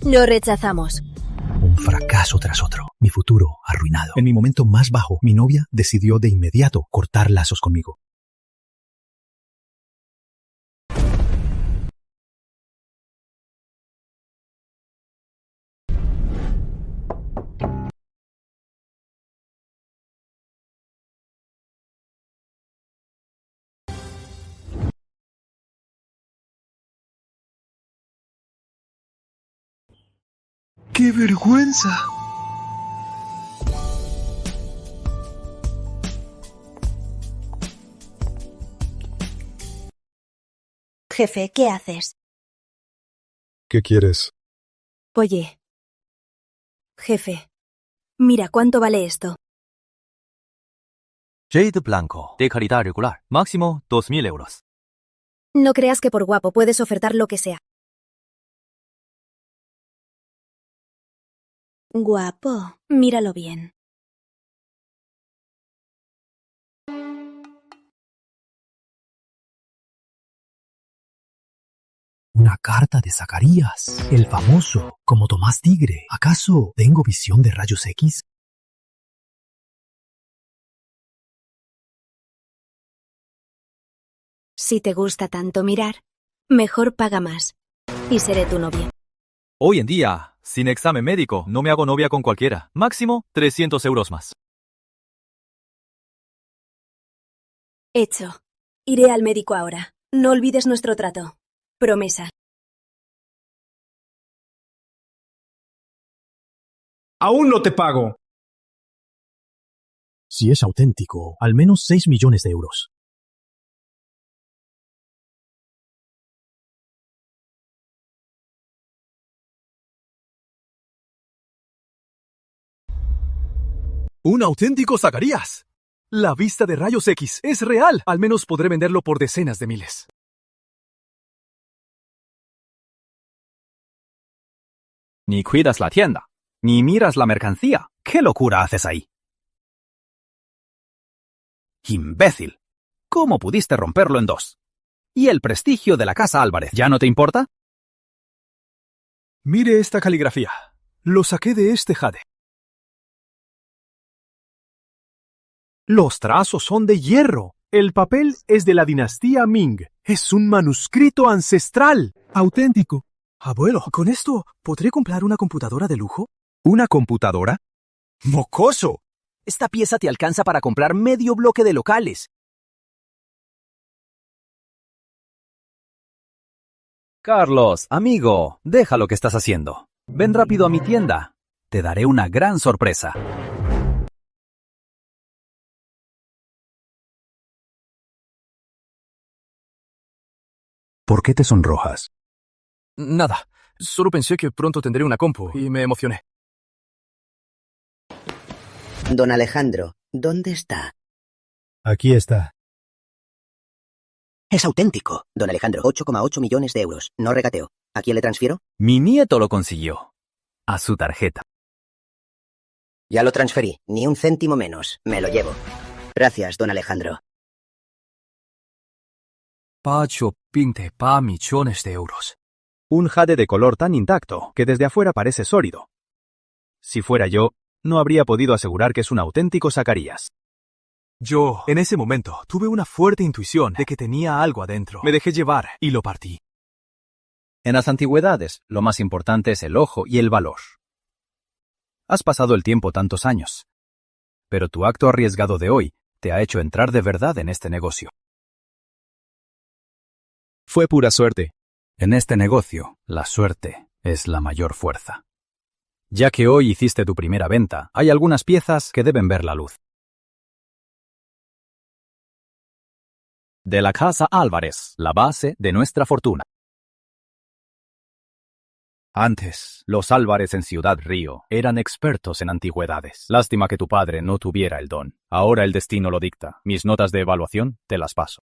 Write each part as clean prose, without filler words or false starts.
Lo rechazamos. Un fracaso tras otro. Mi futuro arruinado. En mi momento más bajo, mi novia decidió de inmediato cortar lazos conmigo. ¡Qué vergüenza! Jefe, ¿qué haces? ¿Qué quieres? Oye. Jefe, mira cuánto vale esto. Jade blanco, de calidad regular, máximo 2.000 euros. No creas que por guapo puedes ofertar lo que sea. Guapo, míralo bien. Una carta de Zacarías, el famoso, como Tomás Tigre. ¿Acaso tengo visión de rayos X? Si te gusta tanto mirar, mejor paga más. Y seré tu novia. Hoy en día, sin examen médico, no me hago novia con cualquiera. Máximo 300 euros más. Hecho. Iré al médico ahora. No olvides nuestro trato. Promesa. ¡Aún no te pago! Si es auténtico, al menos 6 millones de euros. ¡Un auténtico Zacarías! La vista de rayos X es real. Al menos podré venderlo por decenas de miles. Ni cuidas la tienda, ni miras la mercancía. ¿Qué locura haces ahí? ¡Imbécil! ¿Cómo pudiste romperlo en dos? ¿Y el prestigio de la casa Álvarez ya no te importa? Mire esta caligrafía. Lo saqué de este jade. Los trazos son de hierro. El papel es de la dinastía Ming. Es un manuscrito ancestral. Auténtico. Abuelo, ¿con esto podré comprar una computadora de lujo? ¿Una computadora? ¡Mocoso! Esta pieza te alcanza para comprar medio bloque de locales. Carlos, amigo, deja lo que estás haciendo. Ven rápido a mi tienda. Te daré una gran sorpresa. ¿Por qué te sonrojas? Nada, solo pensé que pronto tendré una compu y me emocioné. Don Alejandro, ¿dónde está? Aquí está. Es auténtico. Don Alejandro, 8,8 millones de euros. No regateo. ¿A quién le transfiero? Mi nieto lo consiguió. A su tarjeta. Ya lo transferí. Ni un céntimo menos. Me lo llevo. Gracias, don Alejandro. 8,20 millones de euros. Un jade de color tan intacto que desde afuera parece sólido. Si fuera yo, no habría podido asegurar que es un auténtico Zacarías. Yo, en ese momento, tuve una fuerte intuición de que tenía algo adentro. Me dejé llevar y lo partí. En las antigüedades, lo más importante es el ojo y el valor. Has pasado el tiempo tantos años, pero tu acto arriesgado de hoy te ha hecho entrar de verdad en este negocio. Fue pura suerte. En este negocio, la suerte es la mayor fuerza. Ya que hoy hiciste tu primera venta, hay algunas piezas que deben ver la luz. De la casa Álvarez, la base de nuestra fortuna. Antes, los Álvarez en Ciudad Río eran expertos en antigüedades. Lástima que tu padre no tuviera el don. Ahora el destino lo dicta. Mis notas de evaluación te las paso.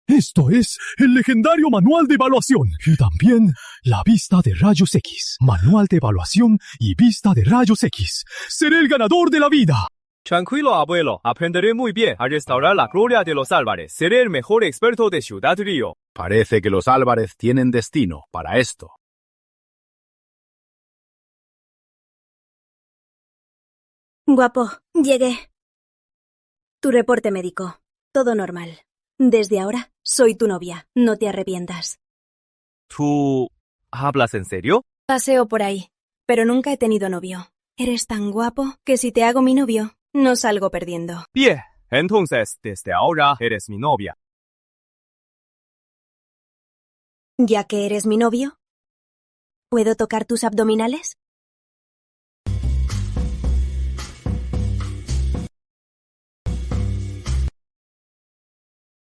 Esto es el legendario manual de evaluación y también la vista de rayos X. Manual de evaluación y vista de rayos X. Seré el ganador de la vida. Tranquilo, abuelo. Aprenderé muy bien a restaurar la gloria de los Álvarez. Seré el mejor experto de Ciudad Río. Parece que los Álvarez tienen destino para esto. Guapo, llegué. Tu reporte médico. Todo normal. Desde ahora, soy tu novia. No te arrepientas. ¿Tú hablas en serio? Paseo por ahí, pero nunca he tenido novio. Eres tan guapo que si te hago mi novio, no salgo perdiendo. Bien, entonces desde ahora eres mi novia. Ya que eres mi novio, ¿puedo tocar tus abdominales?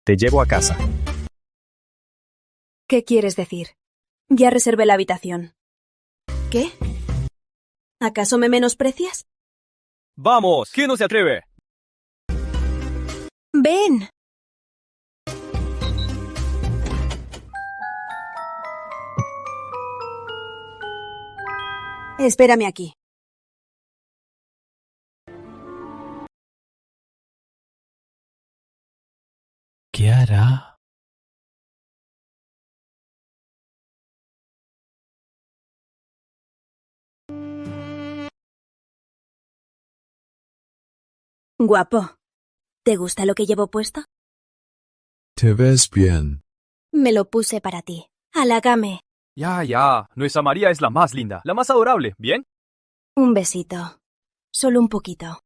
Te llevo a casa. ¿Qué quieres decir? Ya reservé la habitación. ¿Qué? ¿Acaso me menosprecias? Vamos, ¿quién no se atreve? ¡Ven! Espérame aquí. ¿Qué hará? Guapo. ¿Te gusta lo que llevo puesto? Te ves bien. Me lo puse para ti. Halágame. Ya, nuestra María es la más linda, la más adorable, ¿bien? Un besito. Solo un poquito.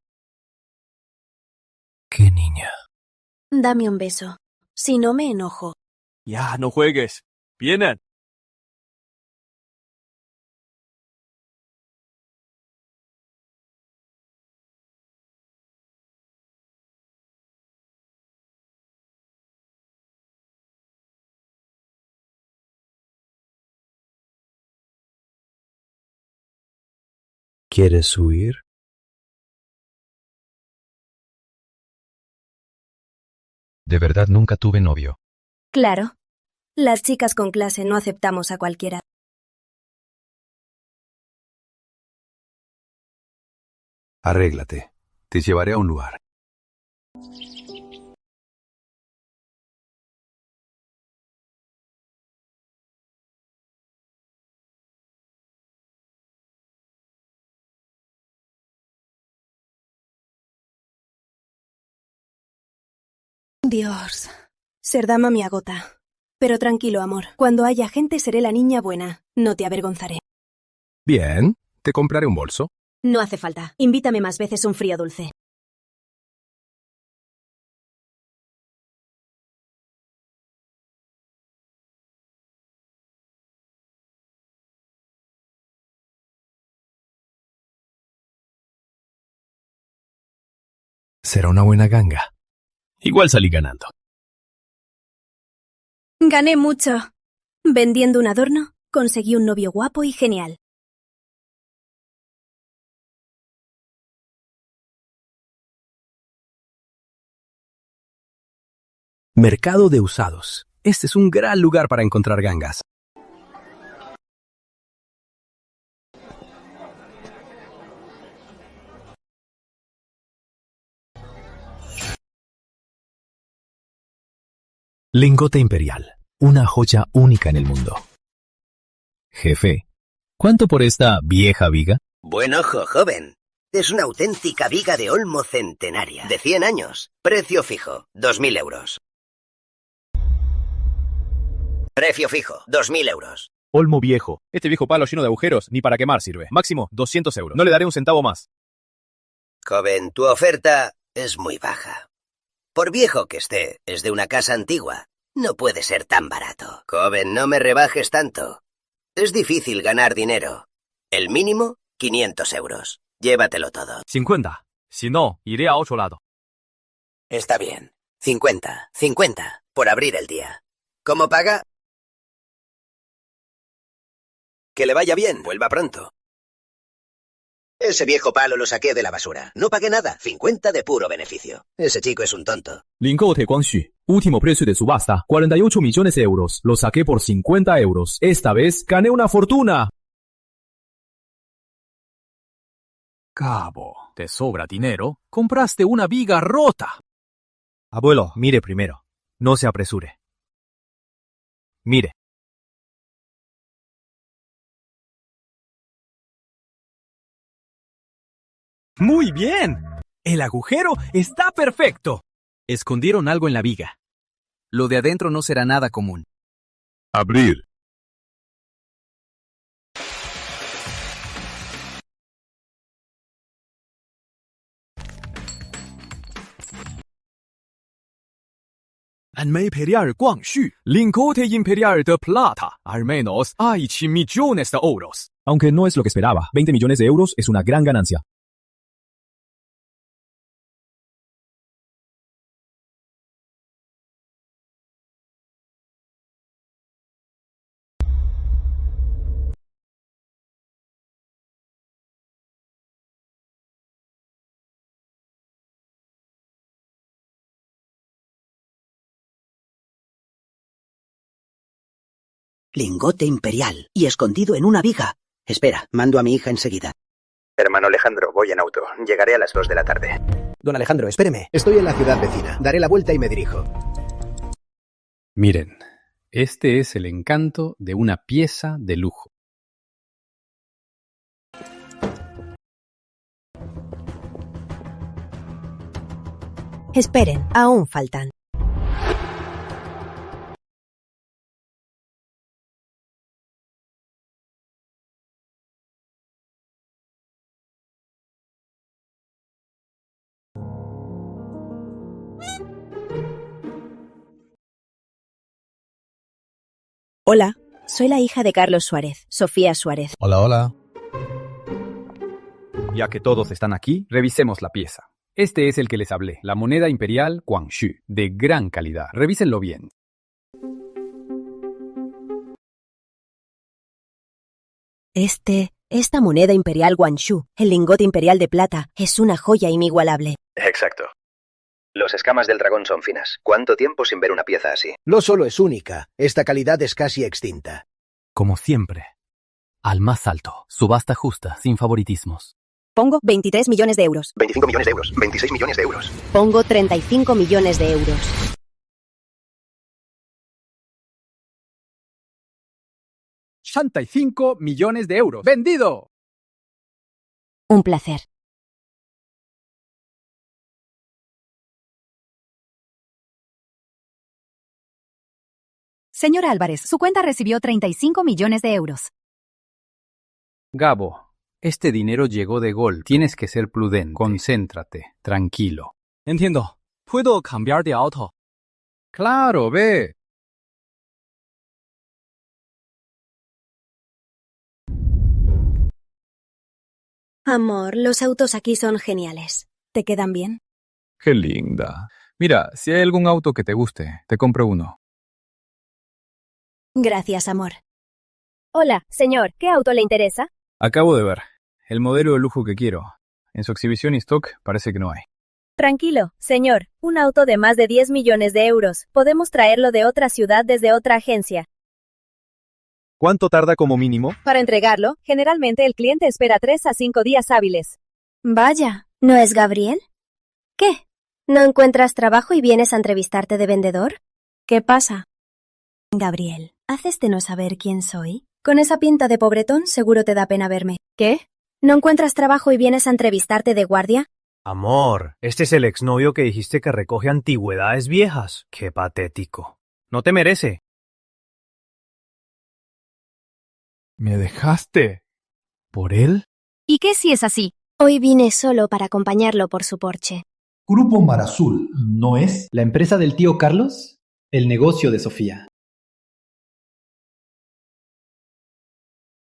¡Qué niña! Dame un beso. Si no, me enojo. Ya, no juegues. Vienen. ¿Quieres huir? De verdad nunca tuve novio. Claro. Las chicas con clase no aceptamos a cualquiera. Arréglate. Te llevaré a un lugar. Dios. Ser dama me agota. Pero tranquilo, amor. Cuando haya gente seré la niña buena. No te avergonzaré. Bien, te compraré un bolso. No hace falta. Invítame más veces un frío dulce. Será una buena ganga. Igual salí ganando. Gané mucho. Vendiendo un adorno, conseguí un novio guapo y genial. Mercado de usados. Este es un gran lugar para encontrar gangas. Lingote imperial. Una joya única en el mundo. Jefe, ¿cuánto por esta vieja viga? Buen ojo, joven. Es una auténtica viga de olmo centenaria, de 100 años. Precio fijo, 2.000 euros. Precio fijo, 2.000 euros. Olmo viejo. Este viejo palo lleno de agujeros ni para quemar sirve. Máximo 200 euros. No le daré un centavo más. Joven, tu oferta es muy baja. Por viejo que esté, es de una casa antigua. No puede ser tan barato. Joven, no me rebajes tanto. Es difícil ganar dinero. El mínimo, 500 euros. Llévatelo todo. 50. Si no, iré a otro lado. Está bien. 50. Por abrir el día. ¿Cómo paga? Que le vaya bien. Vuelva pronto. Ese viejo palo lo saqué de la basura. No pagué nada. 50 de puro beneficio. Ese chico es un tonto. Lingote Guangxu. Último precio de subasta. 48 millones de euros. Lo saqué por 50 euros. Esta vez gané una fortuna. Cabo, ¿te sobra dinero? Compraste una viga rota. Abuelo, mire primero. No se apresure. Mire. Muy bien. El agujero está perfecto. Escondieron algo en la viga. Lo de adentro no será nada común. Abrir. Alma Imperial Guangxu, lingote imperial de plata, al menos hay millones de euros. Aunque no es lo que esperaba, 20 millones de euros es una gran ganancia. Lingote imperial y escondido en una viga. Espera, mando a mi hija enseguida. Hermano Alejandro, voy en auto. Llegaré a las 2 de la tarde. Don Alejandro, espéreme. Estoy en la ciudad vecina. Daré la vuelta y me dirijo. Miren, este es el encanto de una pieza de lujo. Esperen, aún faltan. Hola, soy la hija de Carlos Suárez, Sofía Suárez. Hola, hola. Ya que todos están aquí, revisemos la pieza. Este es el que les hablé, la moneda imperial Guangxu, de gran calidad. Revísenlo bien. Esta moneda imperial Guangxu, el lingote imperial de plata, es una joya inigualable. Exacto. Los escamas del dragón son finas. ¿Cuánto tiempo sin ver una pieza así? No solo es única, esta calidad es casi extinta. Como siempre. Al más alto. Subasta justa, sin favoritismos. Pongo 23 millones de euros. 25 millones de euros. 26 millones de euros. Pongo 35 millones de euros. ¡65 millones de euros! ¡Vendido! Un placer. Señora Álvarez, su cuenta recibió 35 millones de euros. Gabo, este dinero llegó de gol. Tienes que ser prudente. Concéntrate. Tranquilo. Entiendo. ¿Puedo cambiar de auto? ¡Claro, ve! Amor, los autos aquí son geniales. ¿Te quedan bien? Qué linda. Mira, si hay algún auto que te guste, te compro uno. Gracias, amor. Hola, señor, ¿qué auto le interesa? Acabo de ver. El modelo de lujo que quiero. En su exhibición y stock parece que no hay. Tranquilo, señor. Un auto de más de 10 millones de euros. Podemos traerlo de otra ciudad desde otra agencia. ¿Cuánto tarda como mínimo? Para entregarlo, generalmente el cliente espera 3 a 5 días hábiles. Vaya, ¿no es Gabriel? ¿Qué? ¿No encuentras trabajo y vienes a entrevistarte de vendedor? ¿Qué pasa? Gabriel, ¿haces de no saber quién soy? Con esa pinta de pobretón seguro te da pena verme. ¿Qué? ¿No encuentras trabajo y vienes a entrevistarte de guardia? Amor, este es el exnovio que dijiste que recoge antigüedades viejas. Qué patético. No te merece. ¿Me dejaste? ¿Por él? ¿Y qué si es así? Hoy vine solo para acompañarlo por su Porsche. Grupo Mar Azul, ¿no es? ¿La empresa del tío Carlos? El negocio de Sofía.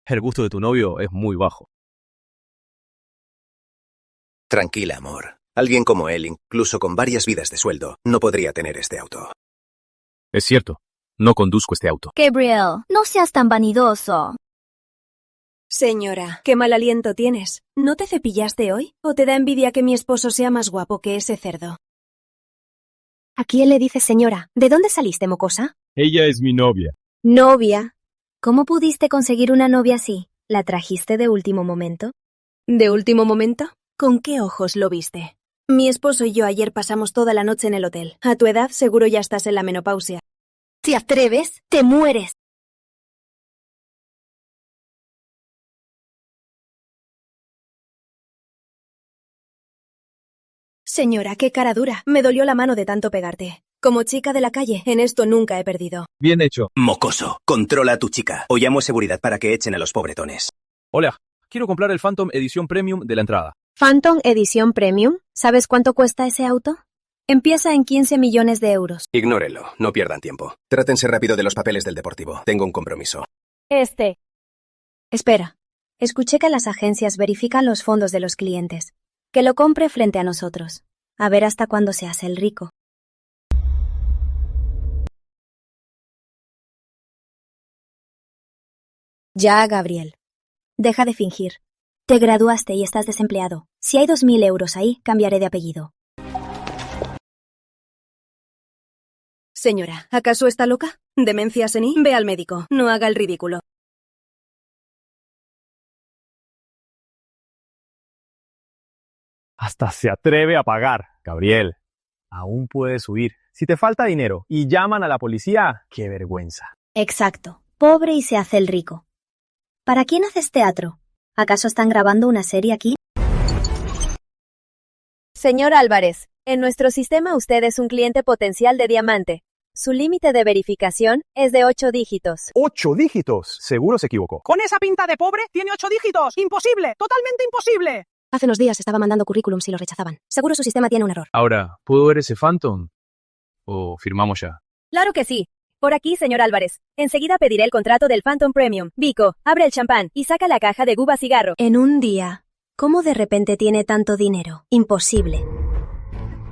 El gusto de tu novio es muy bajo. Tranquila, amor. Alguien como él, incluso con varias vidas de sueldo, no podría tener este auto. Es cierto. No conduzco este auto. Gabriel, no seas tan vanidoso. Señora, qué mal aliento tienes. ¿No te cepillaste hoy? ¿O te da envidia que mi esposo sea más guapo que ese cerdo? ¿A quién le dices señora? ¿De dónde saliste, mocosa? Ella es mi novia. ¿Novia? ¿Cómo pudiste conseguir una novia así? ¿La trajiste de último momento? ¿De último momento? ¿Con qué ojos lo viste? Mi esposo y yo ayer pasamos toda la noche en el hotel. A tu edad seguro ya estás en la menopausia. ¿Te atreves? ¡Te mueres! Señora, qué cara dura. Me dolió la mano de tanto pegarte. Como chica de la calle, en esto nunca he perdido. Bien hecho. Mocoso, controla a tu chica. O llamo a seguridad para que echen a los pobretones. Hola, quiero comprar el Phantom edición Premium de la entrada. ¿Phantom Edición Premium? ¿Sabes cuánto cuesta ese auto? Empieza en 15 millones de euros. Ignórelo, no pierdan tiempo. Trátense rápido de los papeles del deportivo. Tengo un compromiso. Espera. Escuché que las agencias verifican los fondos de los clientes. Que lo compre frente a nosotros. A ver hasta cuándo se hace el rico. Ya, Gabriel. Deja de fingir. Te graduaste y estás desempleado. Si hay 2.000 euros ahí, cambiaré de apellido. Señora, ¿acaso está loca? ¿Demencia senil? Ve al médico. No haga el ridículo. Hasta se atreve a pagar. Gabriel, aún puedes huir. Si te falta dinero y llaman a la policía, ¡qué vergüenza! Exacto. Pobre y se hace el rico. ¿Para quién haces teatro? ¿Acaso están grabando una serie aquí? Señor Álvarez, en nuestro sistema usted es un cliente potencial de diamante. Su límite de verificación es de 8 dígitos. ¡8 dígitos! Seguro se equivocó. Con esa pinta de pobre, tiene 8 dígitos. ¡Imposible! ¡Totalmente imposible! Hace unos días estaba mandando currículums y lo rechazaban. Seguro su sistema tiene un error. Ahora, ¿puedo ver ese Phantom? ¿O firmamos ya? Claro que sí. Por aquí, señor Álvarez. Enseguida pediré el contrato del Phantom Premium. Vico, abre el champán y saca la caja de Cuba cigarro. En un día. ¿Cómo de repente tiene tanto dinero? Imposible.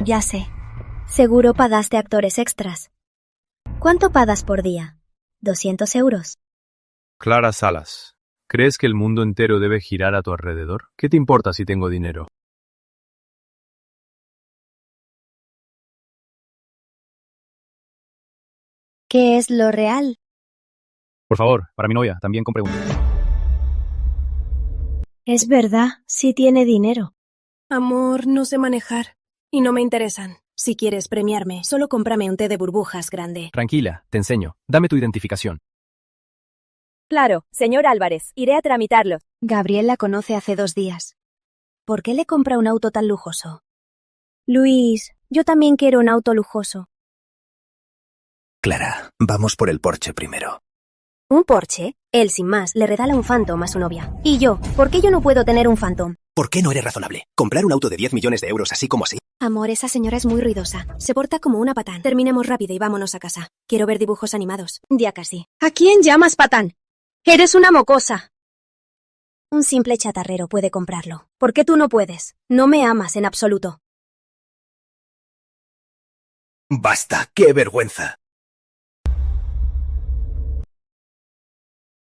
Ya sé. Seguro pagaste actores extras. ¿Cuánto pagas por día? 200 euros. Clara Salas, ¿crees que el mundo entero debe girar a tu alrededor? ¿Qué te importa si tengo dinero? ¿Qué es lo real? Por favor, para mi novia, también compré uno. Es verdad, sí tiene dinero. Amor, no sé manejar. Y no me interesan. Si quieres premiarme, solo cómprame un té de burbujas grande. Tranquila, te enseño. Dame tu identificación. Claro, señor Álvarez, iré a tramitarlo. Gabriel la conoce hace 2 días. ¿Por qué le compra un auto tan lujoso? Luis, yo también quiero un auto lujoso. Clara, vamos por el Porsche primero. ¿Un Porsche? Él, sin más, le regala un Phantom a su novia. ¿Y yo? ¿Por qué yo no puedo tener un Phantom? ¿Por qué no eres razonable? ¿Comprar un auto de 10 millones de euros así como así? Amor, esa señora es muy ruidosa. Se porta como una patán. Terminemos rápido y vámonos a casa. Quiero ver dibujos animados. Ya casi. ¿A quién llamas patán? ¡Eres una mocosa! Un simple chatarrero puede comprarlo. ¿Por qué tú no puedes? No me amas en absoluto. ¡Basta! ¡Qué vergüenza!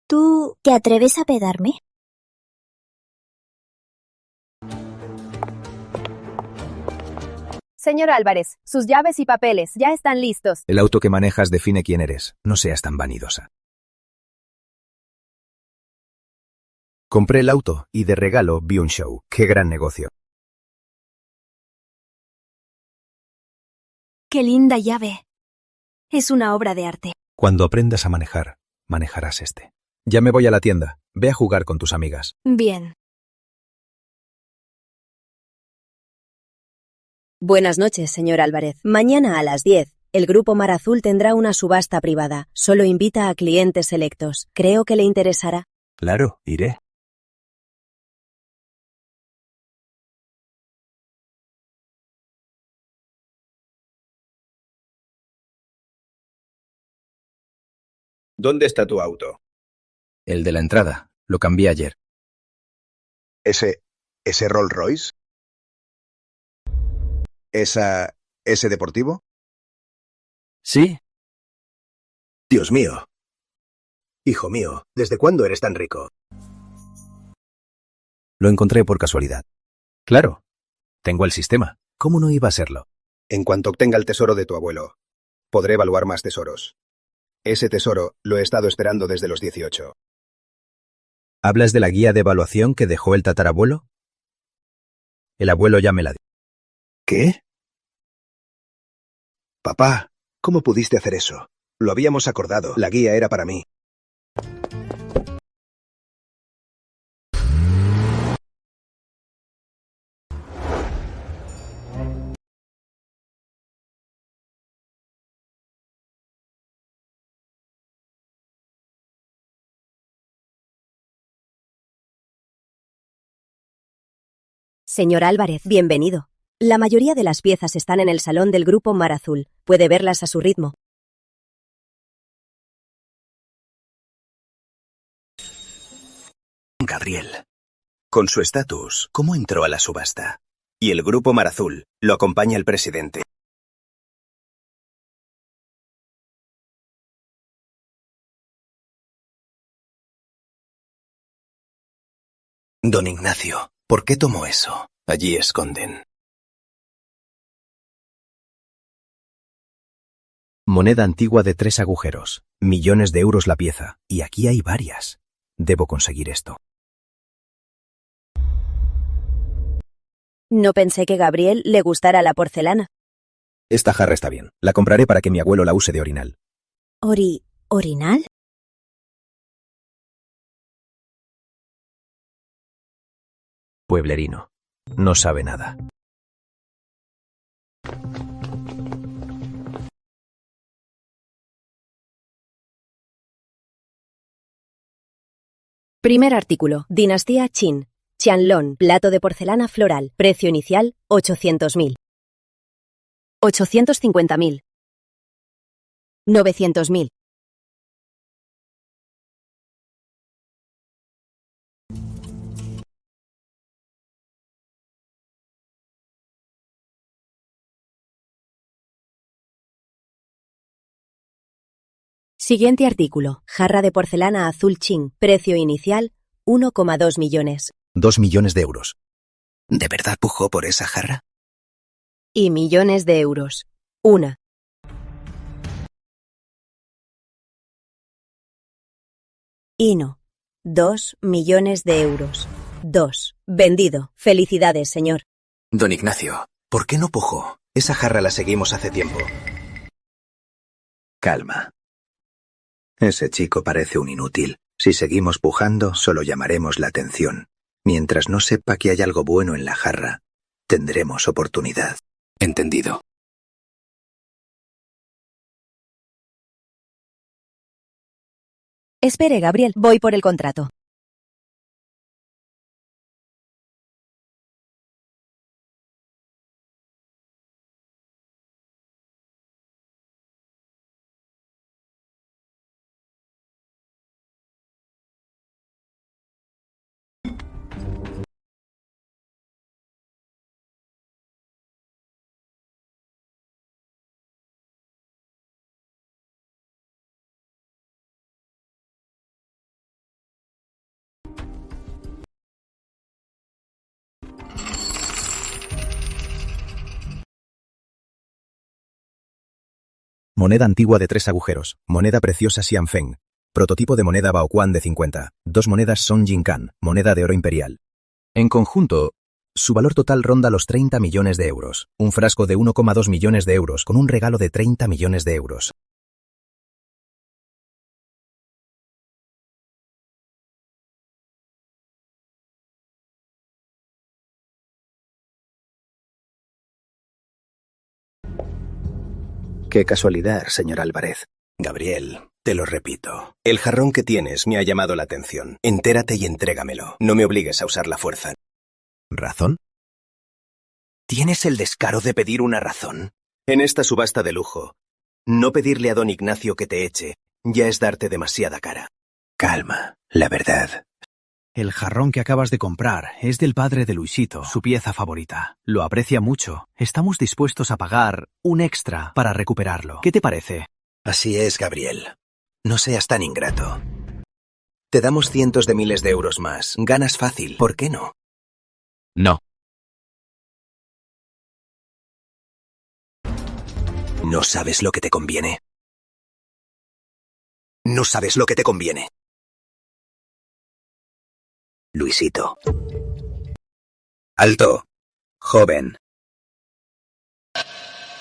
¿Tú te atreves a pegarme? Señor Álvarez, sus llaves y papeles ya están listos. El auto que manejas define quién eres. No seas tan vanidosa. Compré el auto y de regalo vi un show. ¡Qué gran negocio! ¡Qué linda llave! Es una obra de arte. Cuando aprendas a manejar, manejarás este. Ya me voy a la tienda. Ve a jugar con tus amigas. Bien. Buenas noches, señor Álvarez. Mañana a las 10, el Grupo Mar Azul tendrá una subasta privada. Solo invita a clientes selectos. Creo que le interesará. Claro, iré. ¿Dónde está tu auto? El de la entrada. Lo cambié ayer. ¿Ese Rolls Royce? ¿Ese deportivo? Sí. Dios mío. Hijo mío, ¿desde cuándo eres tan rico? Lo encontré por casualidad. Claro. Tengo el sistema. ¿Cómo no iba a serlo? En cuanto obtenga el tesoro de tu abuelo, podré evaluar más tesoros. Ese tesoro lo he estado esperando desde los 18. ¿Hablas de la guía de evaluación que dejó el tatarabuelo? El abuelo ya me la dio. ¿Qué? Papá, ¿cómo pudiste hacer eso? Lo habíamos acordado. La guía era para mí. Señor Álvarez, bienvenido. La mayoría de las piezas están en el salón del Grupo Mar Azul. Puede verlas a su ritmo. Gabriel. Con su estatus, ¿cómo entró a la subasta? Y el Grupo Mar Azul lo acompaña el presidente. Don Ignacio, ¿por qué tomó eso? Allí esconden. Moneda antigua de 3 agujeros. Millones de euros la pieza. Y aquí hay varias. Debo conseguir esto. No pensé que Gabriel le gustara la porcelana. Esta jarra está bien. La compraré para que mi abuelo la use de orinal. ¿Orinal? Pueblerino. No sabe nada. Primer artículo. Dinastía Qin. Qianlong. Plato de porcelana floral. Precio inicial, 800.000. 850.000. 900.000. Siguiente artículo. Jarra de porcelana azul Qin. Precio inicial, 1,2 millones. 2 millones de euros. ¿De verdad pujó por esa jarra? Y millones de euros. 1. Hino. 2 millones de euros. 2. Vendido. Felicidades, señor. Don Ignacio, ¿por qué no pujó? Esa jarra la seguimos hace tiempo. Calma. Ese chico parece un inútil. Si seguimos pujando, solo llamaremos la atención. Mientras no sepa que hay algo bueno en la jarra, tendremos oportunidad. Entendido. Espere, Gabriel. Voy por el contrato. Moneda antigua de 3 agujeros. Moneda preciosa Xianfeng. Prototipo de moneda Baoquan de 50. 2 monedas Song Jinkan. Moneda de oro imperial. En conjunto, su valor total ronda los 30 millones de euros. Un frasco de 1,2 millones de euros con un regalo de 30 millones de euros. Qué casualidad, señor Álvarez. Gabriel, te lo repito. El jarrón que tienes me ha llamado la atención. Entérate y entrégamelo. No me obligues a usar la fuerza. ¿Razón? ¿Tienes el descaro de pedir una razón? En esta subasta de lujo, no pedirle a don Ignacio que te eche ya es darte demasiada cara. Calma, la verdad. El jarrón que acabas de comprar es del padre de Luisito, su pieza favorita. Lo aprecia mucho. Estamos dispuestos a pagar un extra para recuperarlo. ¿Qué te parece? Así es, Gabriel. No seas tan ingrato. Te damos cientos de miles de euros más. Ganas fácil. ¿Por qué no? No. No sabes lo que te conviene. No sabes lo que te conviene. Luisito. ¡Alto! Joven.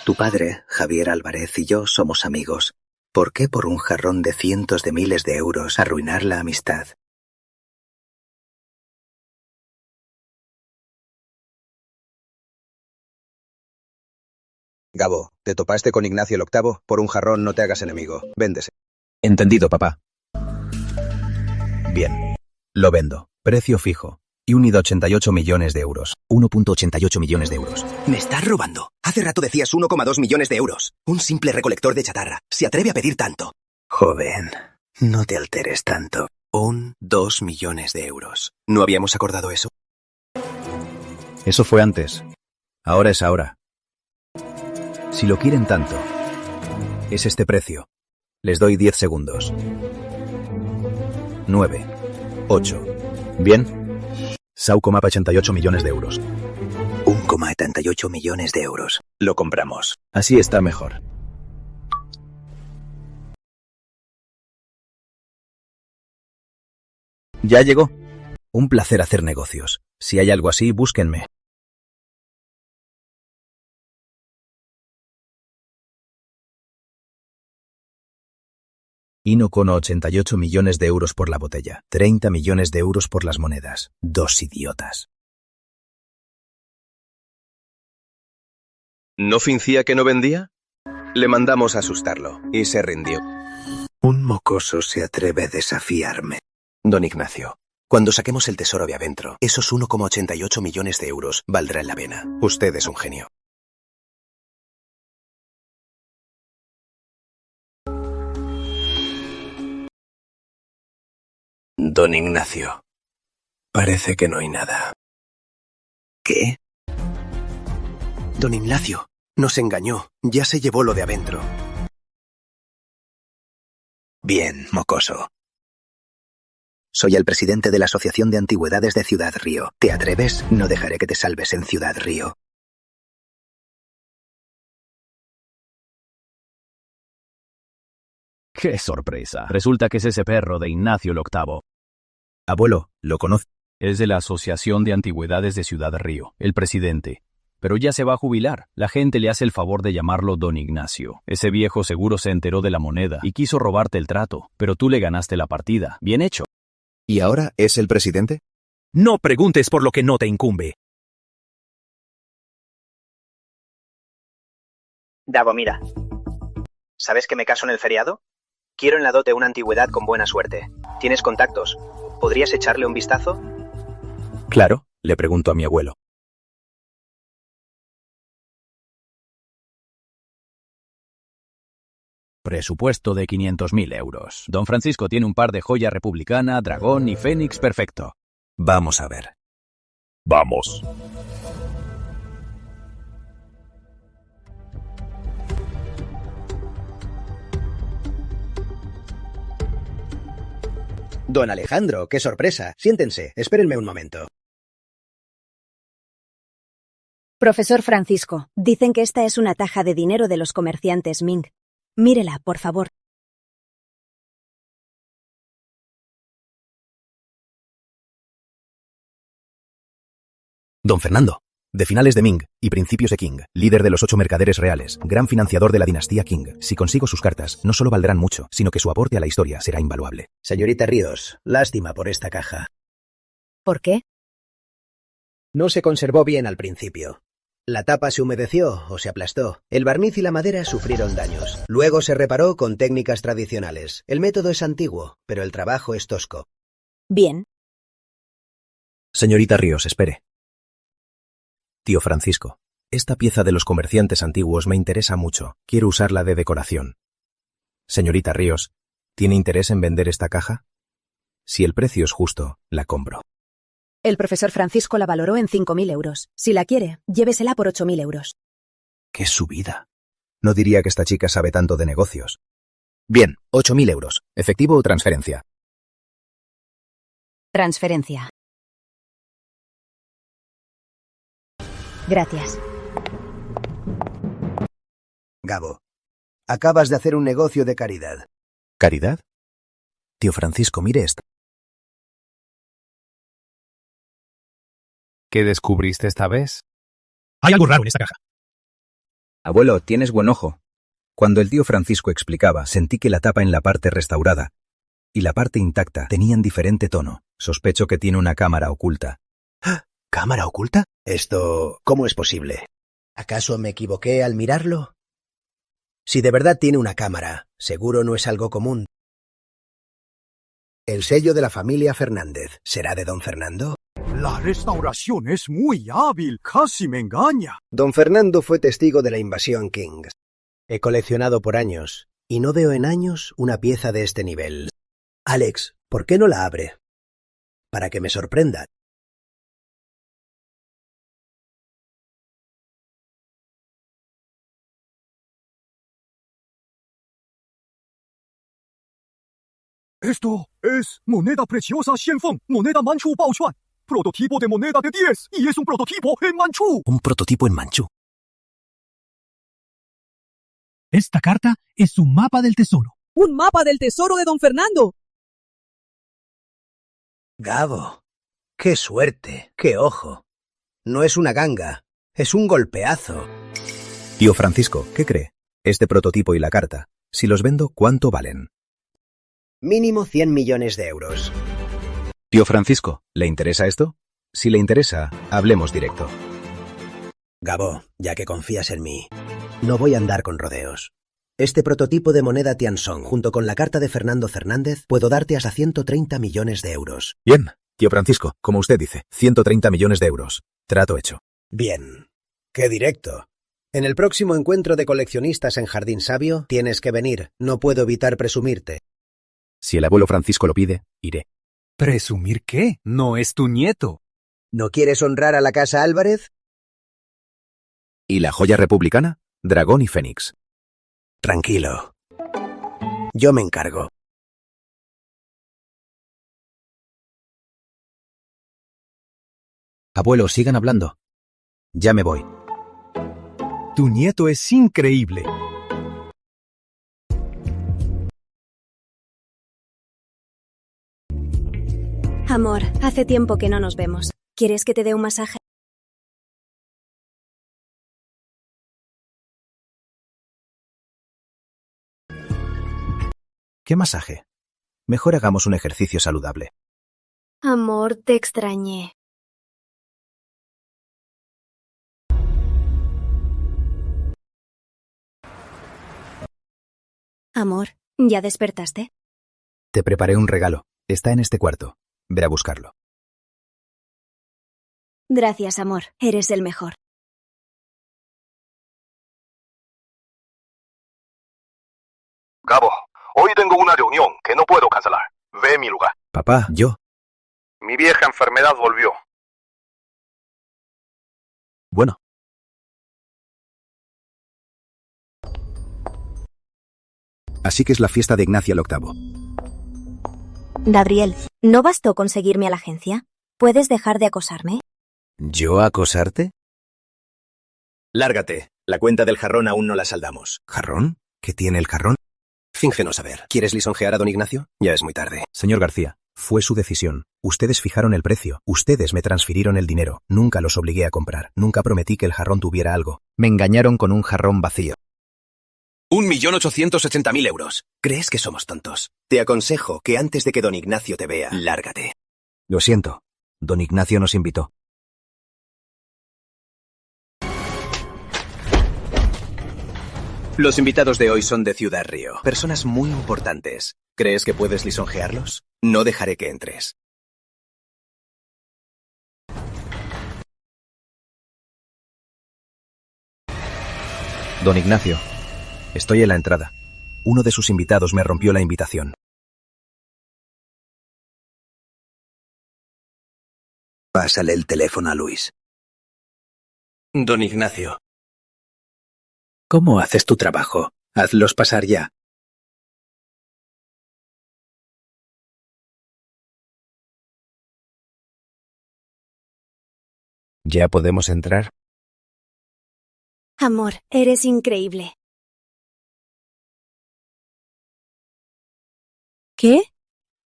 Tu padre, Javier Álvarez, y yo somos amigos. ¿Por qué por un jarrón de cientos de miles de euros arruinar la amistad? Gabo, ¿te topaste con Ignacio el octavo? Por un jarrón no te hagas enemigo. Véndese. Entendido, papá. Bien. Lo vendo. Precio fijo. y unida 88 millones de euros. 1.88 millones de euros. Me estás robando. Hace rato decías 1,2 millones de euros. Un simple recolector de chatarra. Se atreve a pedir tanto. Joven, no te alteres tanto. 2 millones de euros. ¿No habíamos acordado eso? Eso fue antes. Ahora es ahora. Si lo quieren tanto, es este precio. Les doy 10 segundos. 9, 8. ¿Bien? Sau, 88 millones de euros. 1,88 millones de euros. Lo compramos. Así está mejor. Ya llegó. Un placer hacer negocios. Si hay algo así, búsquenme. Hino con 88 millones de euros por la botella. 30 millones de euros por las monedas. Dos idiotas. ¿No fingía que no vendía? Le mandamos a asustarlo y se rindió. Un mocoso se atreve a desafiarme. Don Ignacio, cuando saquemos el tesoro de adentro, esos 1,88 millones de euros valdrán la pena. Usted es un genio. Don Ignacio, parece que no hay nada. ¿Qué? Don Ignacio, nos engañó. Ya se llevó lo de adentro. Bien, mocoso. Soy el presidente de la Asociación de Antigüedades de Ciudad Río. ¿Te atreves? No dejaré que te salves en Ciudad Río. ¡Qué sorpresa! Resulta que es ese perro de Ignacio el Octavo. Abuelo, ¿lo conoce? Es de la Asociación de Antigüedades de Ciudad Río, el presidente. Pero ya se va a jubilar. La gente le hace el favor de llamarlo Don Ignacio. Ese viejo seguro se enteró de la moneda y quiso robarte el trato, pero tú le ganaste la partida. Bien hecho. ¿Y ahora es el presidente? No preguntes por lo que no te incumbe. Dago, mira. ¿Sabes que me caso en el feriado? Quiero en la dote una antigüedad con buena suerte. ¿Tienes contactos? ¿Podrías echarle un vistazo? Claro, le pregunto a mi abuelo. Presupuesto de 500.000 euros. Don Francisco tiene un par de joya republicana, dragón y fénix perfecto. Vamos a ver. Vamos. Don Alejandro, qué sorpresa. Siéntense, espérenme un momento. Profesor Francisco, dicen que esta es una taja de dinero de los comerciantes Ming. Mírela, por favor. Don Fernando, de finales de Ming y principios de Qing, líder de los 8 mercaderes reales, gran financiador de la dinastía Qing. Si consigo sus cartas, no solo valdrán mucho, sino que su aporte a la historia será invaluable. Señorita Ríos, lástima por esta caja. ¿Por qué? No se conservó bien al principio. La tapa se humedeció o se aplastó. El barniz y la madera sufrieron daños. Luego se reparó con técnicas tradicionales. El método es antiguo, pero el trabajo es tosco. Bien. Señorita Ríos, espere. Tío Francisco, esta pieza de los comerciantes antiguos me interesa mucho. Quiero usarla de decoración. Señorita Ríos, ¿tiene interés en vender esta caja? Si el precio es justo, la compro. El profesor Francisco la valoró en 5.000 euros. Si la quiere, llévesela por 8.000 euros. ¡Qué subida! No diría que esta chica sabe tanto de negocios. Bien, 8.000 euros. ¿Efectivo o transferencia? Transferencia. Gracias. Gabo, acabas de hacer un negocio de caridad. ¿Caridad? Tío Francisco, mire esto. ¿Qué descubriste esta vez? Hay algo raro en esta caja. Abuelo, tienes buen ojo. Cuando el tío Francisco explicaba, sentí que la tapa en la parte restaurada y la parte intacta tenían diferente tono. Sospecho que tiene una cámara oculta. ¿Cámara oculta? Esto, ¿cómo es posible? ¿Acaso me equivoqué al mirarlo? Si de verdad tiene una cámara, seguro no es algo común. ¿El sello de la familia Fernández será de don Fernando? La restauración es muy hábil, casi me engaña. Don Fernando fue testigo de la invasión Kings. He coleccionado por años, y no veo en años una pieza de este nivel. Alex, ¿por qué no la abre? Para que me sorprenda. Esto es moneda preciosa Xianfeng, moneda manchú Baochuan. Prototipo de moneda de 10 y es un prototipo en manchú. Un prototipo en manchú. Esta carta es un mapa del tesoro. ¡Un mapa del tesoro de Don Fernando! Gabo, qué suerte, qué ojo. No es una ganga, es un golpeazo. Tío Francisco, ¿qué cree? Este prototipo y la carta, si los vendo, ¿cuánto valen? Mínimo 100 millones de euros. Tío Francisco, ¿le interesa esto? Si le interesa, hablemos directo. Gabo, ya que confías en mí, no voy a andar con rodeos. Este prototipo de moneda Tiansong, junto con la carta de Fernando Fernández, puedo darte hasta 130 millones de euros. Bien, tío Francisco, como usted dice, 130 millones de euros. Trato hecho. Bien. ¡Qué directo! En el próximo encuentro de coleccionistas en Jardín Sabio, tienes que venir. No puedo evitar presumirte. Si el abuelo Francisco lo pide, iré. ¿Presumir qué? No es tu nieto. ¿No quieres honrar a la casa Álvarez? ¿Y la joya republicana? Dragón y Fénix. Tranquilo. Yo me encargo. Abuelo, sigan hablando. Ya me voy. Tu nieto es increíble. Amor, hace tiempo que no nos vemos. ¿Quieres que te dé un masaje? ¿Qué masaje? Mejor hagamos un ejercicio saludable. Amor, te extrañé. Amor, ¿ya despertaste? Te preparé un regalo. Está en este cuarto. Ve a buscarlo. Gracias, amor. Eres el mejor. Gabo, hoy tengo una reunión que no puedo cancelar. Ve mi lugar. Papá, yo. Mi vieja enfermedad volvió. Bueno. Así que es la fiesta de Ignacia el octavo. Gabriel, ¿no bastó conseguirme a la agencia? ¿Puedes dejar de acosarme? ¿Yo acosarte? Lárgate. La cuenta del jarrón aún no la saldamos. ¿Jarrón? ¿Qué tiene el jarrón? Finge no saber. ¿Quieres lisonjear a don Ignacio? Ya es muy tarde. Señor García, fue su decisión. Ustedes fijaron el precio. Ustedes me transfirieron el dinero. Nunca los obligué a comprar. Nunca prometí que el jarrón tuviera algo. Me engañaron con un jarrón vacío. 1.880.000 euros. ¿Crees que somos tontos? Te aconsejo que antes de que don Ignacio te vea, lárgate. Lo siento. Don Ignacio nos invitó. Los invitados de hoy son de Ciudad Río. Personas muy importantes. ¿Crees que puedes lisonjearlos? No dejaré que entres. Don Ignacio, estoy en la entrada. Uno de sus invitados me rompió la invitación. Pásale el teléfono a Luis. Don Ignacio. ¿Cómo haces tu trabajo? Hazlos pasar ya. ¿Ya podemos entrar? Amor, eres increíble. ¿Qué?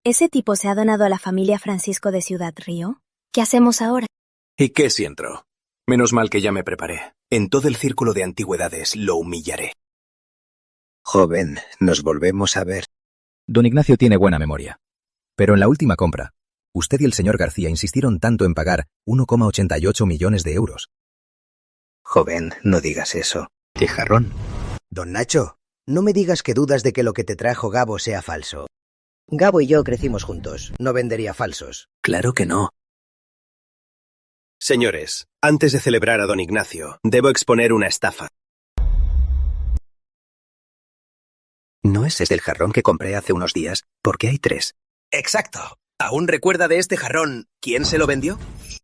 ¿Ese tipo se ha donado a la familia Francisco de Ciudad Río? ¿Qué hacemos ahora? ¿Y qué si entro? Menos mal que ya me preparé. En todo el círculo de antigüedades lo humillaré. Joven, nos volvemos a ver. Don Ignacio tiene buena memoria. Pero en la última compra, usted y el señor García insistieron tanto en pagar 1,88 millones de euros. Joven, no digas eso. ¿Qué jarrón? Don Nacho, no me digas que dudas de que lo que te trajo Gabo sea falso. Gabo y yo crecimos juntos. No vendería falsos. Claro que no. Señores, antes de celebrar a don Ignacio, debo exponer una estafa. ¿No es este el jarrón que compré hace unos días? Porque hay 3. Exacto. ¿Aún recuerda de este jarrón quién se lo vendió?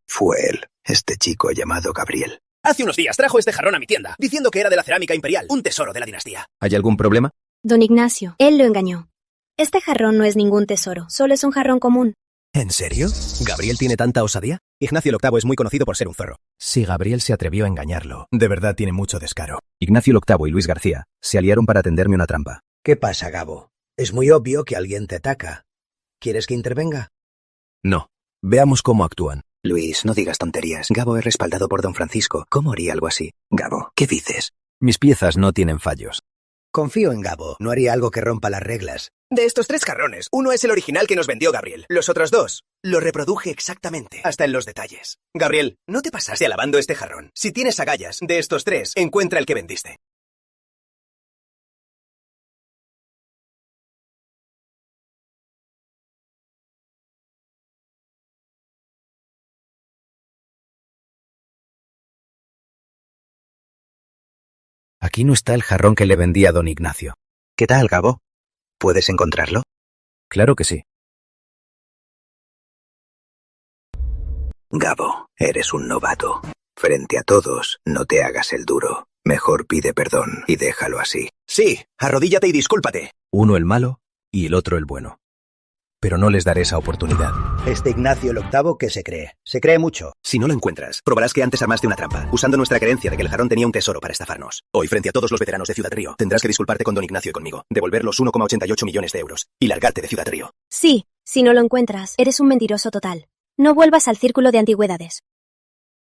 Fue él, este chico llamado Gabriel. Hace unos días trajo este jarrón a mi tienda, diciendo que era de la cerámica imperial, un tesoro de la dinastía. ¿Hay algún problema? Don Ignacio, él lo engañó. Este jarrón no es ningún tesoro, solo es un jarrón común. ¿En serio? ¿Gabriel tiene tanta osadía? Ignacio el VIII es muy conocido por ser un zorro. Si Gabriel se atrevió a engañarlo, de verdad tiene mucho descaro. Ignacio el VIII y Luis García se aliaron para tenderme una trampa. ¿Qué pasa, Gabo? Es muy obvio que alguien te ataca. ¿Quieres que intervenga? No. Veamos cómo actúan. Luis, no digas tonterías. Gabo es respaldado por don Francisco. ¿Cómo haría algo así? Gabo, ¿qué dices? Mis piezas no tienen fallos. Confío en Gabo. No haría algo que rompa las reglas. De estos 3 jarrones, uno es el original que nos vendió Gabriel. Los otros 2 lo reproduje exactamente, hasta en los detalles. Gabriel, no te pasaste alabando este jarrón. Si tienes agallas de estos 3, encuentra el que vendiste. Aquí no está el jarrón que le vendí a don Ignacio. ¿Qué tal, Gabo? ¿Puedes encontrarlo? Claro que sí. Gabo, eres un novato. Frente a todos, no te hagas el duro. Mejor pide perdón y déjalo así. Sí, arrodíllate y discúlpate. Uno el malo y el otro el bueno. Pero no les daré esa oportunidad. Este Ignacio el VIII, ¿qué se cree? Se cree mucho. Si no lo encuentras, probarás que antes armaste una trampa, usando nuestra creencia de que el jarrón tenía un tesoro para estafarnos. Hoy, frente a todos los veteranos de Ciudad Río, tendrás que disculparte con don Ignacio y conmigo, devolver los 1,88 millones de euros y largarte de Ciudad Río. Sí, si no lo encuentras, eres un mentiroso total. No vuelvas al círculo de antigüedades.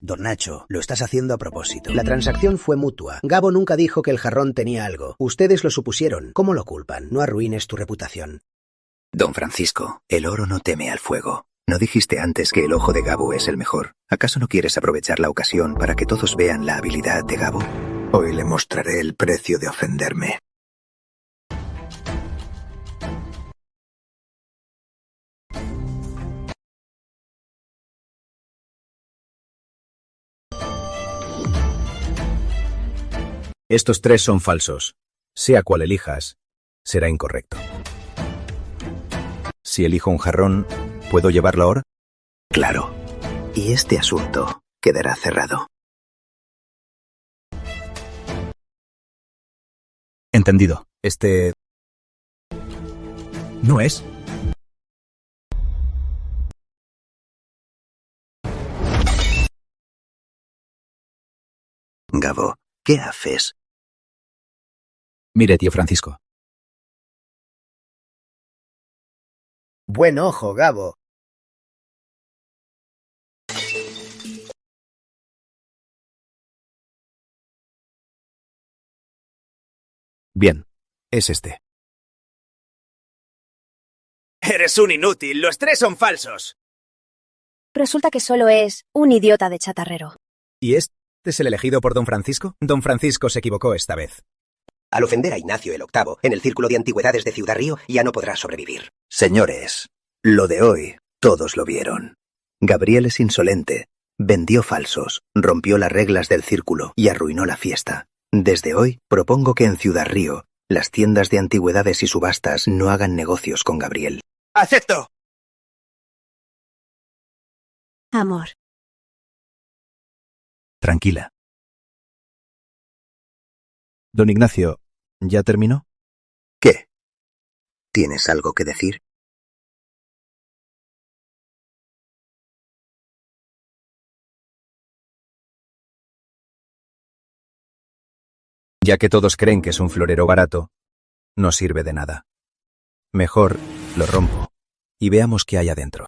Don Nacho, lo estás haciendo a propósito. La transacción fue mutua. Gabo nunca dijo que el jarrón tenía algo. Ustedes lo supusieron. ¿Cómo lo culpan? No arruines tu reputación. Don Francisco, el oro no teme al fuego. ¿No dijiste antes que el ojo de Gabo es el mejor? ¿Acaso no quieres aprovechar la ocasión para que todos vean la habilidad de Gabo? Hoy le mostraré el precio de ofenderme. Estos 3 son falsos. Sea cual elijas, será incorrecto. Si elijo un jarrón, ¿puedo llevarlo ahora? Claro. Y este asunto quedará cerrado. Entendido. Este... no es. Gabo, ¿qué haces? Mire, tío Francisco. Buen ojo, Gabo. Bien, es este. Eres un inútil, los 3 son falsos. Resulta que solo es un idiota de chatarrero. ¿Y este es el elegido por don Francisco? Don Francisco se equivocó esta vez. Al ofender a Ignacio el VIII en el círculo de antigüedades de Ciudad Río, ya no podrá sobrevivir. Señores, lo de hoy, todos lo vieron. Gabriel es insolente, vendió falsos, rompió las reglas del círculo y arruinó la fiesta. Desde hoy, propongo que en Ciudad Río, las tiendas de antigüedades y subastas no hagan negocios con Gabriel. ¡Acepto! Amor. Tranquila. Don Ignacio, ¿ya terminó? ¿Qué? ¿Tienes algo que decir? Ya que todos creen que es un florero barato, no sirve de nada. Mejor lo rompo y veamos qué hay adentro.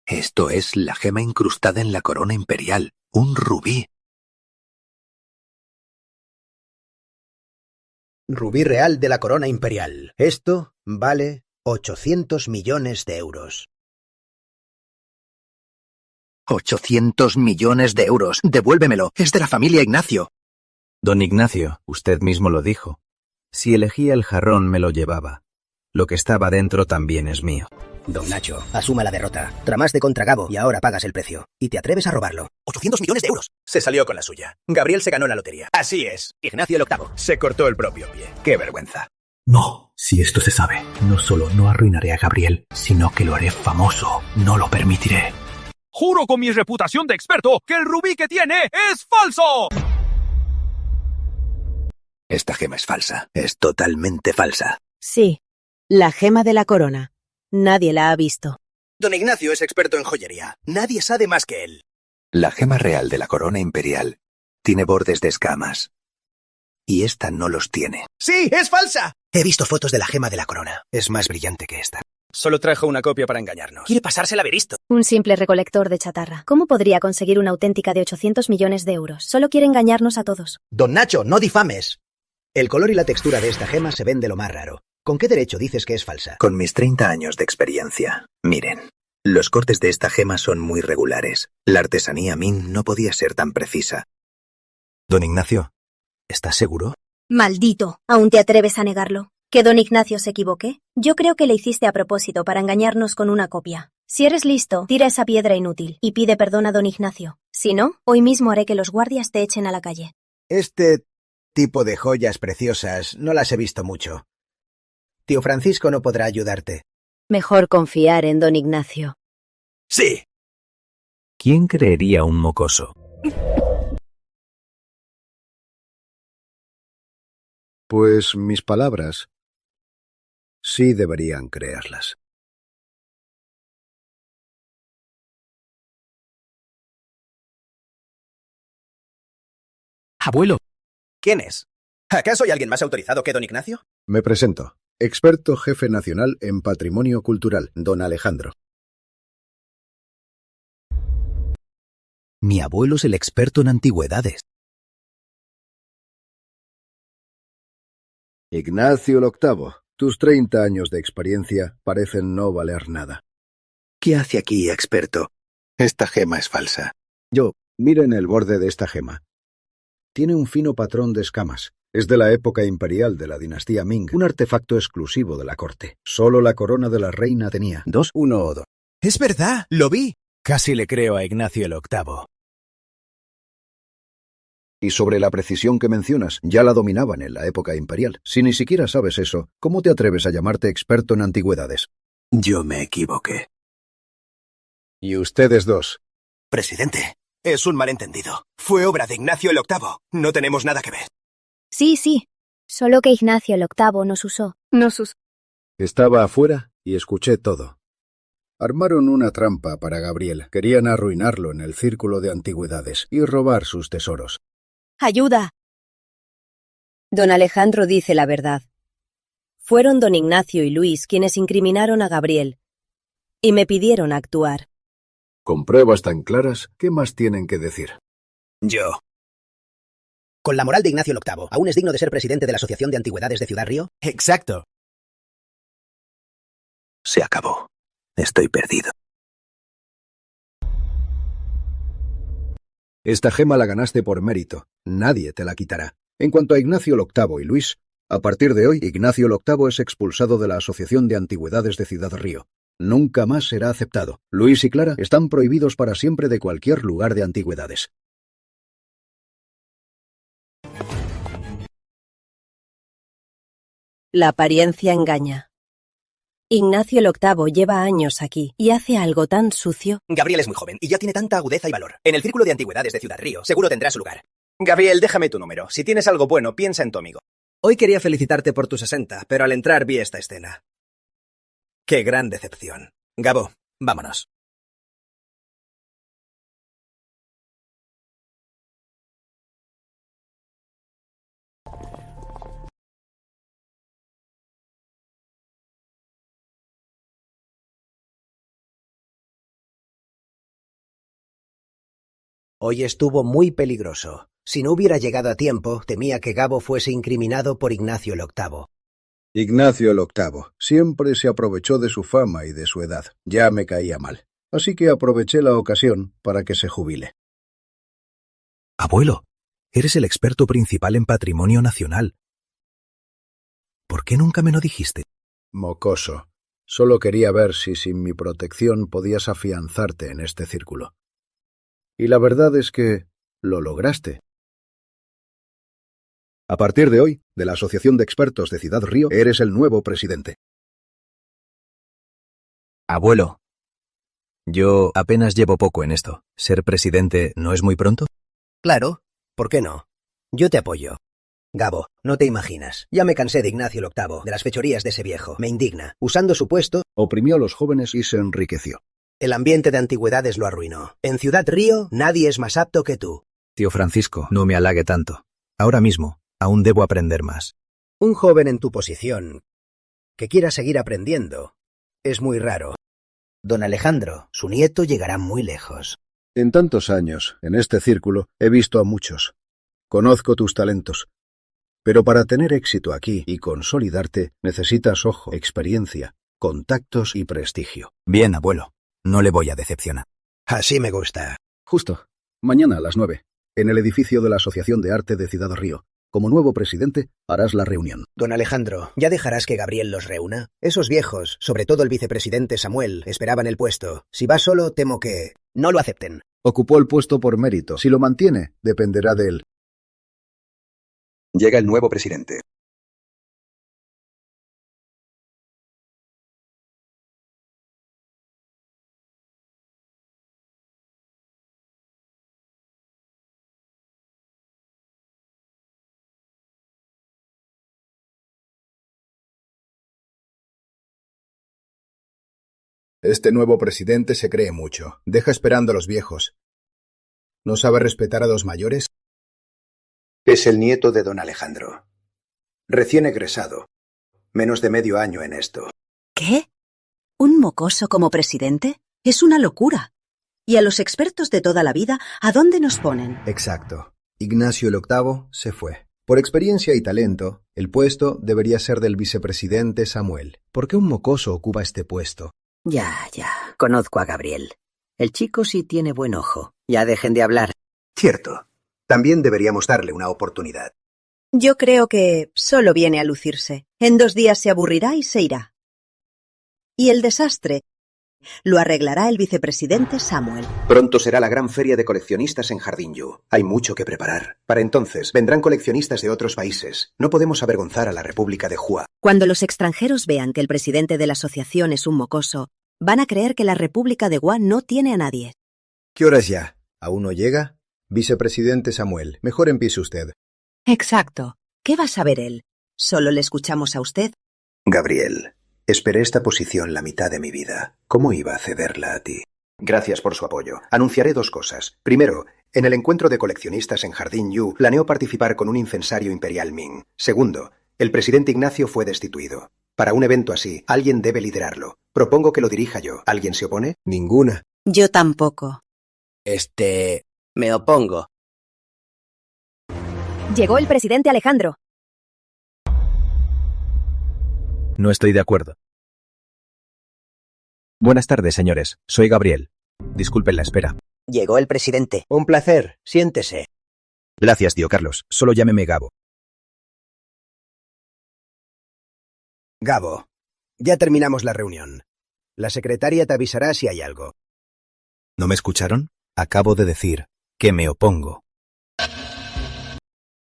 Esto es la gema incrustada en la corona imperial, un rubí. Rubí real de la corona imperial. Esto Vale 800 millones de euros. 800 millones de euros. Devuélvemelo. Es de la familia Ignacio. Don Ignacio, usted mismo lo dijo. Si elegía el jarrón me lo llevaba. Lo que estaba dentro también es mío. Don Nacho, asuma la derrota. Tramaste contra Gabo y ahora pagas el precio. ¿Y te atreves a robarlo? 800 millones de euros. Se salió con la suya. Gabriel se ganó la lotería. Así es. Ignacio el octavo se cortó el propio pie. ¡Qué vergüenza! No, si esto se sabe, no solo no arruinaré a Gabriel, sino que lo haré famoso. No lo permitiré. Juro con mi reputación de experto que el rubí que tiene es falso. Esta gema es falsa. Es totalmente falsa. Sí, la gema de la corona. Nadie la ha visto. Don Ignacio es experto en joyería. Nadie sabe más que él. La gema real de la corona imperial tiene bordes de escamas. Y esta no los tiene. ¡Sí, es falsa! He visto fotos de la gema de la corona. Es más brillante que esta. Solo trajo una copia para engañarnos. Quiere pasársela a Beristo. Un simple recolector de chatarra. ¿Cómo podría conseguir una auténtica de 800 millones de euros? Solo quiere engañarnos a todos. Don Nacho, no difames. El color y la textura de esta gema se ven de lo más raro. ¿Con qué derecho dices que es falsa? Con mis 30 años de experiencia. Miren, los cortes de esta gema son muy regulares. La artesanía Ming no podía ser tan precisa. Don Ignacio, ¿estás seguro? Maldito. ¿Aún te atreves a negarlo? ¿Que don Ignacio se equivoque? Yo creo que le hiciste a propósito para engañarnos con una copia. Si eres listo, tira esa piedra inútil y pide perdón a don Ignacio. Si no, hoy mismo haré que los guardias te echen a la calle. Este tipo de joyas preciosas no las he visto mucho. Tío Francisco no podrá ayudarte. Mejor confiar en don Ignacio. ¡Sí! ¿Quién creería un mocoso? Pues mis palabras sí deberían creerlas. Abuelo. ¿Quién es? ¿Acaso hay alguien más autorizado que don Ignacio? Me presento. Experto jefe nacional en patrimonio cultural, don Alejandro. Mi abuelo es el experto en antigüedades. Ignacio el octavo, tus 30 años de experiencia parecen no valer nada. ¿Qué hace aquí, experto? Esta gema es falsa. Miren el borde de esta gema. Tiene un fino patrón de escamas. Es de la época imperial de la dinastía Ming, un artefacto exclusivo de la corte. Solo la corona de la reina tenía. 2, 1 o 2. Es verdad, lo vi. Casi le creo a Ignacio el octavo. Y sobre la precisión que mencionas, ya la dominaban en la época imperial. Si ni siquiera sabes eso, ¿cómo te atreves a llamarte experto en antigüedades? Yo me equivoqué. Y ustedes dos. Presidente, es un malentendido. Fue obra de Ignacio el octavo. No tenemos nada que ver. Sí. Solo que Ignacio el octavo nos usó. Estaba afuera y escuché todo. Armaron una trampa para Gabriel. Querían arruinarlo en el círculo de antigüedades y robar sus tesoros. ¡Ayuda! Don Alejandro dice la verdad. Fueron don Ignacio y Luis quienes incriminaron a Gabriel y me pidieron actuar. Con pruebas tan claras, ¿qué más tienen que decir? Yo. Con la moral de Ignacio el octavo, ¿aún es digno de ser presidente de la Asociación de Antigüedades de Ciudad Río? Exacto. Se acabó. Estoy perdido. Esta gema la ganaste por mérito. Nadie te la quitará. En cuanto a Ignacio el octavo y Luis, a partir de hoy, Ignacio el octavo es expulsado de la Asociación de Antigüedades de Ciudad Río. Nunca más será aceptado. Luis y Clara están prohibidos para siempre de cualquier lugar de antigüedades. La apariencia engaña. Ignacio el octavo lleva años aquí y hace algo tan sucio. Gabriel es muy joven y ya tiene tanta agudeza y valor. En el Círculo de Antigüedades de Ciudad Río seguro tendrá su lugar. Gabriel, déjame tu número. Si tienes algo bueno, piensa en tu amigo. Hoy quería felicitarte por tu 60, pero al entrar vi esta escena. ¡Qué gran decepción! Gabo, vámonos. Hoy estuvo muy peligroso. Si no hubiera llegado a tiempo, temía que Gabo fuese incriminado por Ignacio el octavo. Ignacio el VIII siempre se aprovechó de su fama y de su edad. Ya me caía mal. Así que aproveché la ocasión para que se jubile. Abuelo, eres el experto principal en patrimonio nacional. ¿Por qué nunca me lo dijiste? Mocoso. Solo quería ver si sin mi protección podías afianzarte en este círculo. Y la verdad es que lo lograste. A partir de hoy, de la Asociación de Expertos de Ciudad Río, eres el nuevo presidente. Abuelo, yo apenas llevo poco en esto. ¿Ser presidente no es muy pronto? Claro, ¿por qué no? Yo te apoyo. Gabo, no te imaginas. Ya me cansé de Ignacio el VIII, de las fechorías de ese viejo. Me indigna. Usando su puesto, oprimió a los jóvenes y se enriqueció. El ambiente de antigüedades lo arruinó. En Ciudad Río, nadie es más apto que tú. Tío Francisco, no me halague tanto. Ahora mismo, aún debo aprender más. Un joven en tu posición, que quiera seguir aprendiendo, es muy raro. Don Alejandro, su nieto llegará muy lejos. En tantos años, en este círculo, he visto a muchos. Conozco tus talentos. Pero para tener éxito aquí y consolidarte, necesitas ojo, experiencia, contactos y prestigio. Bien, abuelo. No le voy a decepcionar. Así me gusta. Justo. Mañana a las 9, en el edificio de la Asociación de Arte de Ciudad Río. Como nuevo presidente, harás la reunión. Don Alejandro, ¿ya dejarás que Gabriel los reúna? Esos viejos, sobre todo el vicepresidente Samuel, esperaban el puesto. Si va solo, temo que no lo acepten. Ocupó el puesto por mérito. Si lo mantiene, dependerá de él. Llega el nuevo presidente. Este nuevo presidente se cree mucho. Deja esperando a los viejos. ¿No sabe respetar a los mayores? Es el nieto de don Alejandro. Recién egresado. Menos de medio año en esto. ¿Qué? ¿Un mocoso como presidente? Es una locura. Y a los expertos de toda la vida, ¿a dónde nos ponen? Exacto. Ignacio el VIII se fue. Por experiencia y talento, el puesto debería ser del vicepresidente Samuel. ¿Por qué un mocoso ocupa este puesto? Ya. Conozco a Gabriel. El chico sí tiene buen ojo. Ya dejen de hablar. Cierto. También deberíamos darle una oportunidad. Yo creo que solo viene a lucirse. En 2 días se aburrirá y se irá. Y el desastre lo arreglará el vicepresidente Samuel. Pronto será la gran feria de coleccionistas en Jardín Yu. Hay mucho que preparar. Para entonces vendrán coleccionistas de otros países. No podemos avergonzar a la República de Hua. Cuando los extranjeros vean que el presidente de la asociación es un mocoso, van a creer que la República de Hua no tiene a nadie. ¿Qué hora es ya? ¿Aún no llega? Vicepresidente Samuel, mejor empiece usted. Exacto. ¿Qué va a saber él? Solo le escuchamos a usted. Gabriel, esperé esta posición la mitad de mi vida. ¿Cómo iba a cederla a ti? Gracias por su apoyo. Anunciaré 2 cosas. Primero, en el encuentro de coleccionistas en Jardín Yu, planeo participar con un incensario imperial Ming. Segundo, el presidente Ignacio fue destituido. Para un evento así, alguien debe liderarlo. Propongo que lo dirija yo. ¿Alguien se opone? Ninguna. Yo tampoco. Me opongo. Llegó el presidente Alejandro. No estoy de acuerdo. Buenas tardes, señores. Soy Gabriel. Disculpen la espera. Llegó el presidente. Un placer. Siéntese. Gracias, tío Carlos. Solo llámeme Gabo. Gabo, ya terminamos la reunión. La secretaria te avisará si hay algo. ¿No me escucharon? Acabo de decir que me opongo.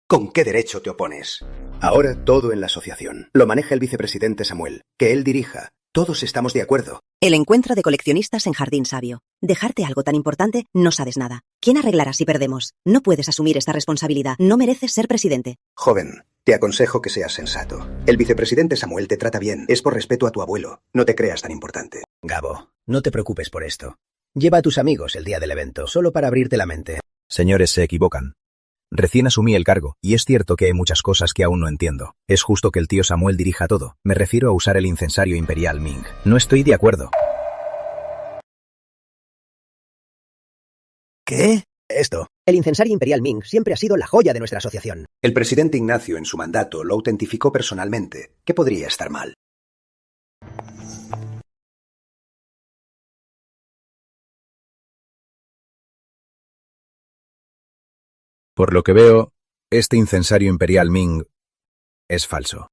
¿Con qué derecho te opones? Ahora todo en la asociación. Lo maneja el vicepresidente Samuel. Que él dirija. Todos estamos de acuerdo. El encuentro de coleccionistas en Jardín Sabio. Dejarte algo tan importante, no sabes nada. ¿Quién arreglará si perdemos? No puedes asumir esta responsabilidad. No mereces ser presidente. Joven, te aconsejo que seas sensato. El vicepresidente Samuel te trata bien. Es por respeto a tu abuelo. No te creas tan importante. Gabo, no te preocupes por esto. Lleva a tus amigos el día del evento, solo para abrirte la mente. Señores, se equivocan. Recién asumí el cargo, y es cierto que hay muchas cosas que aún no entiendo. Es justo que el tío Samuel dirija todo. Me refiero a usar el incensario imperial Ming. No estoy de acuerdo. ¿Qué? esto. El incensario imperial Ming siempre ha sido la joya de nuestra asociación. El presidente Ignacio en su mandato lo autentificó personalmente. ¿Qué podría estar mal? Por lo que veo, este incensario imperial Ming es falso.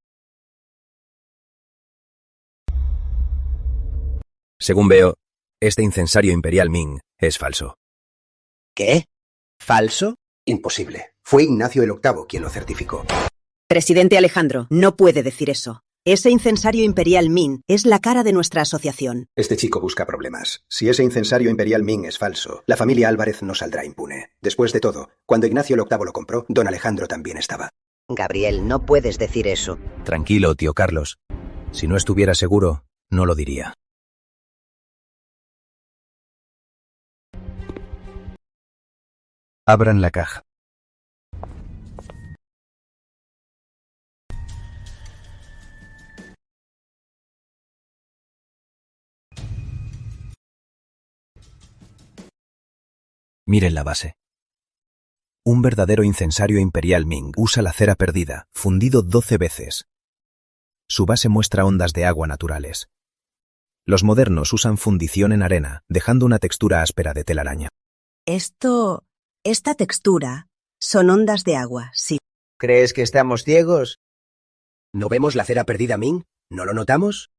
Según veo, este incensario imperial Ming es falso. ¿Qué? ¿Falso? Imposible. Fue Ignacio el VIII quien lo certificó. Presidente Alejandro, no puede decir eso. Ese incensario imperial Ming es la cara de nuestra asociación. Este chico busca problemas. Si ese incensario imperial Ming es falso, la familia Álvarez no saldrá impune. Después de todo, cuando Ignacio el VIII lo compró, don Alejandro también estaba. Gabriel, no puedes decir eso. Tranquilo, tío Carlos. Si no estuviera seguro, no lo diría. Abran la caja. Miren la base. Un verdadero incensario imperial Ming usa la cera perdida, fundido 12 veces. Su base muestra ondas de agua naturales. Los modernos usan fundición en arena, dejando una textura áspera de telaraña. Esta textura son ondas de agua, sí. ¿Crees que estamos ciegos? ¿No vemos la cera perdida Ming? ¿No lo notamos?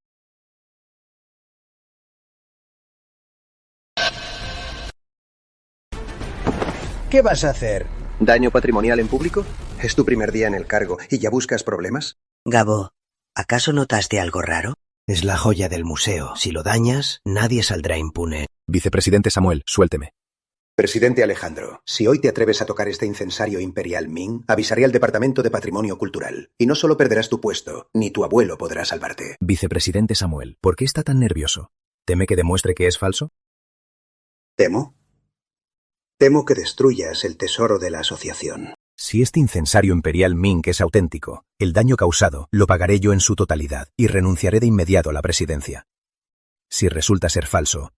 ¿Qué vas a hacer? ¿Daño patrimonial en público? ¿Es tu primer día en el cargo y ya buscas problemas? Gabo, ¿acaso notaste algo raro? Es la joya del museo. Si lo dañas, nadie saldrá impune. Vicepresidente Samuel, suélteme. Presidente Alejandro, si hoy te atreves a tocar este incensario imperial Ming, avisaré al Departamento de Patrimonio Cultural. Y no solo perderás tu puesto, ni tu abuelo podrá salvarte. Vicepresidente Samuel, ¿por qué está tan nervioso? ¿Teme que demuestre que es falso? ¿Temo? Temo que destruyas el tesoro de la asociación. Si este incensario imperial Ming es auténtico, el daño causado lo pagaré yo en su totalidad y renunciaré de inmediato a la presidencia. Si resulta ser falso,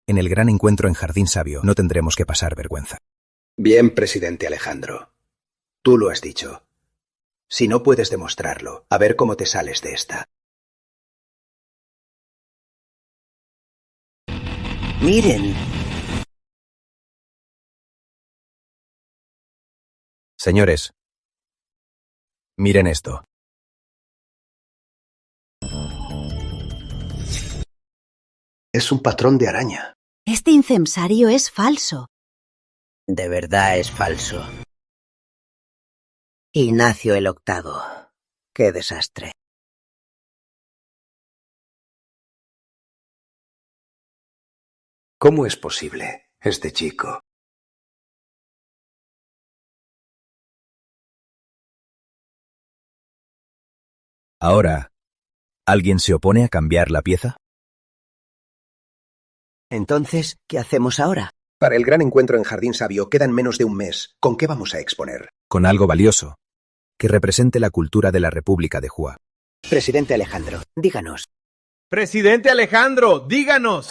en el gran encuentro en Jardín Sabio no tendremos que pasar vergüenza. Bien, presidente Alejandro. Tú lo has dicho. Si no puedes demostrarlo, a ver cómo te sales de esta. Miren. Señores, miren esto. Es un patrón de araña. Este incensario es falso. De verdad es falso. Ignacio el VIII. Qué desastre. ¿Cómo es posible, este chico? Ahora, ¿alguien se opone a cambiar la pieza? Entonces, ¿qué hacemos ahora? Para el gran encuentro en Jardín Sabio quedan menos de un mes. ¿Con qué vamos a exponer? Con algo valioso, que represente la cultura de la República de Hua. Presidente Alejandro, díganos. Presidente Alejandro, díganos.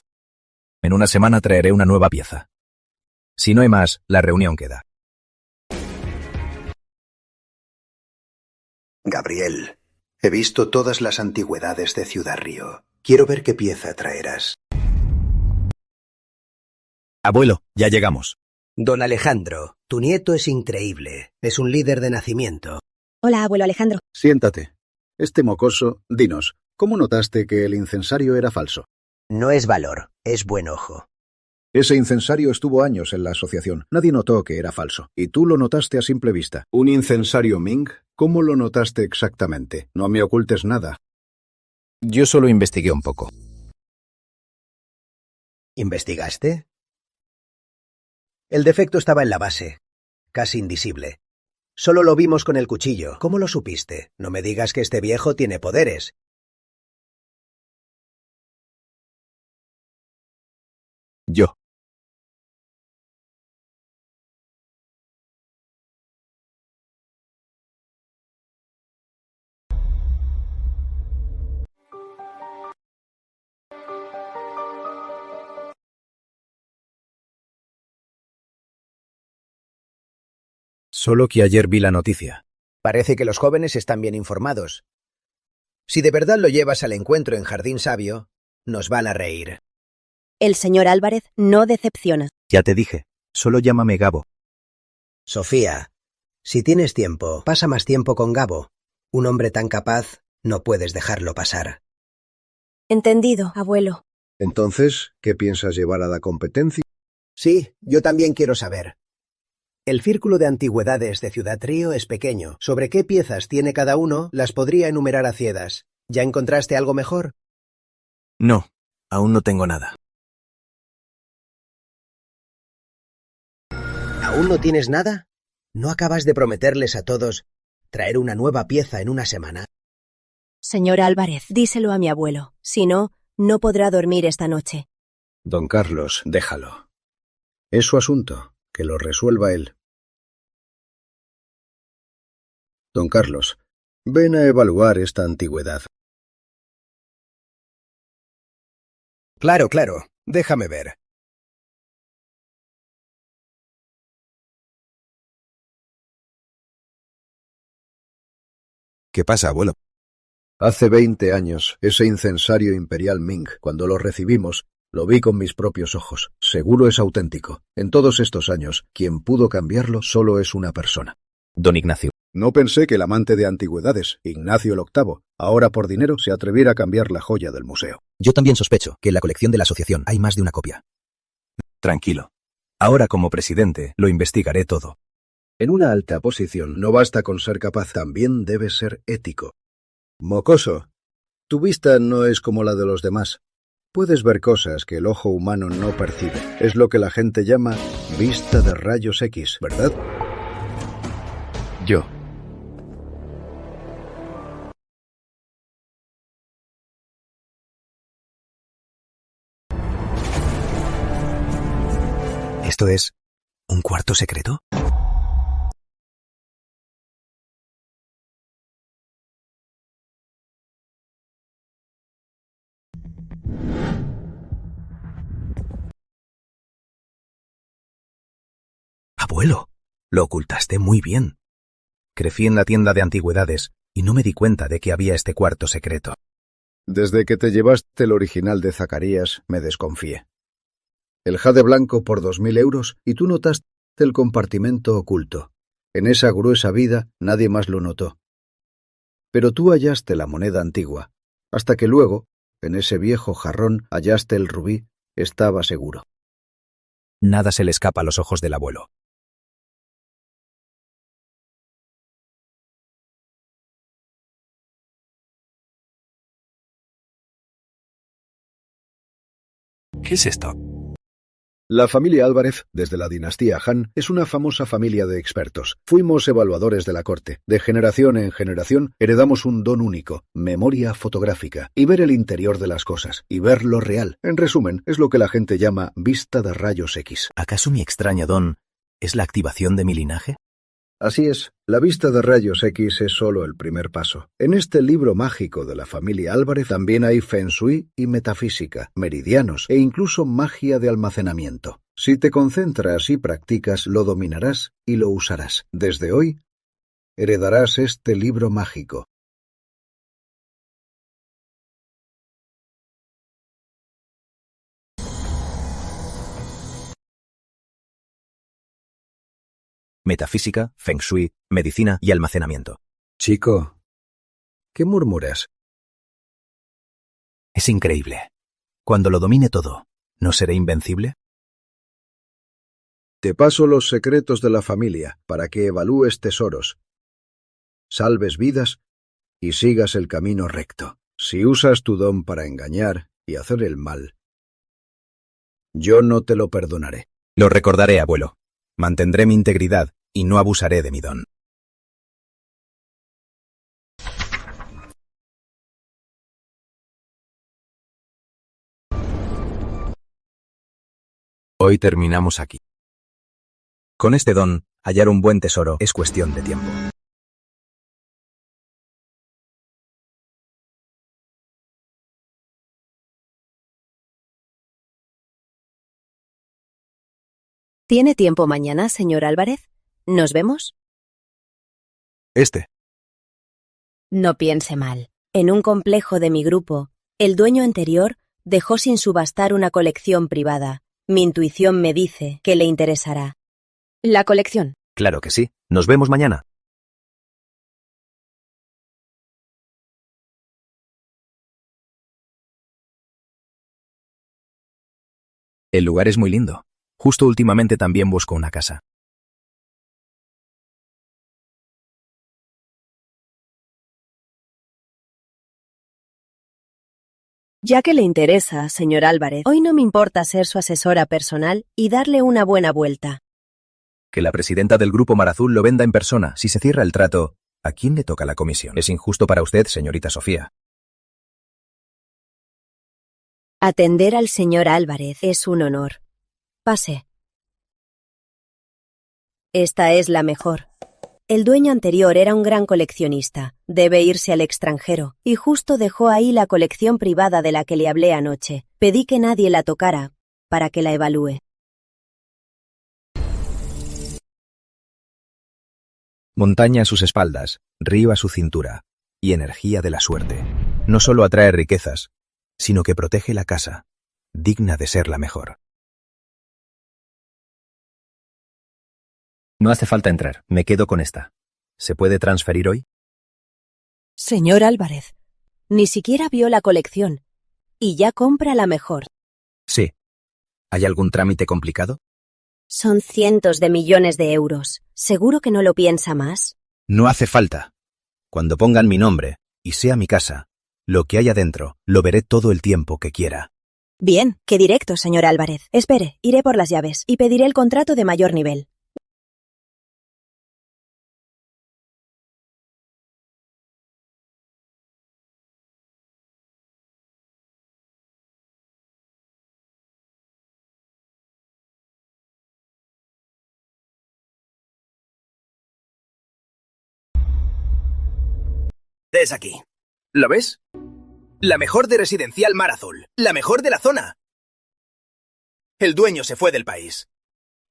En una semana traeré una nueva pieza. Si no hay más, la reunión queda. Gabriel, he visto todas las antigüedades de Ciudad Río. Quiero ver qué pieza traerás. Abuelo, ya llegamos. Don Alejandro, tu nieto es increíble. Es un líder de nacimiento. Hola, abuelo Alejandro. Siéntate. Este mocoso, dinos, ¿cómo notaste que el incensario era falso? No es valor, es buen ojo. Ese incensario estuvo años en la asociación. Nadie notó que era falso. Y tú lo notaste a simple vista. ¿Un incensario Ming? ¿Cómo lo notaste exactamente? No me ocultes nada. Yo solo investigué un poco. ¿Investigaste? El defecto estaba en la base, casi invisible. Solo lo vimos con el cuchillo. ¿Cómo lo supiste? No me digas que este viejo tiene poderes. Yo. Solo que ayer vi la noticia. Parece que los jóvenes están bien informados. Si de verdad lo llevas al encuentro en Jardín Sabio, nos van a reír. El señor Álvarez no decepciona. Ya te dije, solo llámame Gabo. Sofía, si tienes tiempo, pasa más tiempo con Gabo. Un hombre tan capaz, no puedes dejarlo pasar. Entendido, abuelo. Entonces, ¿qué piensas llevar a la competencia? Sí, yo también quiero saber. El Círculo de Antigüedades de Ciudad Río es pequeño. Sobre qué piezas tiene cada uno, las podría enumerar a ciegas. ¿Ya encontraste algo mejor? No, aún no tengo nada. ¿Aún no tienes nada? ¿No acabas de prometerles a todos traer una nueva pieza en una semana? Señor Álvarez, díselo a mi abuelo. Si no, no podrá dormir esta noche. Don Carlos, déjalo. Es su asunto, que lo resuelva él. Don Carlos, ven a evaluar esta antigüedad. Claro, déjame ver. ¿Qué pasa, abuelo? Hace 20 años, ese incensario imperial Ming, cuando lo recibimos, lo vi con mis propios ojos. Seguro es auténtico. En todos estos años, quien pudo cambiarlo solo es una persona. Don Ignacio. No pensé que el amante de antigüedades, Ignacio el VIII, ahora por dinero se atreviera a cambiar la joya del museo. Yo también sospecho que en la colección de la asociación hay más de una copia. Tranquilo. Ahora como presidente lo investigaré todo. En una alta posición no basta con ser capaz, también debes ser ético. Mocoso, tu vista no es como la de los demás. Puedes ver cosas que el ojo humano no percibe. Es lo que la gente llama vista de rayos X, ¿verdad? Yo. ¿Esto es un cuarto secreto? Abuelo, lo ocultaste muy bien. Crecí en la tienda de antigüedades y no me di cuenta de que había este cuarto secreto. Desde que te llevaste el original de Zacarías, me desconfié. El jade blanco por 2.000 euros y tú notaste el compartimento oculto. En esa gruesa vida nadie más lo notó. Pero tú hallaste la moneda antigua, hasta que luego, en ese viejo jarrón, hallaste el rubí, estaba seguro. Nada se le escapa a los ojos del abuelo. ¿Qué es esto? La familia Álvarez, desde la dinastía Han, es una famosa familia de expertos. Fuimos evaluadores de la corte. De generación en generación heredamos un don único, memoria fotográfica, y ver el interior de las cosas, y ver lo real. En resumen, es lo que la gente llama vista de rayos X. ¿Acaso mi extraño don es la activación de mi linaje? Así es, la vista de rayos X es solo el primer paso. En este libro mágico de la familia Álvarez también hay Feng Shui y metafísica, meridianos e incluso magia de almacenamiento. Si te concentras y practicas, lo dominarás y lo usarás. Desde hoy, heredarás este libro mágico. Metafísica, Feng Shui, medicina y almacenamiento. Chico, ¿qué murmuras? Es increíble. Cuando lo domine todo, ¿no seré invencible? Te paso los secretos de la familia para que evalúes tesoros, salves vidas y sigas el camino recto. Si usas tu don para engañar y hacer el mal, yo no te lo perdonaré. Lo recordaré, abuelo. Mantendré mi integridad y no abusaré de mi don. Hoy terminamos aquí. Con este don, hallar un buen tesoro es cuestión de tiempo. ¿Tiene tiempo mañana, señor Álvarez? ¿Nos vemos? Este. No piense mal. En un complejo de mi grupo, el dueño anterior dejó sin subastar una colección privada. Mi intuición me dice que le interesará. ¿La colección? Claro que sí. Nos vemos mañana. El lugar es muy lindo. Justo últimamente también busco una casa. Ya que le interesa, señor Álvarez, hoy no me importa ser su asesora personal y darle una buena vuelta. Que la presidenta del grupo Mar Azul lo venda en persona. Si se cierra el trato, ¿a quién le toca la comisión? Es injusto para usted, señorita Sofía. Atender al señor Álvarez es un honor. Pase. Esta es la mejor. El dueño anterior era un gran coleccionista. Debe irse al extranjero. Y justo dejó ahí la colección privada de la que le hablé anoche. Pedí que nadie la tocara para que la evalúe. Montaña a sus espaldas, río a su cintura, y energía de la suerte. No solo atrae riquezas, sino que protege la casa, digna de ser la mejor. No hace falta entrar, me quedo con esta. ¿Se puede transferir hoy? Señor Álvarez, ni siquiera vio la colección. Y ya compra la mejor. Sí. ¿Hay algún trámite complicado? Son cientos de millones de euros. ¿Seguro que no lo piensa más? No hace falta. Cuando pongan mi nombre y sea mi casa, lo que hay adentro lo veré todo el tiempo que quiera. Bien, qué directo, señor Álvarez. Espere, iré por las llaves y pediré el contrato de mayor nivel. Es aquí. ¿Lo ves? La mejor de Residencial Mar Azul. La mejor de la zona. El dueño se fue del país.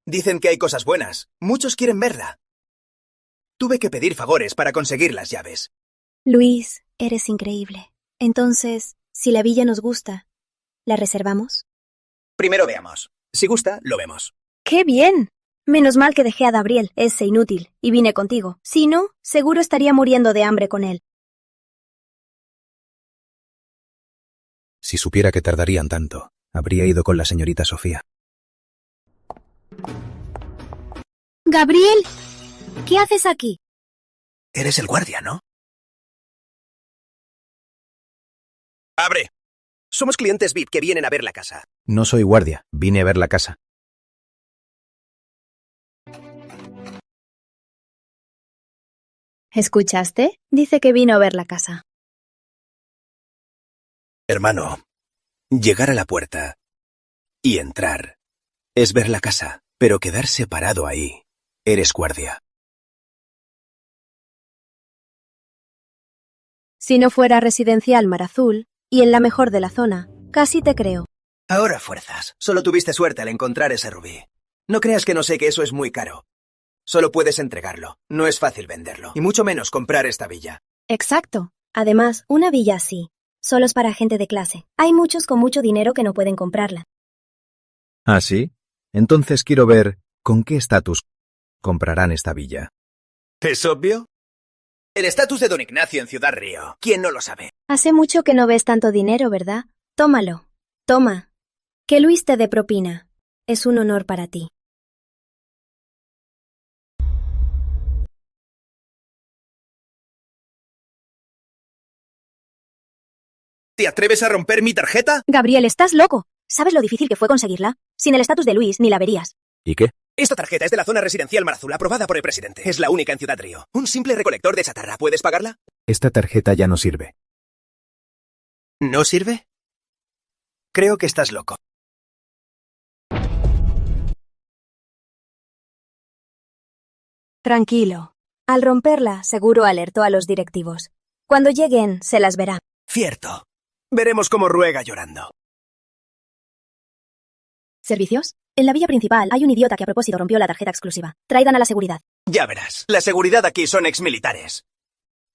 Dicen que hay cosas buenas. Muchos quieren verla. Tuve que pedir favores para conseguir las llaves. Luis, eres increíble. Entonces, si la villa nos gusta, ¿la reservamos? Primero veamos. Si gusta, lo vemos. ¡Qué bien! Menos mal que dejé a Gabriel, ese inútil, y vine contigo. Si no, seguro estaría muriendo de hambre con él. Si supiera que tardarían tanto, habría ido con la señorita Sofía. Gabriel, ¿qué haces aquí? Eres el guardia, ¿no? ¡Abre! Somos clientes VIP que vienen a ver la casa. No soy guardia, vine a ver la casa. ¿Escuchaste? Dice que vino a ver la casa. Hermano, llegar a la puerta y entrar es ver la casa, pero quedarse parado ahí, eres guardia. Si no fuera Residencial Mar Azul, y en la mejor de la zona, casi te creo. Ahora fuerzas. Solo tuviste suerte al encontrar ese rubí. No creas que no sé que eso es muy caro. Solo puedes entregarlo. No es fácil venderlo. Y mucho menos comprar esta villa. Exacto. Además, una villa así solo es para gente de clase. Hay muchos con mucho dinero que no pueden comprarla. ¿Ah, sí? Entonces quiero ver con qué estatus comprarán esta villa. ¿Es obvio? El estatus de Don Ignacio en Ciudad Río. ¿Quién no lo sabe? Hace mucho que no ves tanto dinero, ¿verdad? Tómalo. Toma. Que Luis te dé propina. Es un honor para ti. ¿Te atreves a romper mi tarjeta? Gabriel, estás loco. ¿Sabes lo difícil que fue conseguirla? Sin el estatus de Luis, ni la verías. ¿Y qué? Esta tarjeta es de la zona residencial Mar Azul, aprobada por el presidente. Es la única en Ciudad Río. Un simple recolector de chatarra. ¿Puedes pagarla? Esta tarjeta ya no sirve. ¿No sirve? Creo que estás loco. Tranquilo. Al romperla, seguro alertó a los directivos. Cuando lleguen, se las verá. Cierto. Veremos cómo ruega llorando. ¿Servicios? En la villa principal hay un idiota que a propósito rompió la tarjeta exclusiva. Traigan a la seguridad. Ya verás, la seguridad aquí son exmilitares.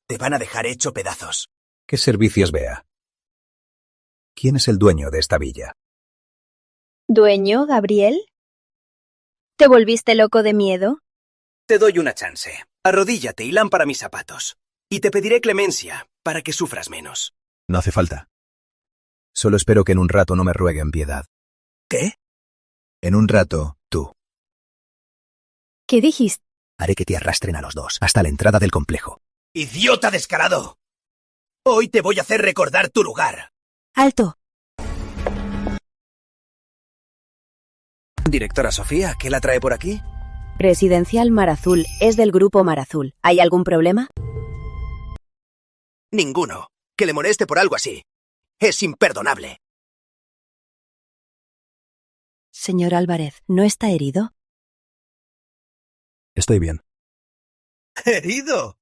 Te van a dejar hecho pedazos. ¿Qué servicios vea? ¿Quién es el dueño de esta villa? ¿Dueño, Gabriel? ¿Te volviste loco de miedo? Te doy una chance. Arrodíllate y lámpara mis zapatos. Y te pediré clemencia para que sufras menos. No hace falta. Solo espero que en un rato no me rueguen piedad. ¿Qué? En un rato, tú. ¿Qué dijiste? Haré que te arrastren a los dos hasta la entrada del complejo. ¡Idiota descarado! Hoy te voy a hacer recordar tu lugar. ¡Alto! Directora Sofía, ¿qué la trae por aquí? Presidencial Mar Azul es del grupo Mar Azul. ¿Hay algún problema? Ninguno. Que le moleste por algo así. Es imperdonable. Señor Álvarez, ¿no está herido? Estoy bien. ¿Herido?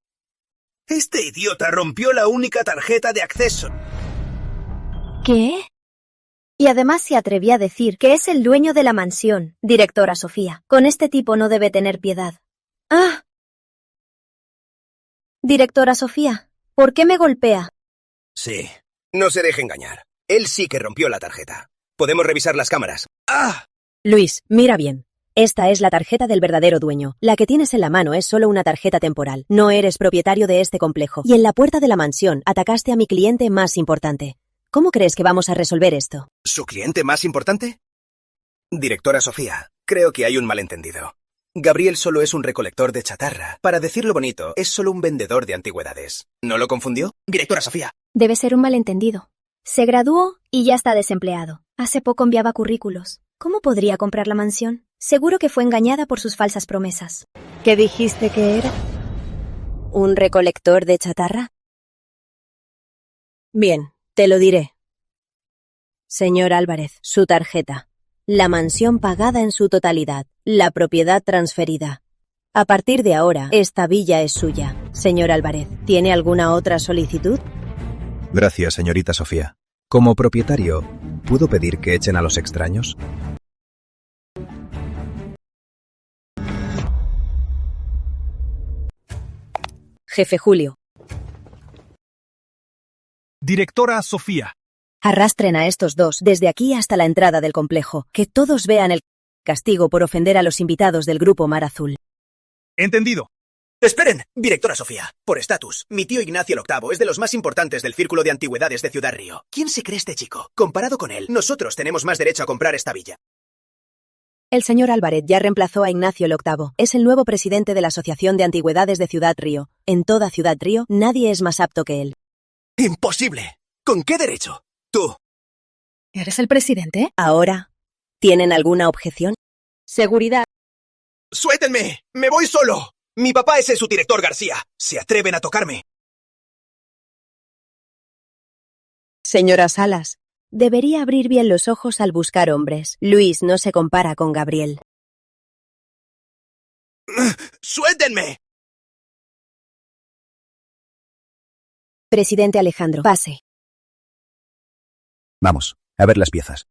Este idiota rompió la única tarjeta de acceso. ¿Qué? Y además se atrevía a decir que es el dueño de la mansión. Directora Sofía, con este tipo no debe tener piedad. ¡Ah! Directora Sofía, ¿por qué me golpea? Sí, no se deje engañar. Él sí que rompió la tarjeta. Podemos revisar las cámaras. ¡Ah! Luis, mira bien. Esta es la tarjeta del verdadero dueño. La que tienes en la mano es solo una tarjeta temporal. No eres propietario de este complejo. Y en la puerta de la mansión atacaste a mi cliente más importante. ¿Cómo crees que vamos a resolver esto? ¿Su cliente más importante? Directora Sofía, creo que hay un malentendido. Gabriel solo es un recolector de chatarra. Para decirlo bonito, es solo un vendedor de antigüedades. ¿No lo confundió? Directora Sofía. Debe ser un malentendido. Se graduó y ya está desempleado. Hace poco enviaba currículos. ¿Cómo podría comprar la mansión? Seguro que fue engañada por sus falsas promesas. ¿Qué dijiste que era? ¿Un recolector de chatarra? Bien, te lo diré. Señor Álvarez, su tarjeta. La mansión pagada en su totalidad. La propiedad transferida. A partir de ahora, esta villa es suya. Señor Álvarez, ¿tiene alguna otra solicitud? Gracias, señorita Sofía. Como propietario, ¿puedo pedir que echen a los extraños? Jefe Julio. Directora Sofía. Arrastren a estos dos desde aquí hasta la entrada del complejo. Que todos vean el castigo por ofender a los invitados del grupo Mar Azul. Entendido. Esperen, directora Sofía. Por estatus, mi tío Ignacio el Octavo es de los más importantes del Círculo de Antigüedades de Ciudad Río. ¿Quién se cree este chico? Comparado con él, nosotros tenemos más derecho a comprar esta villa. El señor Álvarez ya reemplazó a Ignacio el Octavo. Es el nuevo presidente de la Asociación de Antigüedades de Ciudad Río. En toda Ciudad Río, nadie es más apto que él. ¡Imposible! ¿Con qué derecho? Tú. ¿Eres el presidente? Ahora, ¿tienen alguna objeción? Seguridad. ¡Suéltenme! ¡Me voy solo! Mi papá es el subdirector García. ¿Se atreven a tocarme? Señora Salas, debería abrir bien los ojos al buscar hombres. Luis no se compara con Gabriel. ¡Suéltenme! Presidente Alejandro, pase. Vamos, a ver las piezas.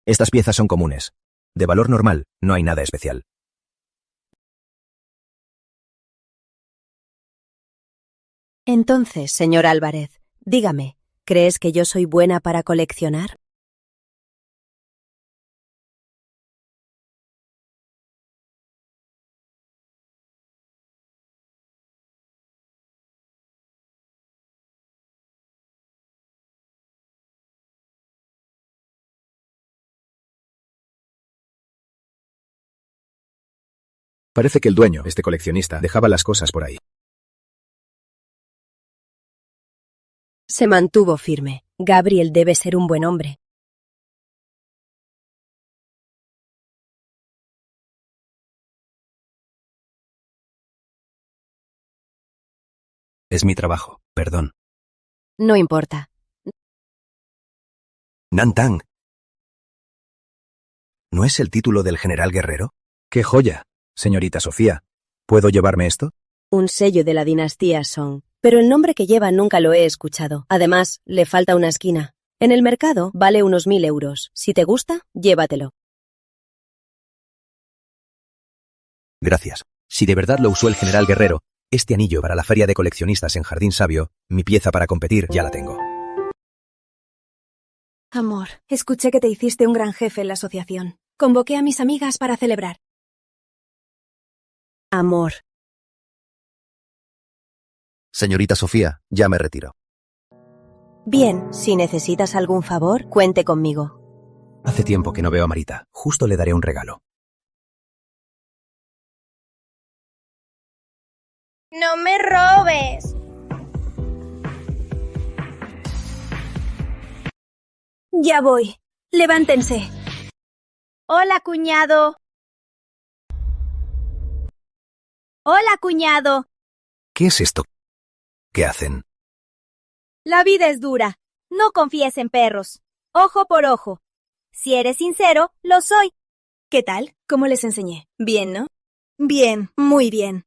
Estas piezas son comunes. De valor normal, no hay nada especial. Entonces, señor Álvarez, dígame, ¿crees que yo soy buena para coleccionar? Parece que el dueño, este coleccionista, dejaba las cosas por ahí. Se mantuvo firme. Gabriel debe ser un buen hombre. Es mi trabajo, perdón. No importa. Nantang. ¿No es el título del general guerrero? ¡Qué joya, señorita Sofía! ¿Puedo llevarme esto? Un sello de la dinastía Song. Pero el nombre que lleva nunca lo he escuchado. Además, le falta una esquina. En el mercado vale unos 1000 euros. Si te gusta, llévatelo. Gracias. Si de verdad lo usó el general Guerrero, este anillo para la feria de coleccionistas en Jardín Sabio, mi pieza para competir, ya la tengo. Amor, escuché que te hiciste un gran jefe en la asociación. Convoqué a mis amigas para celebrar. Amor. Señorita Sofía, ya me retiro. Bien, si necesitas algún favor, cuente conmigo. Hace tiempo que no veo a Marita. Justo le daré un regalo. ¡No me robes! Ya voy. Levántense. Hola, cuñado. Hola, cuñado. ¿Qué es esto? ¿Qué hacen? La vida es dura. No confíes en perros. Ojo por ojo. Si eres sincero, lo soy. ¿Qué tal? ¿Cómo les enseñé? Bien, ¿no? Bien, muy bien.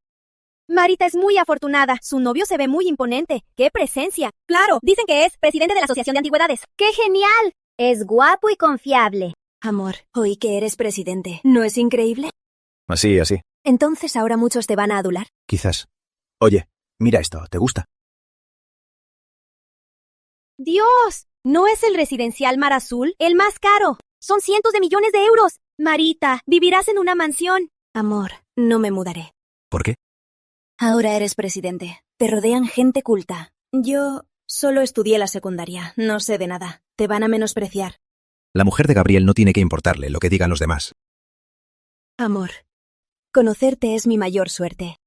Marita es muy afortunada. Su novio se ve muy imponente. ¡Qué presencia! ¡Claro! Dicen que es presidente de la Asociación de Antigüedades. ¡Qué genial! Es guapo y confiable. Amor, oí que eres presidente. ¿No es increíble? Así. Entonces ahora muchos te van a adular. Quizás. Oye, mira esto, ¿te gusta? ¡Dios! ¿No es el residencial Mar Azul el más caro? Son cientos de millones de euros. Marita, vivirás en una mansión. Amor, no me mudaré. ¿Por qué? Ahora eres presidente. Te rodean gente culta. Yo solo estudié la secundaria. No sé de nada. Te van a menospreciar. La mujer de Gabriel no tiene que importarle lo que digan los demás. Amor, conocerte es mi mayor suerte.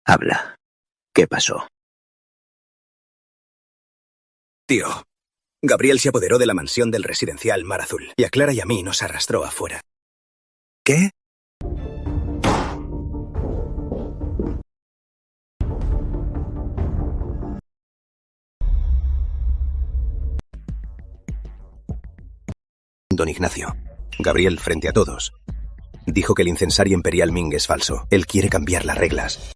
Habla. ¿Qué pasó? Tío, Gabriel se apoderó de la mansión del residencial Mar Azul y a Clara y a mí nos arrastró afuera. ¿Qué? Don Ignacio, Gabriel frente a todos, dijo que el incensario imperial Ming es falso. Él quiere cambiar las reglas.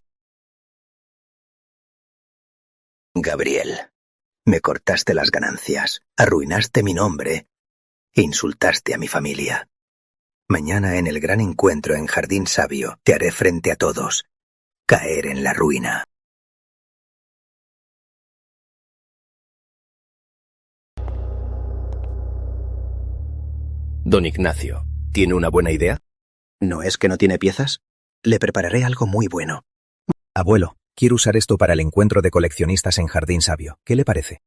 Gabriel, me cortaste las ganancias, arruinaste mi nombre e insultaste a mi familia. Mañana en el gran encuentro en Jardín Sabio te haré frente a todos caer en la ruina. Don Ignacio, ¿tiene una buena idea? ¿No es que no tiene piezas? Le prepararé algo muy bueno. Abuelo, quiero usar esto para el encuentro de coleccionistas en Jardín Sabio. ¿Qué le parece?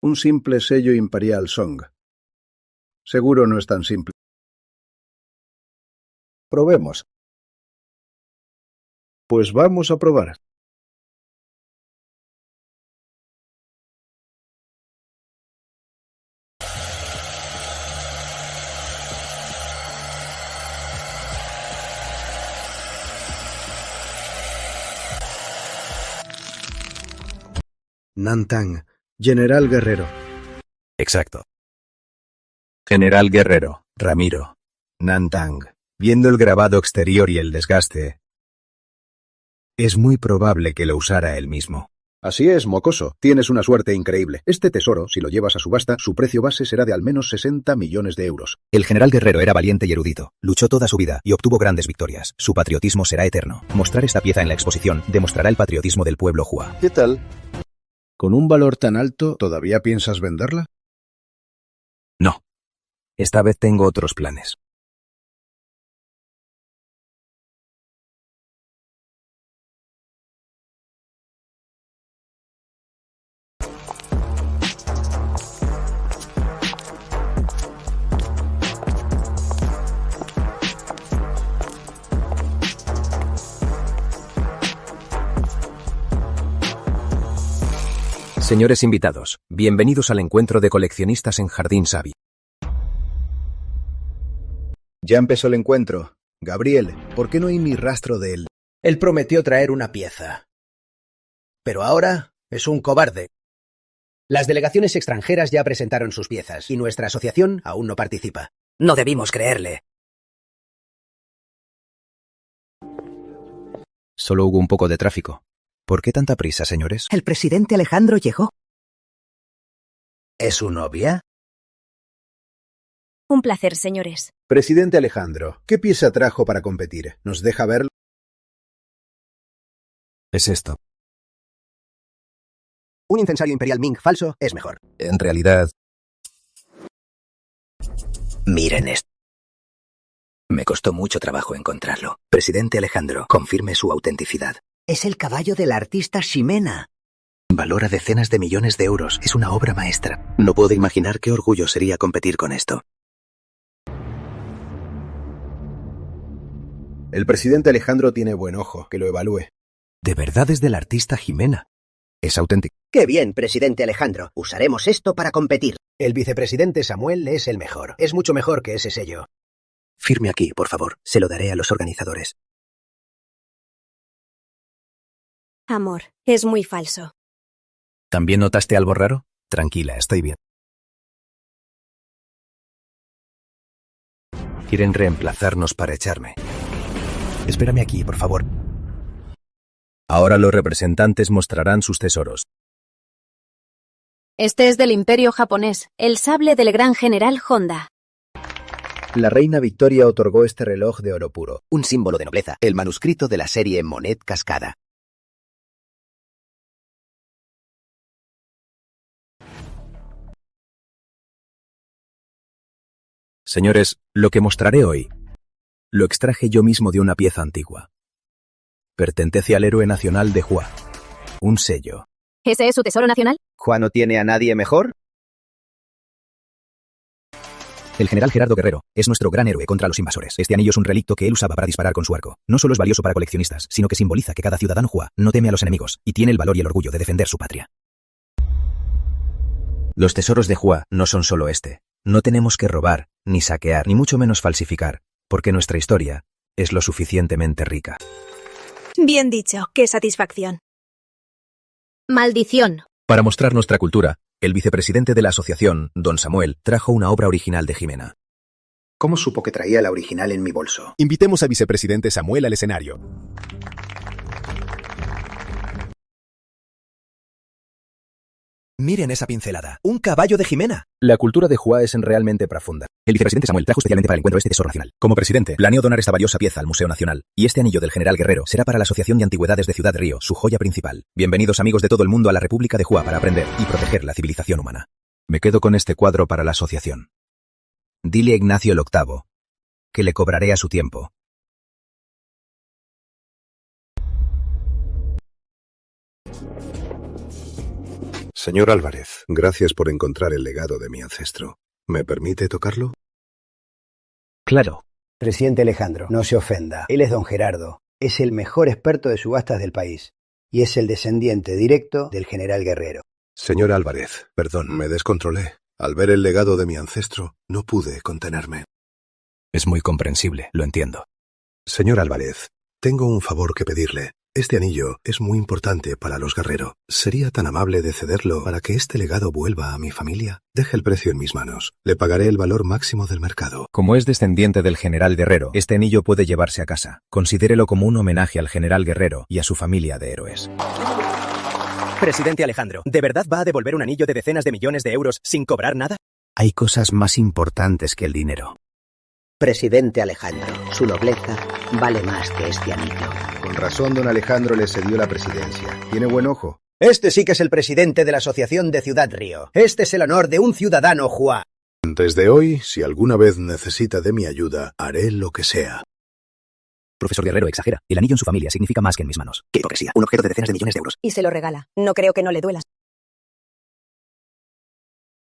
Un simple sello imperial Song. Seguro no es tan simple. Probemos. Pues vamos a probar. Nantang, General Guerrero. Exacto. General Guerrero, Ramiro, Nantang. Viendo el grabado exterior y el desgaste, es muy probable que lo usara él mismo. Así es, mocoso. Tienes una suerte increíble. Este tesoro, si lo llevas a subasta, su precio base será de al menos 60 millones de euros. El general Guerrero era valiente y erudito. Luchó toda su vida y obtuvo grandes victorias. Su patriotismo será eterno. Mostrar esta pieza en la exposición demostrará el patriotismo del pueblo Hua. ¿Qué tal? ¿Con un valor tan alto, todavía piensas venderla? No. Esta vez tengo otros planes. Señores invitados, bienvenidos al encuentro de coleccionistas en Jardín Sabio. Ya empezó el encuentro. Gabriel, ¿por qué no hay ni rastro de él? Él prometió traer una pieza. Pero ahora es un cobarde. Las delegaciones extranjeras ya presentaron sus piezas y nuestra asociación aún no participa. No debimos creerle. Solo hubo un poco de tráfico. ¿Por qué tanta prisa, señores? El presidente Alejandro llegó. ¿Es su novia? Un placer, señores. Presidente Alejandro, ¿qué pieza trajo para competir? ¿Nos deja verlo? Es esto. Un incensario imperial Ming falso es mejor. En realidad... Miren esto. Me costó mucho trabajo encontrarlo. Presidente Alejandro, confirme su autenticidad. Es el caballo del artista Ximena. Valora decenas de millones de euros. Es una obra maestra. No puedo imaginar qué orgullo sería competir con esto. El presidente Alejandro tiene buen ojo, que lo evalúe. De verdad es del artista Ximena. Es auténtico. ¡Qué bien, presidente Alejandro! Usaremos esto para competir. El vicepresidente Samuel es el mejor. Es mucho mejor que ese sello. Firme aquí, por favor. Se lo daré a los organizadores. Amor, es muy falso. ¿También notaste algo raro? Tranquila, estoy bien. Quieren reemplazarnos para echarme. Espérame aquí, por favor. Ahora los representantes mostrarán sus tesoros. Este es del Imperio japonés, el sable del gran general Honda. La reina Victoria otorgó este reloj de oro puro. Un símbolo de nobleza. El manuscrito de la serie Monet Cascada. Señores, lo que mostraré hoy lo extraje yo mismo de una pieza antigua. Pertenece al héroe nacional de Hua. Un sello. ¿Ese es su tesoro nacional? ¿Juan no tiene a nadie mejor? El general Gerardo Guerrero es nuestro gran héroe contra los invasores. Este anillo es un relicto que él usaba para disparar con su arco. No solo es valioso para coleccionistas, sino que simboliza que cada ciudadano Hua no teme a los enemigos y tiene el valor y el orgullo de defender su patria. Los tesoros de Hua no son solo este. No tenemos que robar, ni saquear, ni mucho menos falsificar, porque nuestra historia es lo suficientemente rica. Bien dicho, qué satisfacción. Maldición. Para mostrar nuestra cultura, el vicepresidente de la asociación, don Samuel, trajo una obra original de Ximena. ¿Cómo supo que traía la original en mi bolso? Invitemos al vicepresidente Samuel al escenario. Miren esa pincelada. ¡Un caballo de Ximena! La cultura de Hua es realmente profunda. El vicepresidente Samuel trajo especialmente para el encuentro este tesoro nacional. Como presidente, planeo donar esta valiosa pieza al Museo Nacional. Y este anillo del general Guerrero será para la Asociación de Antigüedades de Ciudad Río, su joya principal. Bienvenidos amigos de todo el mundo a la República de Hua para aprender y proteger la civilización humana. Me quedo con este cuadro para la asociación. Dile a Ignacio el VIII que le cobraré a su tiempo. Señor Álvarez, gracias por encontrar el legado de mi ancestro. ¿Me permite tocarlo? Claro. Presidente Alejandro, no se ofenda. Él es don Gerardo. Es el mejor experto de subastas del país. Y es el descendiente directo del general Guerrero. Señor Álvarez, perdón, me descontrolé. Al ver el legado de mi ancestro, no pude contenerme. Es muy comprensible, lo entiendo. Señor Álvarez, tengo un favor que pedirle. Este anillo es muy importante para los Guerrero. ¿Sería tan amable de cederlo para que este legado vuelva a mi familia? Deje el precio en mis manos. Le pagaré el valor máximo del mercado. Como es descendiente del general Guerrero, este anillo puede llevarse a casa. Considérelo como un homenaje al general Guerrero y a su familia de héroes. Presidente Alejandro, ¿de verdad va a devolver un anillo de decenas de millones de euros sin cobrar nada? Hay cosas más importantes que el dinero. Presidente Alejandro, su nobleza vale más que este anillo. Con razón, don Alejandro le cedió la presidencia. Tiene buen ojo. Este sí que es el presidente de la Asociación de Ciudad Río. Este es el honor de un ciudadano Hua. Desde hoy, si alguna vez necesita de mi ayuda, haré lo que sea. Profesor Guerrero exagera. El anillo en su familia significa más que en mis manos. ¡Qué hipocresía! Un objeto de decenas de millones de euros. Y se lo regala. No creo que no le duela.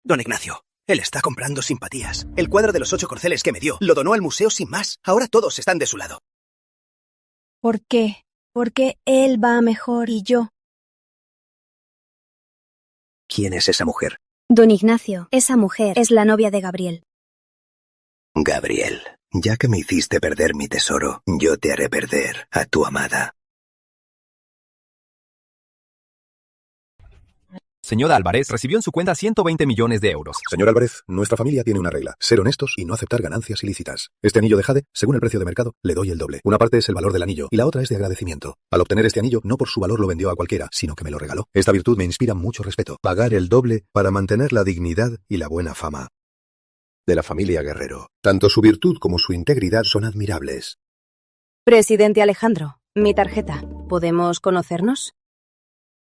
Don Ignacio, él está comprando simpatías. El cuadro de los 8 corceles que me dio lo donó al museo sin más. Ahora todos están de su lado. ¿Por qué? Porque él va mejor y yo. ¿Quién es esa mujer? Don Ignacio, esa mujer es la novia de Gabriel. Gabriel, ya que me hiciste perder mi tesoro, yo te haré perder a tu amada. Señora Álvarez recibió en su cuenta 120 millones de euros. Señor Álvarez, nuestra familia tiene una regla: ser honestos y no aceptar ganancias ilícitas. Este anillo de jade, según el precio de mercado, le doy el doble. Una parte es el valor del anillo y la otra es de agradecimiento. Al obtener este anillo, no por su valor lo vendió a cualquiera, sino que me lo regaló. Esta virtud me inspira mucho respeto. Pagar el doble para mantener la dignidad y la buena fama de la familia Guerrero. Tanto su virtud como su integridad son admirables. Presidente Alejandro, mi tarjeta. ¿Podemos conocernos?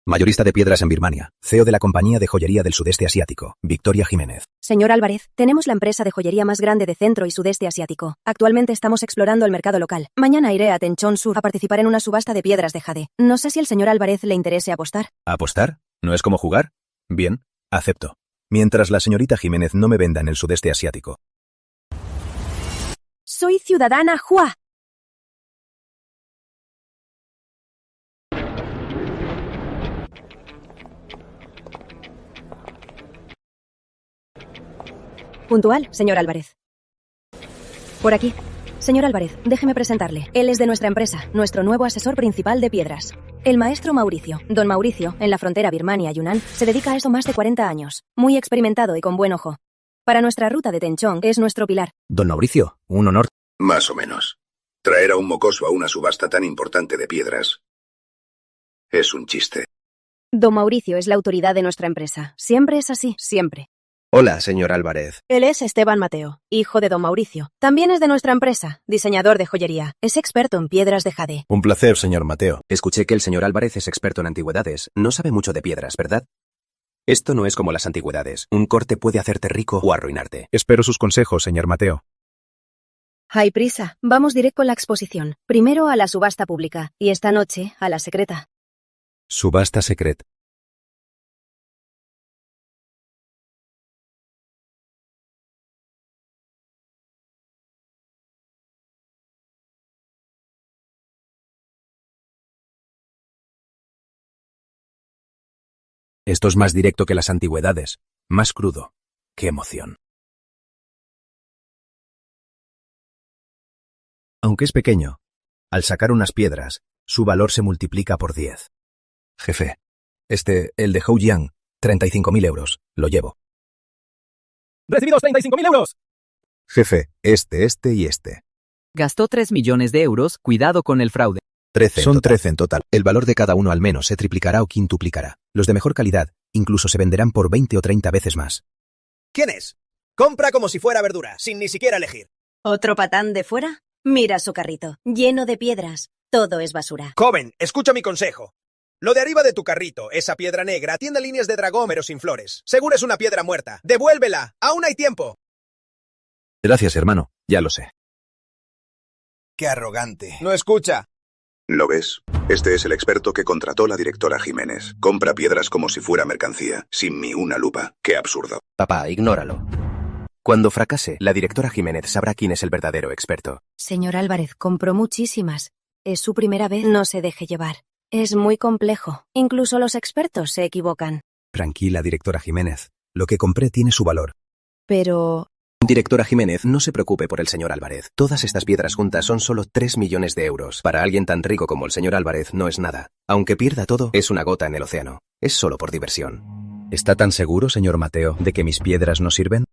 Mayorista de piedras en Birmania, CEO de la compañía de joyería del sudeste asiático, Victoria Jiménez. Señor Álvarez, tenemos la empresa de joyería más grande de Centro y Sudeste Asiático. Actualmente estamos explorando el mercado local. Mañana iré a Tenchon Sur a participar en una subasta de piedras de jade. No sé si al señor Álvarez le interese apostar. ¿Apostar? ¿No es como jugar? Bien, acepto. Mientras la señorita Jiménez no me venda en el sudeste asiático. Soy ciudadana Hua. Puntual, señor Álvarez. Por aquí. Señor Álvarez, déjeme presentarle. Él es de nuestra empresa, nuestro nuevo asesor principal de piedras. El maestro Mauricio. Don Mauricio, en la frontera Birmania-Yunnan, se dedica a eso más de 40 años. Muy experimentado y con buen ojo. Para nuestra ruta de Tenchong es nuestro pilar. Don Mauricio, un honor. Más o menos. Traer a un mocoso a una subasta tan importante de piedras es un chiste. Don Mauricio es la autoridad de nuestra empresa. Siempre es así, siempre. Hola, señor Álvarez. Él es Esteban Mateo, hijo de don Mauricio. También es de nuestra empresa, diseñador de joyería. Es experto en piedras de jade. Un placer, señor Mateo. Escuché que el señor Álvarez es experto en antigüedades. No sabe mucho de piedras, ¿verdad? Esto no es como las antigüedades. Un corte puede hacerte rico o arruinarte. Espero sus consejos, señor Mateo. Hay prisa. Vamos directo a la exposición. Primero a la subasta pública y esta noche a la secreta. Subasta secreta. Esto es más directo que las antigüedades, más crudo. ¡Qué emoción! Aunque es pequeño, al sacar unas piedras, su valor se multiplica por 10. Jefe, el de Houjiang, 35.000 euros, lo llevo. ¡Recibidos 35.000 euros! Jefe, este y este. Gastó 3 millones de euros, cuidado con el fraude. 13 Son 13 en total. El valor de cada uno al menos se triplicará o quintuplicará. Los de mejor calidad incluso se venderán por 20 o 30 veces más. ¿Quién es? Compra como si fuera verdura, sin ni siquiera elegir. ¿Otro patán de fuera? Mira su carrito, lleno de piedras. Todo es basura. Joven, escucha mi consejo. Lo de arriba de tu carrito, esa piedra negra, tiene líneas de dragón pero sin flores. Seguro es una piedra muerta. ¡Devuélvela! ¡Aún hay tiempo! Gracias, hermano. Ya lo sé. ¡Qué arrogante! ¡No escucha! ¿Lo ves? Este es el experto que contrató la directora Jiménez. Compra piedras como si fuera mercancía, sin ni una lupa. ¡Qué absurdo! Papá, ignóralo. Cuando fracase, la directora Jiménez sabrá quién es el verdadero experto. Señor Álvarez, compró muchísimas. Es su primera vez. No se deje llevar. Es muy complejo. Incluso los expertos se equivocan. Tranquila, directora Jiménez. Lo que compré tiene su valor. Pero... Directora Jiménez, no se preocupe por el señor Álvarez. Todas estas piedras juntas son solo 3 millones de euros. Para alguien tan rico como el señor Álvarez no es nada. Aunque pierda todo, es una gota en el océano. Es solo por diversión. ¿Está tan seguro, señor Mateo, de que mis piedras no sirven?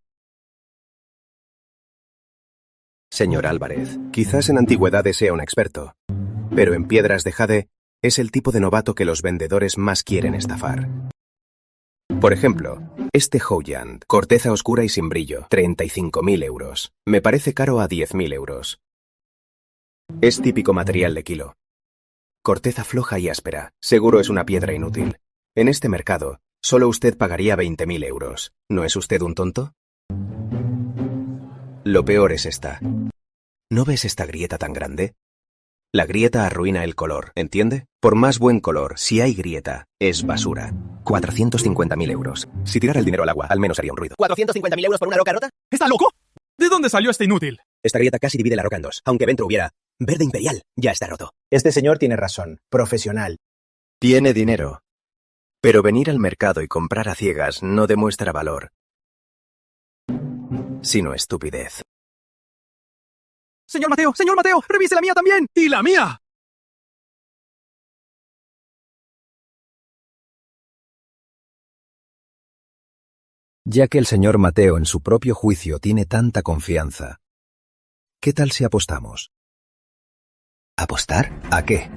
Señor Álvarez, quizás en antigüedades sea un experto, pero en piedras de jade es el tipo de novato que los vendedores más quieren estafar. Por ejemplo, este Houjiang, corteza oscura y sin brillo, 35.000 euros. Me parece caro a 10.000 euros. Es típico material de kilo. Corteza floja y áspera, seguro es una piedra inútil. En este mercado, solo usted pagaría 20.000 euros. ¿No es usted un tonto? Lo peor es esta. ¿No ves esta grieta tan grande? La grieta arruina el color, ¿entiende? Por más buen color, si hay grieta, es basura. 450.000 euros. Si tirara el dinero al agua, al menos haría un ruido. ¿450.000 euros por una roca rota? ¿Está loco? ¿De dónde salió este inútil? Esta grieta casi divide la roca en dos. Aunque dentro hubiera verde imperial, ya está roto. Este señor tiene razón. Profesional. Tiene dinero. Pero venir al mercado y comprar a ciegas no demuestra valor, sino estupidez. Señor Mateo, revise la mía también. ¿Y la mía? Ya que el señor Mateo en su propio juicio tiene tanta confianza, ¿qué tal si apostamos? ¿Apostar? ¿A qué?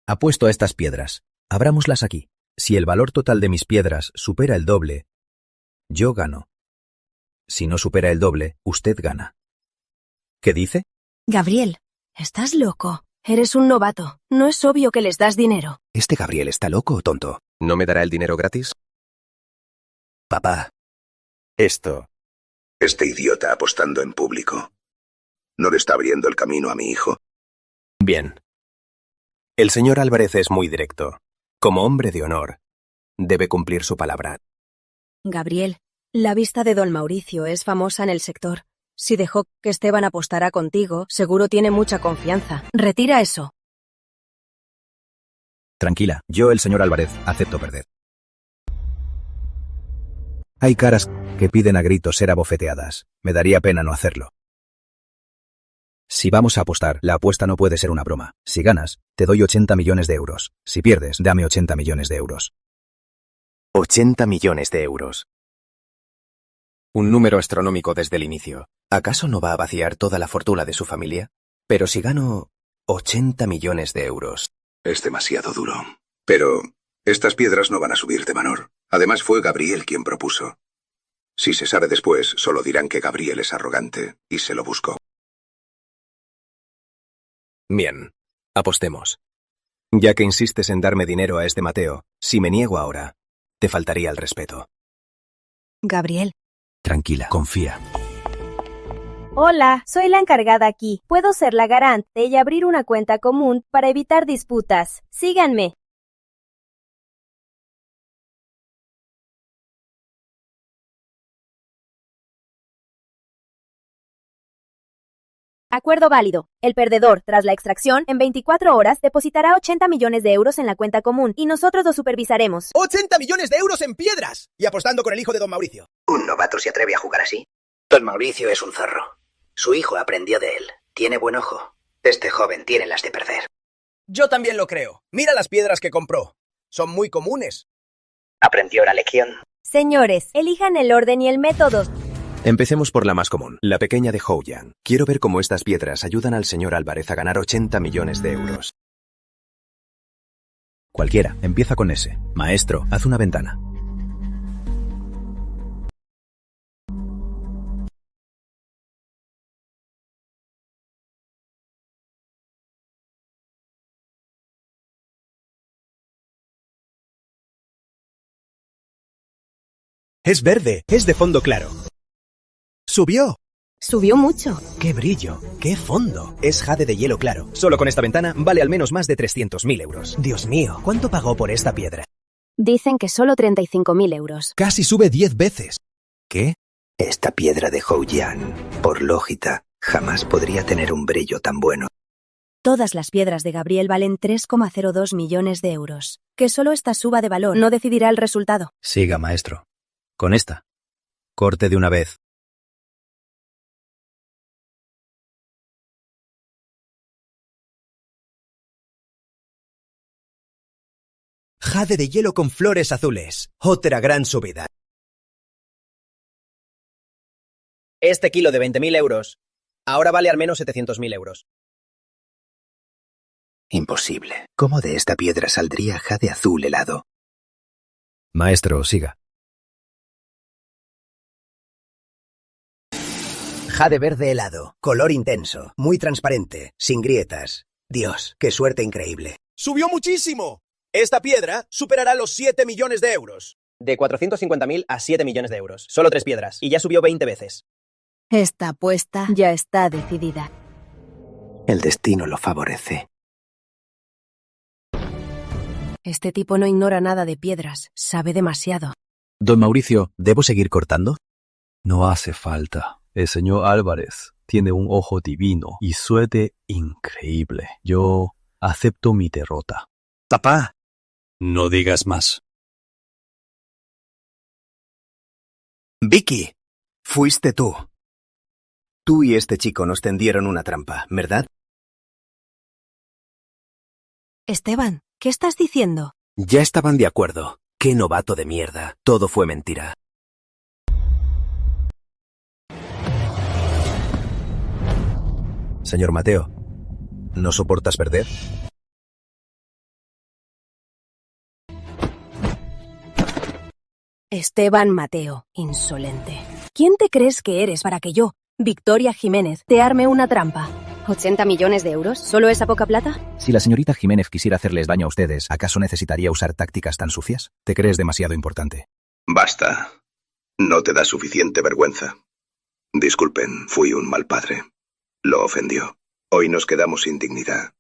Apuesto a estas piedras. Abrámoslas aquí. Si el valor total de mis piedras supera el doble, yo gano. Si no supera el doble, usted gana. ¿Qué dice? Gabriel, ¿estás loco? Eres un novato. No es obvio que les das dinero. ¿Este Gabriel está loco o tonto? ¿No me dará el dinero gratis? Papá, esto... Este idiota apostando en público. ¿No le está abriendo el camino a mi hijo? Bien. El señor Álvarez es muy directo. Como hombre de honor, debe cumplir su palabra. Gabriel, la vista de don Mauricio es famosa en el sector. Si dejó que Esteban apostara contigo, seguro tiene mucha confianza. Retira eso. Tranquila, yo, el señor Álvarez, acepto perder. Hay caras que piden a gritos ser abofeteadas. Me daría pena no hacerlo. Si vamos a apostar, la apuesta no puede ser una broma. Si ganas, te doy 80 millones de euros. Si pierdes, dame 80 millones de euros. 80 millones de euros. Un número astronómico desde el inicio. ¿Acaso no va a vaciar toda la fortuna de su familia? Pero si gano 80 millones de euros... Es demasiado duro. Pero estas piedras no van a subir de valor. Además, fue Gabriel quien propuso. Si se sabe después, solo dirán que Gabriel es arrogante y se lo buscó. Bien, apostemos. Ya que insistes en darme dinero a este Mateo, si me niego ahora, te faltaría el respeto. Gabriel. Tranquila, confía. Hola, soy la encargada aquí. Puedo ser la garante y abrir una cuenta común para evitar disputas. Síganme. Acuerdo válido. El perdedor, tras la extracción, en 24 horas, depositará 80 millones de euros en la cuenta común y nosotros lo supervisaremos. ¡80 millones de euros en piedras! Y apostando con el hijo de don Mauricio. ¿Un novato se atreve a jugar así? Don Mauricio es un zorro. Su hijo aprendió de él. Tiene buen ojo. Este joven tiene las de perder. Yo también lo creo. Mira las piedras que compró. Son muy comunes. ¿Aprendió la lección? Señores, elijan el orden y el método. Empecemos por la más común, la pequeña de Houyan. Quiero ver cómo estas piedras ayudan al señor Álvarez a ganar 80 millones de euros. Cualquiera, empieza con ese. Maestro, haz una ventana. Es verde, es de fondo claro. ¡Subió! Subió mucho. ¡Qué brillo! ¡Qué fondo! Es jade de hielo claro. Solo con esta ventana vale al menos más de 300.000 euros. Dios mío, ¿cuánto pagó por esta piedra? Dicen que solo 35.000 euros. Casi sube 10 veces. ¿Qué? Esta piedra de Houyan, por lógica, jamás podría tener un brillo tan bueno. Todas las piedras de Gabriel valen 3,02 millones de euros. Que solo esta suba de valor no decidirá el resultado. Siga, maestro. Con esta. Corte de una vez. Jade de hielo con flores azules. Otra gran subida. Este kilo de 20.000 euros ahora vale al menos 700.000 euros. Imposible. ¿Cómo de esta piedra saldría jade azul helado? Maestro, siga. Jade verde helado, color intenso, muy transparente, sin grietas. Dios, qué suerte increíble. ¡Subió muchísimo! Esta piedra superará los 7 millones de euros. De 450.000 a 7 millones de euros. Solo 3 piedras. Y ya subió 20 veces. Esta apuesta ya está decidida. El destino lo favorece. Este tipo no ignora nada de piedras. Sabe demasiado. Don Mauricio, ¿debo seguir cortando? No hace falta. El señor Álvarez tiene un ojo divino y suerte increíble. Yo acepto mi derrota. Papá, no digas más. Vicky, fuiste tú. Tú y este chico nos tendieron una trampa, ¿verdad? Esteban, ¿qué estás diciendo? Ya estaban de acuerdo. Qué novato de mierda. Todo fue mentira. Señor Mateo, ¿no soportas perder? Esteban Mateo, insolente. ¿Quién te crees que eres para que yo, Victoria Jiménez, te arme una trampa? ¿80 millones de euros? ¿Solo esa poca plata? Si la señorita Jiménez quisiera hacerles daño a ustedes, ¿acaso necesitaría usar tácticas tan sucias? ¿Te crees demasiado importante? Basta. No te da suficiente vergüenza. Disculpen, fui un mal padre. Lo ofendió. Hoy nos quedamos sin dignidad.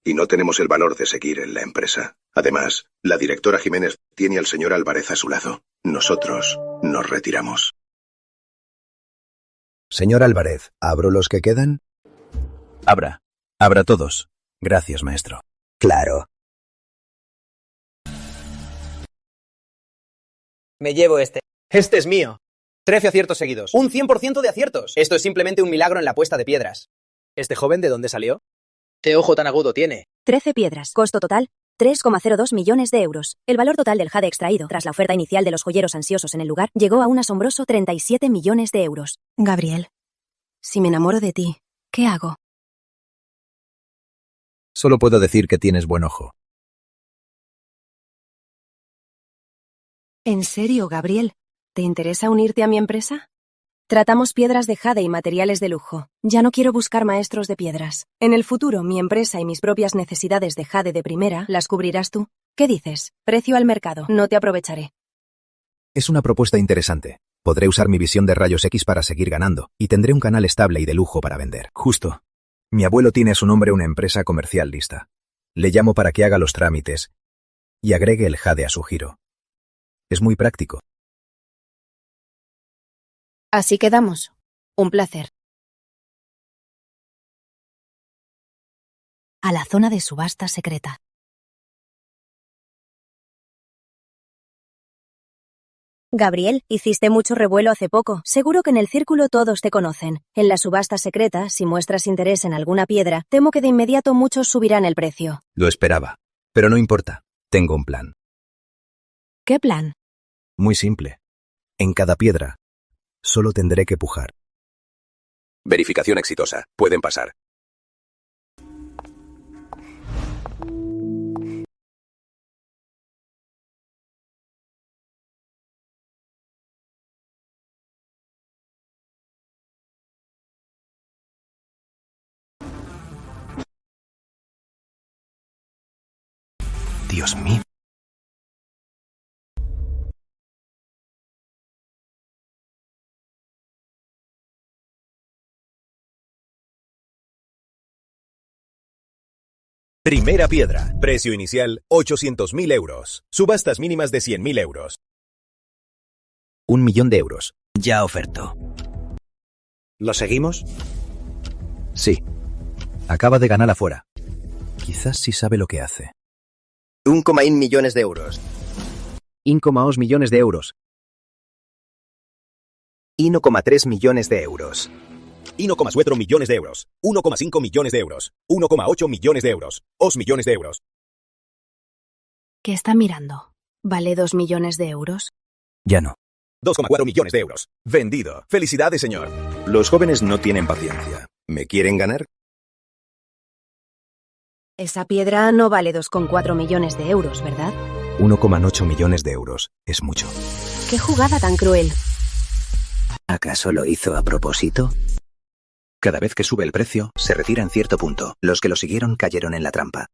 Y no tenemos el valor de seguir en la empresa. Además, la directora Jiménez tiene al señor Álvarez a su lado. Nosotros nos retiramos. Señor Álvarez, ¿abro los que quedan? Abra. Abra todos. Gracias, maestro. Claro. Me llevo este. Este es mío. 13 aciertos seguidos. Un 100% de aciertos. Esto es simplemente un milagro en la puesta de piedras. ¿Este joven de dónde salió? ¿Qué ojo tan agudo tiene? 13 piedras. Costo total, 3,02 millones de euros. El valor total del jade extraído, tras la oferta inicial de los joyeros ansiosos en el lugar, llegó a un asombroso 37 millones de euros. Gabriel, si me enamoro de ti, ¿qué hago? Solo puedo decir que tienes buen ojo. ¿En serio, Gabriel? ¿Te interesa unirte a mi empresa? Tratamos piedras de jade y materiales de lujo. Ya no quiero buscar maestros de piedras. En el futuro, mi empresa y mis propias necesidades de jade de primera las cubrirás tú. ¿Qué dices? Precio al mercado. No te aprovecharé. Es una propuesta interesante. Podré usar mi visión de rayos X para seguir ganando, y tendré un canal estable y de lujo para vender. Justo. Mi abuelo tiene a su nombre una empresa comercial lista. Le llamo para que haga los trámites y agregue el jade a su giro. Es muy práctico. Así quedamos. Un placer. A la zona de subasta secreta. Gabriel, hiciste mucho revuelo hace poco. Seguro que en el círculo todos te conocen. En la subasta secreta, si muestras interés en alguna piedra, temo que de inmediato muchos subirán el precio. Lo esperaba. Pero no importa. Tengo un plan. ¿Qué plan? Muy simple. En cada piedra, solo tendré que pujar. Verificación exitosa. Pueden pasar. Dios mío. Primera piedra. Precio inicial 800.000 euros. Subastas mínimas de 100.000 euros. 1 millón de euros. Ya oferto. ¿Lo seguimos? Sí. Acaba de ganar afuera. Quizás sí sabe lo que hace. 1,1 millones de euros. 1,2 millones de euros. 1,3 millones de euros. 1,4 millones de euros. 1,5 millones de euros. 1,8 millones de euros. 2 millones de euros. ¿Qué está mirando? ¿Vale 2 millones de euros? Ya no. 2,4 millones de euros. Vendido. Felicidades, señor. Los jóvenes no tienen paciencia. ¿Me quieren ganar? Esa piedra no vale 2,4 millones de euros, ¿verdad? 1,8 millones de euros. Es mucho. ¡Qué jugada tan cruel! ¿Acaso lo hizo a propósito? Cada vez que sube el precio, se retira en cierto punto. Los que lo siguieron cayeron en la trampa.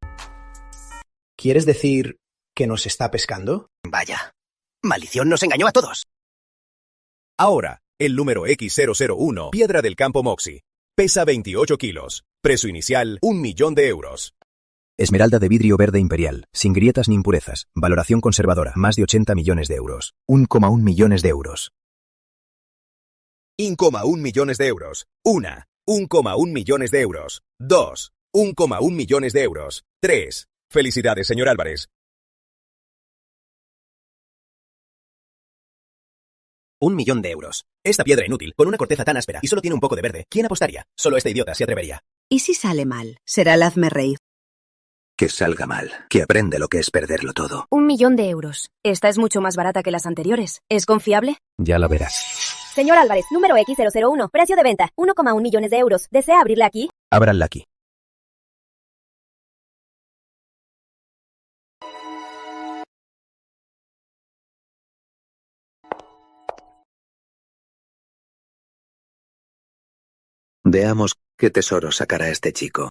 ¿Quieres decir que nos está pescando? Vaya. Maldición nos engañó a todos. Ahora, el número X001, piedra del campo Moxie. Pesa 28 kilos. Precio inicial 1 millón de euros. Esmeralda de vidrio verde imperial, sin grietas ni impurezas. Valoración conservadora, más de 80 millones de euros. 1,1 millones de euros. 1,1 millones de euros. 1,1 millones de euros. 2. 1,1 millones de euros. 3. Felicidades, señor Álvarez. 1 millón de euros. Esta piedra inútil, con una corteza tan áspera y solo tiene un poco de verde. ¿Quién apostaría? Solo este idiota se atrevería. ¿Y si sale mal? Será el hazme reír. Que salga mal. Que aprende lo que es perderlo todo. 1 millón de euros. Esta es mucho más barata que las anteriores. ¿Es confiable? Ya la verás. Señor Álvarez, número X001, precio de venta, 1,1 millones de euros. ¿Desea abrirla aquí? Ábranla aquí. Veamos qué tesoro sacará este chico.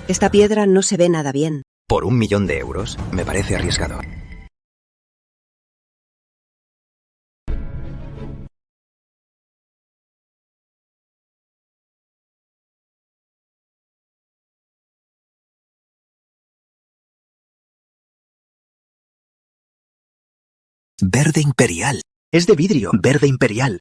Esta piedra no se ve nada bien. Por 1 millón de euros, me parece arriesgado. Verde imperial. Es de vidrio. Verde imperial.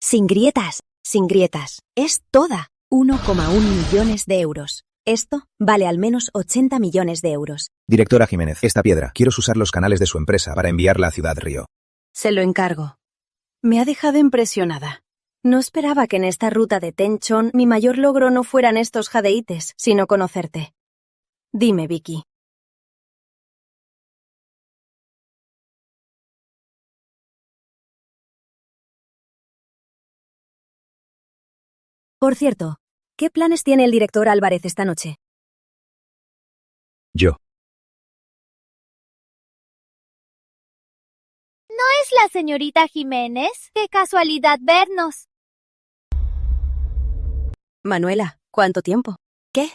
Sin grietas, sin grietas. Es toda. 1,1 millones de euros. Esto vale al menos 80 millones de euros. Directora Jiménez, esta piedra, quiero usar los canales de su empresa para enviarla a Ciudad Río. Se lo encargo. Me ha dejado impresionada. No esperaba que en esta ruta de Tenchon mi mayor logro no fueran estos jadeites, sino conocerte. Dime, Vicky. Por cierto, ¿qué planes tiene el director Álvarez esta noche? Yo. ¿No es la señorita Jiménez? ¡Qué casualidad vernos! Manuela, ¿cuánto tiempo? ¿Qué?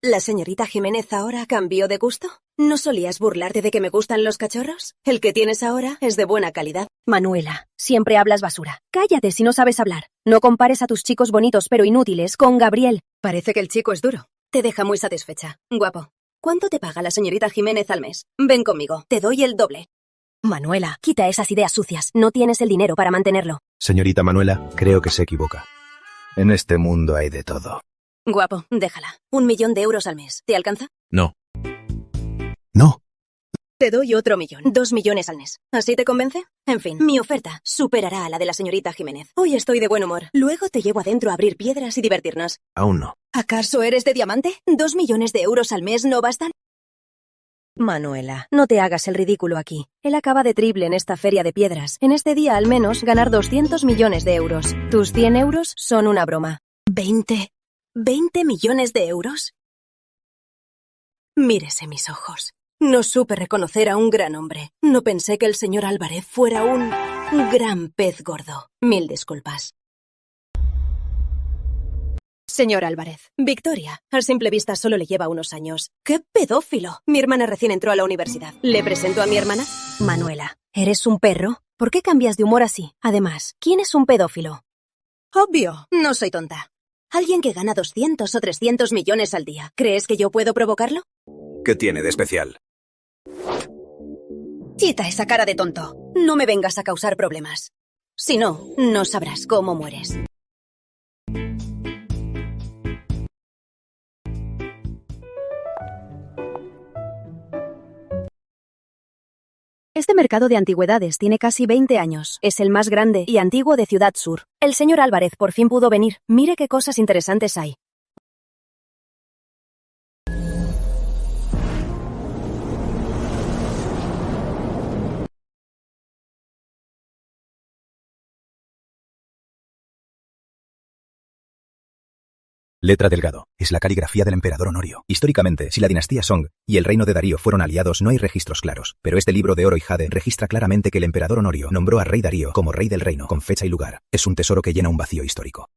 ¿La señorita Jiménez ahora cambió de gusto? ¿No solías burlarte de que me gustan los cachorros? El que tienes ahora es de buena calidad. Manuela, siempre hablas basura. Cállate si no sabes hablar. No compares a tus chicos bonitos pero inútiles con Gabriel. Parece que el chico es duro. Te deja muy satisfecha. Guapo. ¿Cuánto te paga la señorita Jiménez al mes? Ven conmigo, te doy el doble. Manuela, quita esas ideas sucias. No tienes el dinero para mantenerlo. Señorita Manuela, creo que se equivoca. En este mundo hay de todo. Guapo, déjala. 1 millón de euros al mes. ¿Te alcanza? No. No. Te doy otro millón. 2 millones al mes. ¿Así te convence? En fin, mi oferta superará a la de la señorita Jiménez. Hoy estoy de buen humor. Luego te llevo adentro a abrir piedras y divertirnos. Aún no. ¿Acaso eres de diamante? 2 millones de euros al mes no bastan. Manuela, no te hagas el ridículo aquí. Él acaba de triple en esta feria de piedras. En este día, al menos, ganar 200 millones de euros. Tus 100 euros son una broma. ¿20 millones de euros? Mírese mis ojos. No supe reconocer a un gran hombre. No pensé que el señor Álvarez fuera un gran pez gordo. Mil disculpas. Señor Álvarez, Victoria, a simple vista solo le lleva unos años. ¡Qué pedófilo! Mi hermana recién entró a la universidad. ¿Le presento a mi hermana? Manuela, ¿eres un perro? ¿Por qué cambias de humor así? Además, ¿quién es un pedófilo? Obvio, no soy tonta. Alguien que gana 200 o 300 millones al día. ¿Crees que yo puedo provocarlo? ¿Qué tiene de especial? Quita esa cara de tonto. No me vengas a causar problemas. Si no, no sabrás cómo mueres. Este mercado de antigüedades tiene casi 20 años. Es el más grande y antiguo de Ciudad Sur. El señor Álvarez por fin pudo venir. Mire qué cosas interesantes hay. Letra Delgado. Es la caligrafía del emperador Honorio. Históricamente, si la dinastía Song y el reino de Darío fueron aliados, no hay registros claros. Pero este libro de oro y jade registra claramente que el emperador Honorio nombró a rey Darío como rey del reino, con fecha y lugar. Es un tesoro que llena un vacío histórico.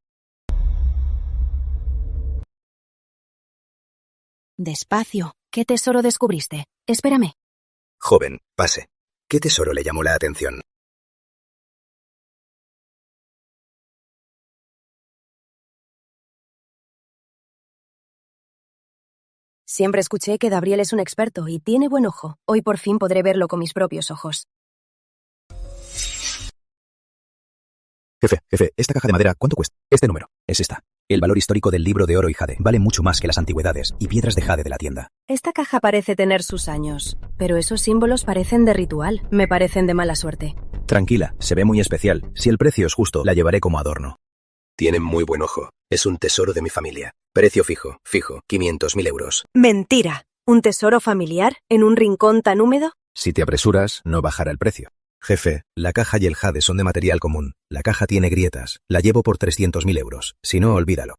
Despacio. ¿Qué tesoro descubriste? Espérame. Joven, pase. ¿Qué tesoro le llamó la atención? Siempre escuché que Gabriel es un experto y tiene buen ojo. Hoy por fin podré verlo con mis propios ojos. Jefe, esta caja de madera, ¿cuánto cuesta? Este número. Es esta. El valor histórico del libro de oro y jade vale mucho más que las antigüedades y piedras de jade de la tienda. Esta caja parece tener sus años, pero esos símbolos parecen de ritual. Me parecen de mala suerte. Tranquila, se ve muy especial. Si el precio es justo, la llevaré como adorno. Tiene muy buen ojo. Es un tesoro de mi familia. Precio fijo, 500.000 euros. Mentira. ¿Un tesoro familiar en un rincón tan húmedo? Si te apresuras, no bajará el precio. Jefe, la caja y el jade son de material común. La caja tiene grietas. La llevo por 300.000 euros. Si no, olvídalo.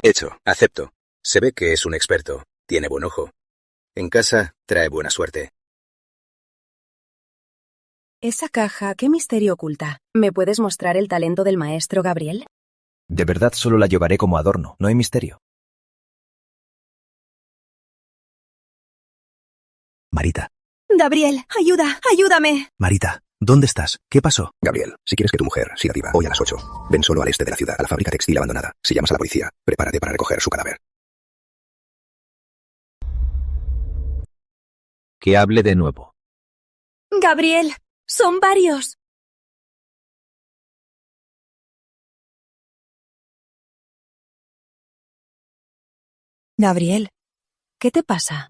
Hecho, acepto. Se ve que es un experto. Tiene buen ojo. En casa, trae buena suerte. Esa caja, ¿qué misterio oculta? ¿Me puedes mostrar el talento del maestro Gabriel? De verdad solo la llevaré como adorno. No hay misterio. Marita, Gabriel, ayuda, ayúdame. Marita, ¿dónde estás? ¿Qué pasó? Gabriel, si quieres que tu mujer siga viva hoy a las 8, ven solo al este de la ciudad, a la fábrica textil abandonada. Si llamas a la policía, prepárate para recoger su cadáver. Que hable de nuevo. Gabriel, son varios. Gabriel, ¿qué te pasa?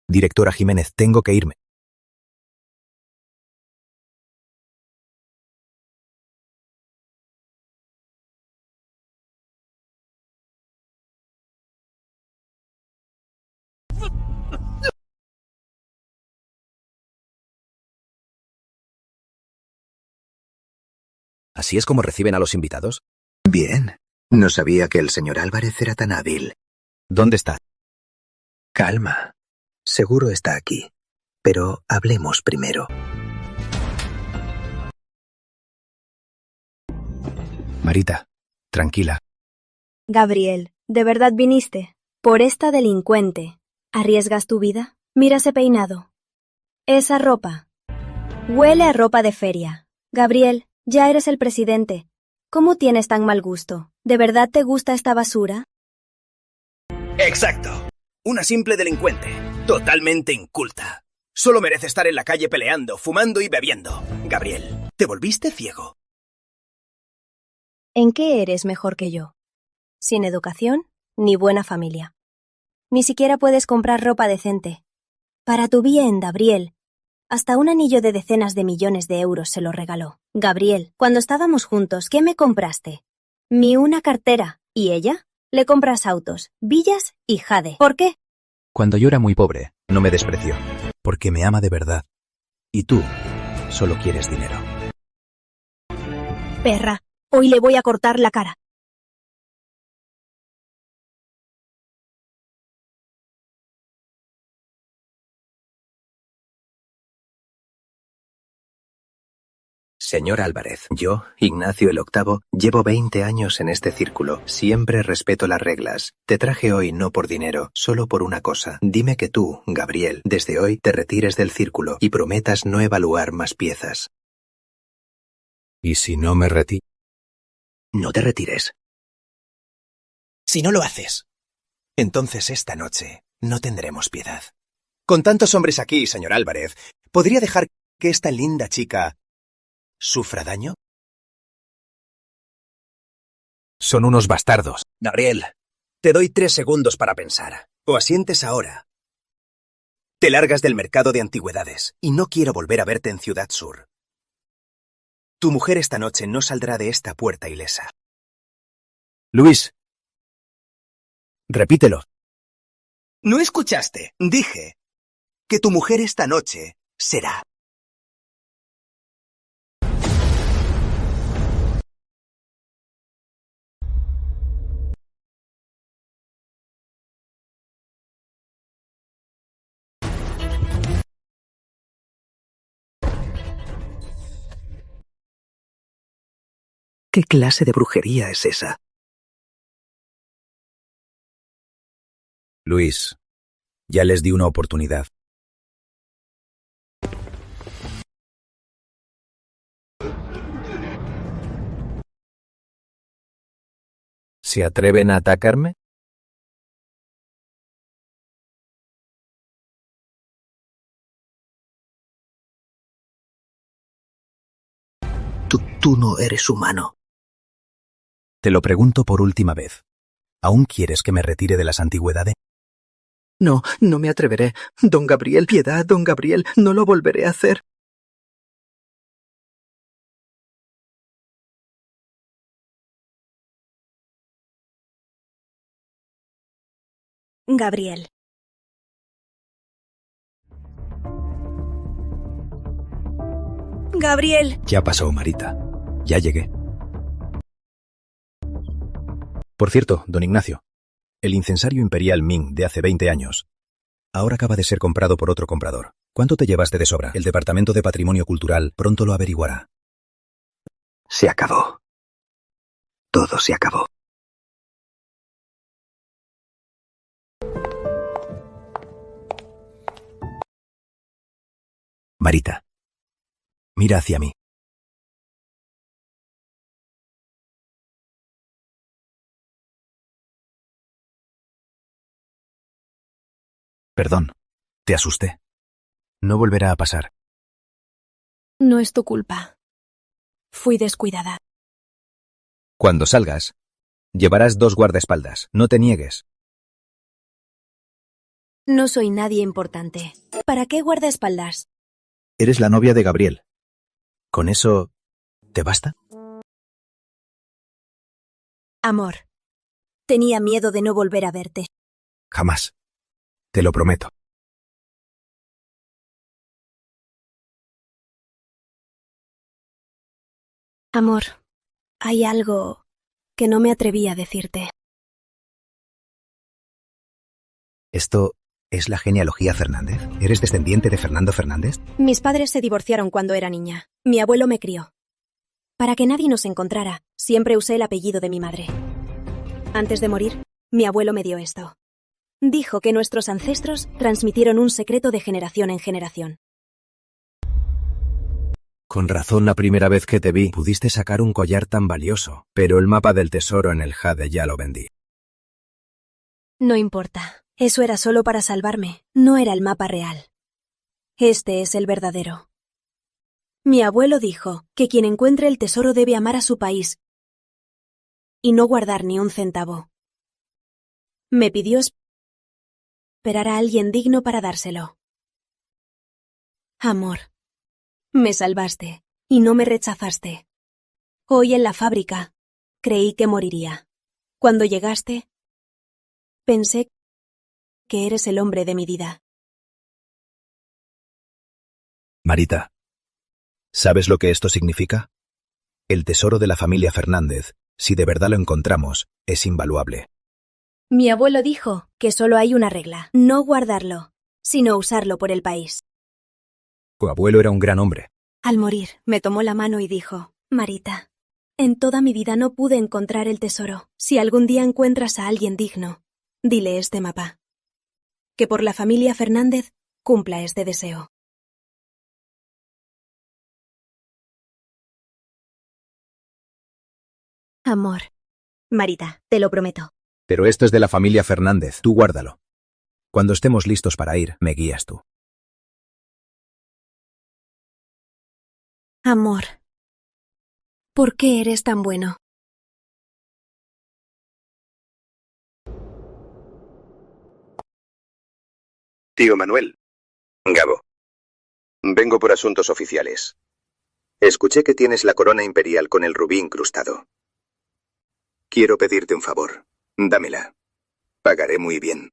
Directora Jiménez, tengo que irme. ¿Así es como reciben a los invitados? Bien. No sabía que el señor Álvarez era tan hábil. ¿Dónde está? Calma. Seguro está aquí. Pero hablemos primero. Marita, tranquila. Gabriel, ¿de verdad viniste? Por esta delincuente. ¿Arriesgas tu vida? Mira ese peinado. Esa ropa. Huele a ropa de feria. Gabriel, ya eres el presidente. ¿Cómo tienes tan mal gusto? ¿De verdad te gusta esta basura? Exacto. Una simple delincuente. Totalmente inculta. Solo merece estar en la calle peleando, fumando y bebiendo. Gabriel, ¿te volviste ciego? ¿En qué eres mejor que yo? Sin educación ni buena familia. Ni siquiera puedes comprar ropa decente. Para tu bien, Gabriel. Hasta un anillo de decenas de millones de euros se lo regaló. Gabriel, cuando estábamos juntos, ¿qué me compraste? Una cartera. ¿Y ella? Le compras autos, villas y jade. ¿Por qué? Cuando yo era muy pobre, no me despreció. Porque me ama de verdad. Y tú, solo quieres dinero. Perra, hoy le voy a cortar la cara. Señor Álvarez, yo, Ignacio el Octavo, llevo 20 años en este círculo. Siempre respeto las reglas. Te traje hoy no por dinero, solo por una cosa. Dime que tú, Gabriel, desde hoy te retires del círculo y prometas no evaluar más piezas. ¿Y si no me retiro? No te retires. Si no lo haces, entonces esta noche no tendremos piedad. Con tantos hombres aquí, señor Álvarez, ¿podría dejar que esta linda chica sufra daño? Son unos bastardos. Gabriel, te doy 3 segundos para pensar. O asientes ahora. Te largas del mercado de antigüedades y no quiero volver a verte en Ciudad Sur. Tu mujer esta noche no saldrá de esta puerta ilesa. Luis. Repítelo. ¿No escuchaste? Dije que tu mujer esta noche será. ¿Qué clase de brujería es esa? Luis, ya les di una oportunidad. ¿Se atreven a atacarme? Tú no eres humano. Te lo pregunto por última vez. ¿Aún quieres que me retire de las antigüedades? No, no me atreveré. Don Gabriel, piedad, don Gabriel, no lo volveré a hacer. Gabriel. Gabriel. Ya pasó, Marita. Ya llegué. Por cierto, don Ignacio, el incensario imperial Ming de hace 20 años ahora acaba de ser comprado por otro comprador. ¿Cuánto te llevaste de sobra? El Departamento de Patrimonio Cultural pronto lo averiguará. Se acabó. Todo se acabó. Marita, mira hacia mí. Perdón, te asusté. No volverá a pasar. No es tu culpa. Fui descuidada. Cuando salgas, llevarás 2 guardaespaldas. No te niegues. No soy nadie importante. ¿Para qué guardaespaldas? Eres la novia de Gabriel. ¿Con eso te basta? Amor, tenía miedo de no volver a verte. Jamás. Te lo prometo. Amor, hay algo que no me atreví a decirte. ¿Esto es la genealogía Fernández? ¿Eres descendiente de Fernando Fernández? Mis padres se divorciaron cuando era niña. Mi abuelo me crió. Para que nadie nos encontrara, siempre usé el apellido de mi madre. Antes de morir, mi abuelo me dio esto. Dijo que nuestros ancestros transmitieron un secreto de generación en generación. Con razón, la primera vez que te vi, pudiste sacar un collar tan valioso, pero el mapa del tesoro en el Jade ya lo vendí. No importa. Eso era solo para salvarme. No era el mapa real. Este es el verdadero. Mi abuelo dijo que quien encuentre el tesoro debe amar a su país y no guardar ni un centavo. Me pidió esperar a alguien digno para dárselo. Amor, me salvaste y no me rechazaste. Hoy en la fábrica creí que moriría. Cuando llegaste, pensé que eres el hombre de mi vida. Marita, ¿sabes lo que esto significa? El tesoro de la familia Fernández, si de verdad lo encontramos, es invaluable. Mi abuelo dijo que solo hay una regla, no guardarlo, sino usarlo por el país. Tu abuelo era un gran hombre. Al morir, me tomó la mano y dijo, Marita, en toda mi vida no pude encontrar el tesoro. Si algún día encuentras a alguien digno, dile este mapa. Que por la familia Fernández cumpla este deseo. Amor. Marita, te lo prometo. Pero esto es de la familia Fernández, tú guárdalo. Cuando estemos listos para ir, me guías tú. Amor. ¿Por qué eres tan bueno? Tío Manuel. Gabo. Vengo por asuntos oficiales. Escuché que tienes la corona imperial con el rubí incrustado. Quiero pedirte un favor. Dámela. Pagaré muy bien.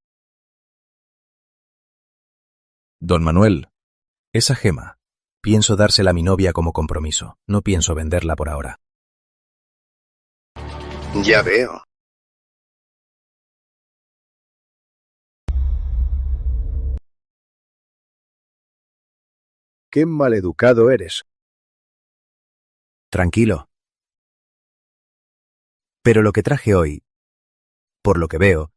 Don Manuel, esa gema, pienso dársela a mi novia como compromiso. No pienso venderla por ahora. Ya veo. Qué maleducado eres. Tranquilo. Pero lo que traje hoy, por lo que veo,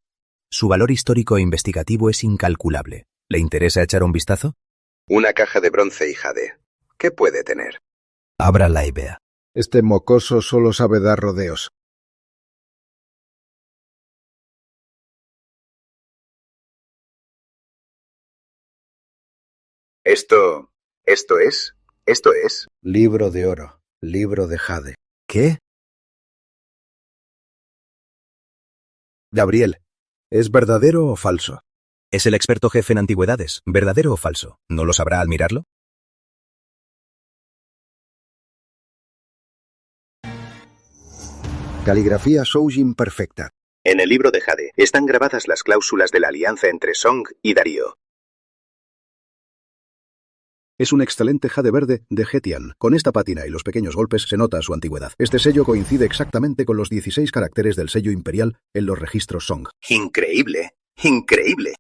su valor histórico e investigativo es incalculable. ¿Le interesa echar un vistazo? Una caja de bronce y jade. ¿Qué puede tener? Ábrala y vea. Este mocoso solo sabe dar rodeos. Esto es... Libro de oro, libro de jade. ¿Qué? Gabriel, ¿es verdadero o falso? Es el experto jefe en antigüedades. ¿Verdadero o falso? ¿No lo sabrá al mirarlo? Caligrafía Shoujin perfecta. En el libro de jade están grabadas las cláusulas de la alianza entre Song y Darío. Es un excelente jade verde de Getian. Con esta pátina y los pequeños golpes se nota su antigüedad. Este sello coincide exactamente con los 16 caracteres del sello imperial en los registros Song. Increíble, increíble.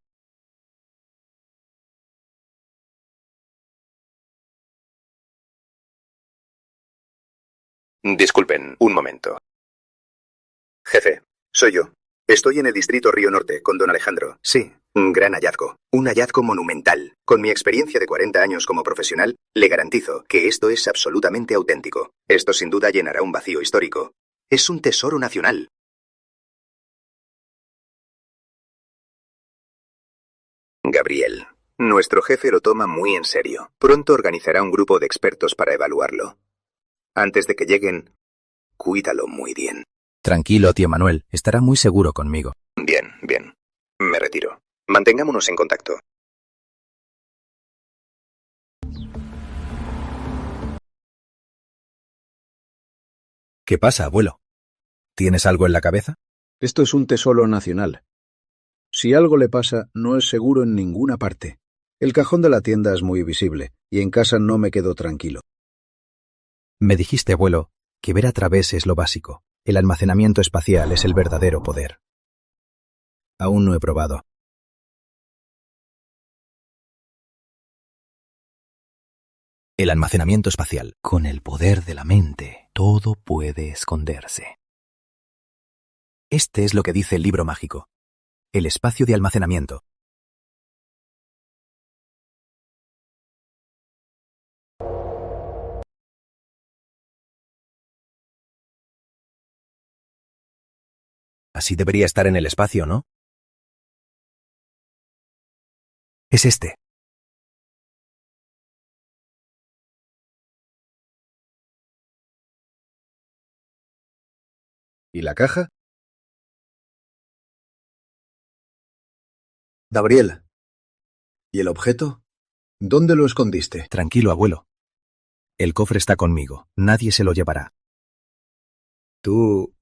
Disculpen, un momento. Jefe, soy yo. Estoy en el distrito Río Norte con don Alejandro. Sí, un gran hallazgo. Un hallazgo monumental. Con mi experiencia de 40 años como profesional, le garantizo que esto es absolutamente auténtico. Esto sin duda llenará un vacío histórico. Es un tesoro nacional. Gabriel, nuestro jefe lo toma muy en serio. Pronto organizará un grupo de expertos para evaluarlo. Antes de que lleguen, cuídalo muy bien. Tranquilo, tío Manuel. Estará muy seguro conmigo. Bien, bien. Me retiro. Mantengámonos en contacto. ¿Qué pasa, abuelo? ¿Tienes algo en la cabeza? Esto es un tesoro nacional. Si algo le pasa, no es seguro en ninguna parte. El cajón de la tienda es muy visible, y en casa no me quedo tranquilo. Me dijiste, abuelo, que ver a través es lo básico. El almacenamiento espacial es el verdadero poder. Aún no he probado. El almacenamiento espacial. Con el poder de la mente, todo puede esconderse. Este es lo que dice el libro mágico. El espacio de almacenamiento. Así debería estar en el espacio, ¿no? Es este. ¿Y la caja? Gabriel, ¿y el objeto? ¿Dónde lo escondiste? Tranquilo, abuelo. El cofre está conmigo. Nadie se lo llevará. ¿Tú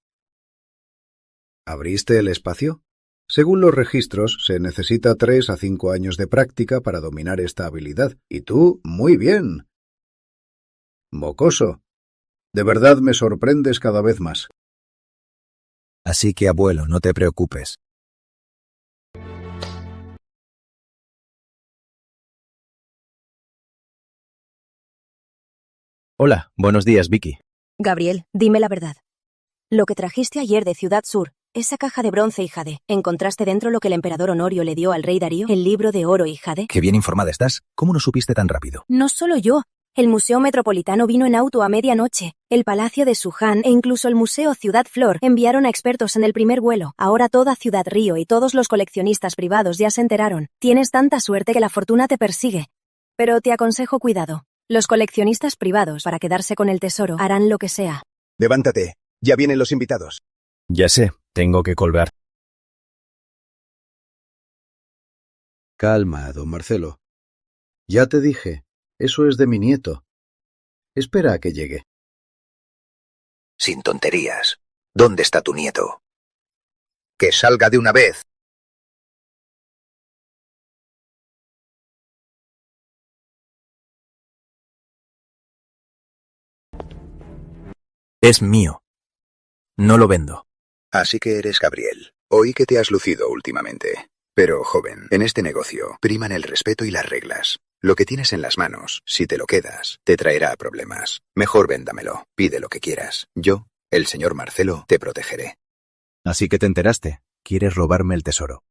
abriste el espacio? Según los registros, se necesita 3 a 5 años de práctica para dominar esta habilidad. Y tú, muy bien. Mocoso. De verdad me sorprendes cada vez más. Así que, abuelo, no te preocupes. Hola, buenos días, Vicky. Gabriel, dime la verdad. Lo que trajiste ayer de Ciudad Sur, esa caja de bronce y jade, ¿encontraste dentro lo que el emperador Honorio le dio al rey Darío, el libro de oro y jade? Qué bien informada estás. ¿Cómo no supiste tan rápido? No solo yo. El Museo Metropolitano vino en auto a medianoche. El Palacio de Suján e incluso el Museo Ciudad Flor enviaron a expertos en el primer vuelo. Ahora toda Ciudad Río y todos los coleccionistas privados ya se enteraron. Tienes tanta suerte que la fortuna te persigue. Pero te aconsejo cuidado. Los coleccionistas privados, para quedarse con el tesoro, harán lo que sea. Levántate. Ya vienen los invitados. Ya sé, tengo que colgar. Calma, don Marcelo. Ya te dije, eso es de mi nieto. Espera a que llegue. Sin tonterías. ¿Dónde está tu nieto? ¡Que salga de una vez! Es mío. No lo vendo. Así que eres Gabriel. Oí que te has lucido últimamente. Pero, joven, en este negocio priman el respeto y las reglas. Lo que tienes en las manos, si te lo quedas, te traerá problemas. Mejor véndamelo. Pide lo que quieras. Yo, el señor Marcelo, te protegeré. Así que te enteraste. Quieres robarme el tesoro.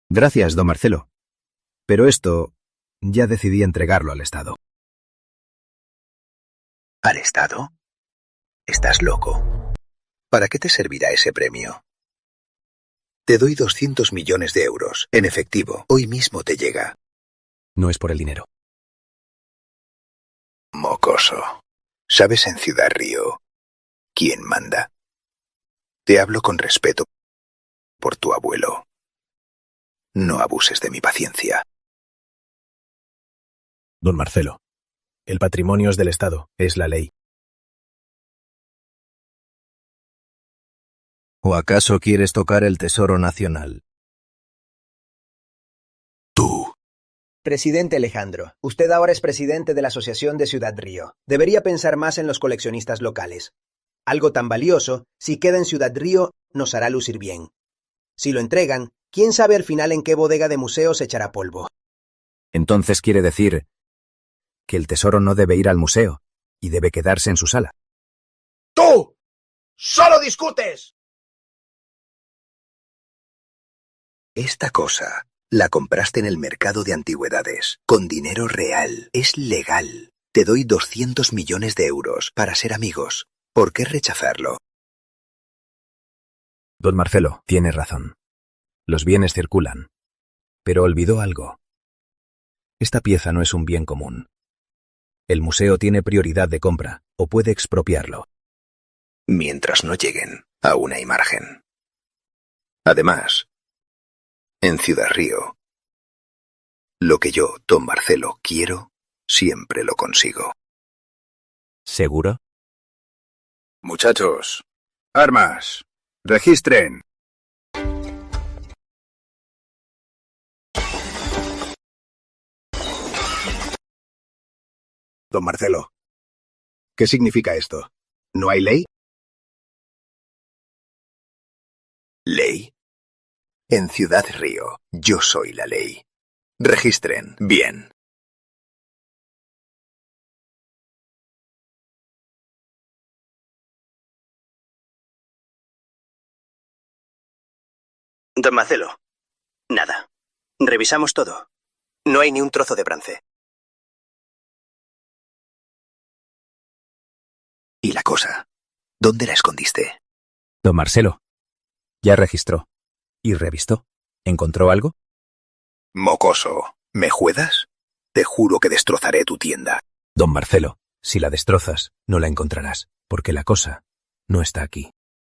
Gracias, don Marcelo. Pero esto, ya decidí entregarlo al Estado. ¿Al Estado? Estás loco. ¿Para qué te servirá ese premio? Te doy 200 millones de euros, en efectivo. Hoy mismo te llega. No es por el dinero. Mocoso. ¿Sabes en Ciudad Río quién manda? Te hablo con respeto por tu abuelo. No abuses de mi paciencia. Don Marcelo, el patrimonio es del Estado, es la ley. ¿O acaso quieres tocar el tesoro nacional? Tú Presidente Alejandro, usted ahora es presidente de la Asociación de Ciudad Río. Debería pensar más en los coleccionistas locales. Algo tan valioso, si queda en Ciudad Río, nos hará lucir bien. Si lo entregan, quién sabe al final en qué bodega de museo se echará polvo. Entonces quiere decir que el tesoro no debe ir al museo y debe quedarse en su sala. ¡Tú! ¡Solo discutes! Esta cosa la compraste en el mercado de antigüedades, con dinero real. Es legal. Te doy 200 millones de euros para ser amigos. ¿Por qué rechazarlo? Don Marcelo tiene razón. Los bienes circulan. Pero olvidó algo. Esta pieza no es un bien común. El museo tiene prioridad de compra o puede expropiarlo. Mientras no lleguen, aún hay margen. Además, en Ciudad Río, lo que yo, don Marcelo, quiero, siempre lo consigo. ¿Seguro? Muchachos, armas, registren. Don Marcelo, ¿qué significa esto? ¿No hay ley? ¿Ley? En Ciudad Río, yo soy la ley. Registren bien. Don Marcelo, nada. Revisamos todo. No hay ni un trozo de bronce. ¿Y la cosa? ¿Dónde la escondiste? Don Marcelo, ya registró y revisó. ¿Encontró algo? Mocoso, ¿me juegas? Te juro que destrozaré tu tienda. Don Marcelo, si la destrozas, no la encontrarás, porque la cosa no está aquí.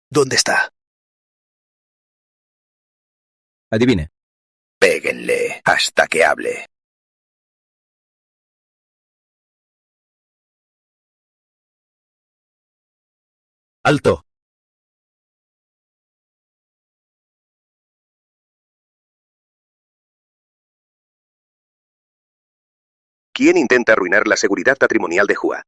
¿Dónde está? Adivine. Péguenle hasta que hable. ¡Alto! ¿Quién intenta arruinar la seguridad patrimonial de Hua?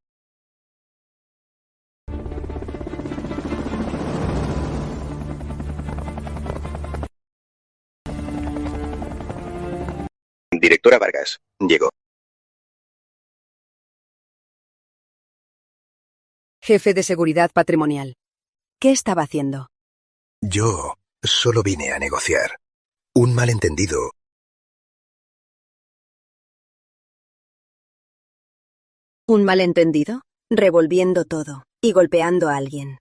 Directora Vargas, llegó. Jefe de Seguridad Patrimonial. ¿Qué estaba haciendo? Yo solo vine a negociar. Un malentendido. ¿Un malentendido? Revolviendo todo y golpeando a alguien.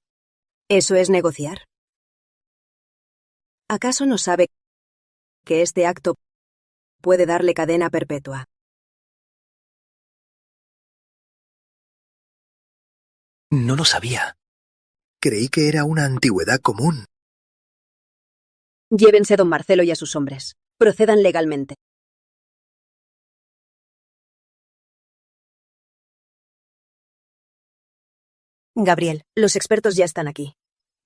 ¿Eso es negociar? ¿Acaso no sabe que este acto puede darle cadena perpetua? No lo sabía. Creí que era una antigüedad común. Llévense a don Marcelo y a sus hombres. Procedan legalmente. Gabriel, los expertos ya están aquí.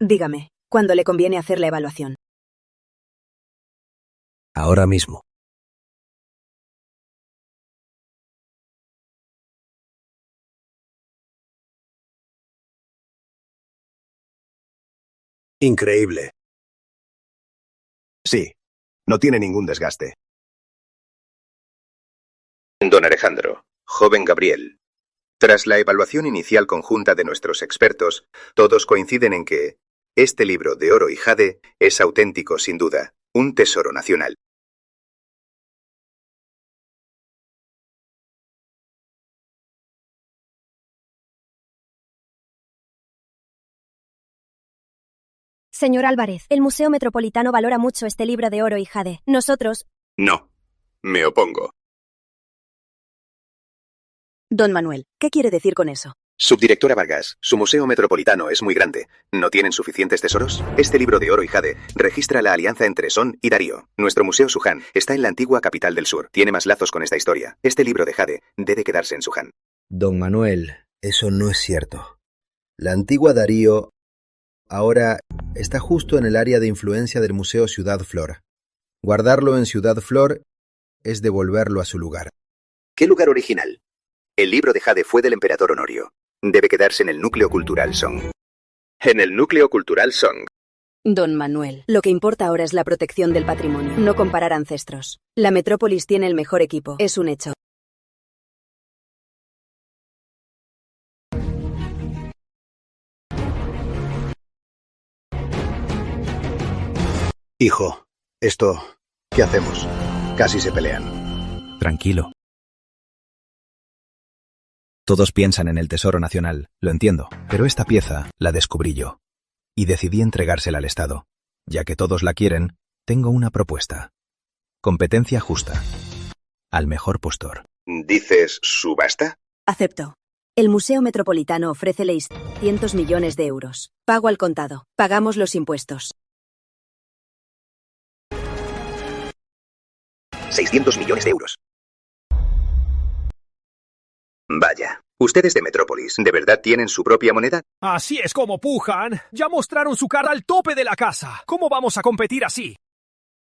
Dígame, ¿cuándo le conviene hacer la evaluación? Ahora mismo. Increíble. Sí, no tiene ningún desgaste. Don Alejandro, joven Gabriel. Tras la evaluación inicial conjunta de nuestros expertos, todos coinciden en que este libro de oro y jade es auténtico sin duda, un tesoro nacional. Señor Álvarez, el Museo Metropolitano valora mucho este libro de oro y jade. Nosotros... No, me opongo. Don Manuel, ¿qué quiere decir con eso? Subdirectora Vargas, su museo metropolitano es muy grande. ¿No tienen suficientes tesoros? Este libro de oro y jade registra la alianza entre Son y Darío. Nuestro museo Suhan está en la antigua capital del sur. Tiene más lazos con esta historia. Este libro de jade debe quedarse en Suhan. Don Manuel, eso no es cierto. La antigua Darío ahora está justo en el área de influencia del Museo Ciudad Flor. Guardarlo en Ciudad Flor es devolverlo a su lugar. ¿Qué lugar original? El libro de Jade fue del emperador Honorio. Debe quedarse en el núcleo cultural Song. En el núcleo cultural Song. Don Manuel, lo que importa ahora es la protección del patrimonio, no comparar ancestros. La Metrópolis tiene el mejor equipo, es un hecho. Hijo, ¿qué hacemos? Casi se pelean. Tranquilo. Todos piensan en el Tesoro Nacional, lo entiendo, pero esta pieza la descubrí yo. Y decidí entregársela al Estado. Ya que todos la quieren, tengo una propuesta. Competencia justa. Al mejor postor. ¿Dices subasta? Acepto. El Museo Metropolitano ofrece 600 millones de euros. Pago al contado. Pagamos los impuestos. 600 millones de euros. Vaya, ustedes de Metrópolis, ¿de verdad tienen su propia moneda? Así es como pujan. Ya mostraron su cara al tope de la casa. ¿Cómo vamos a competir así?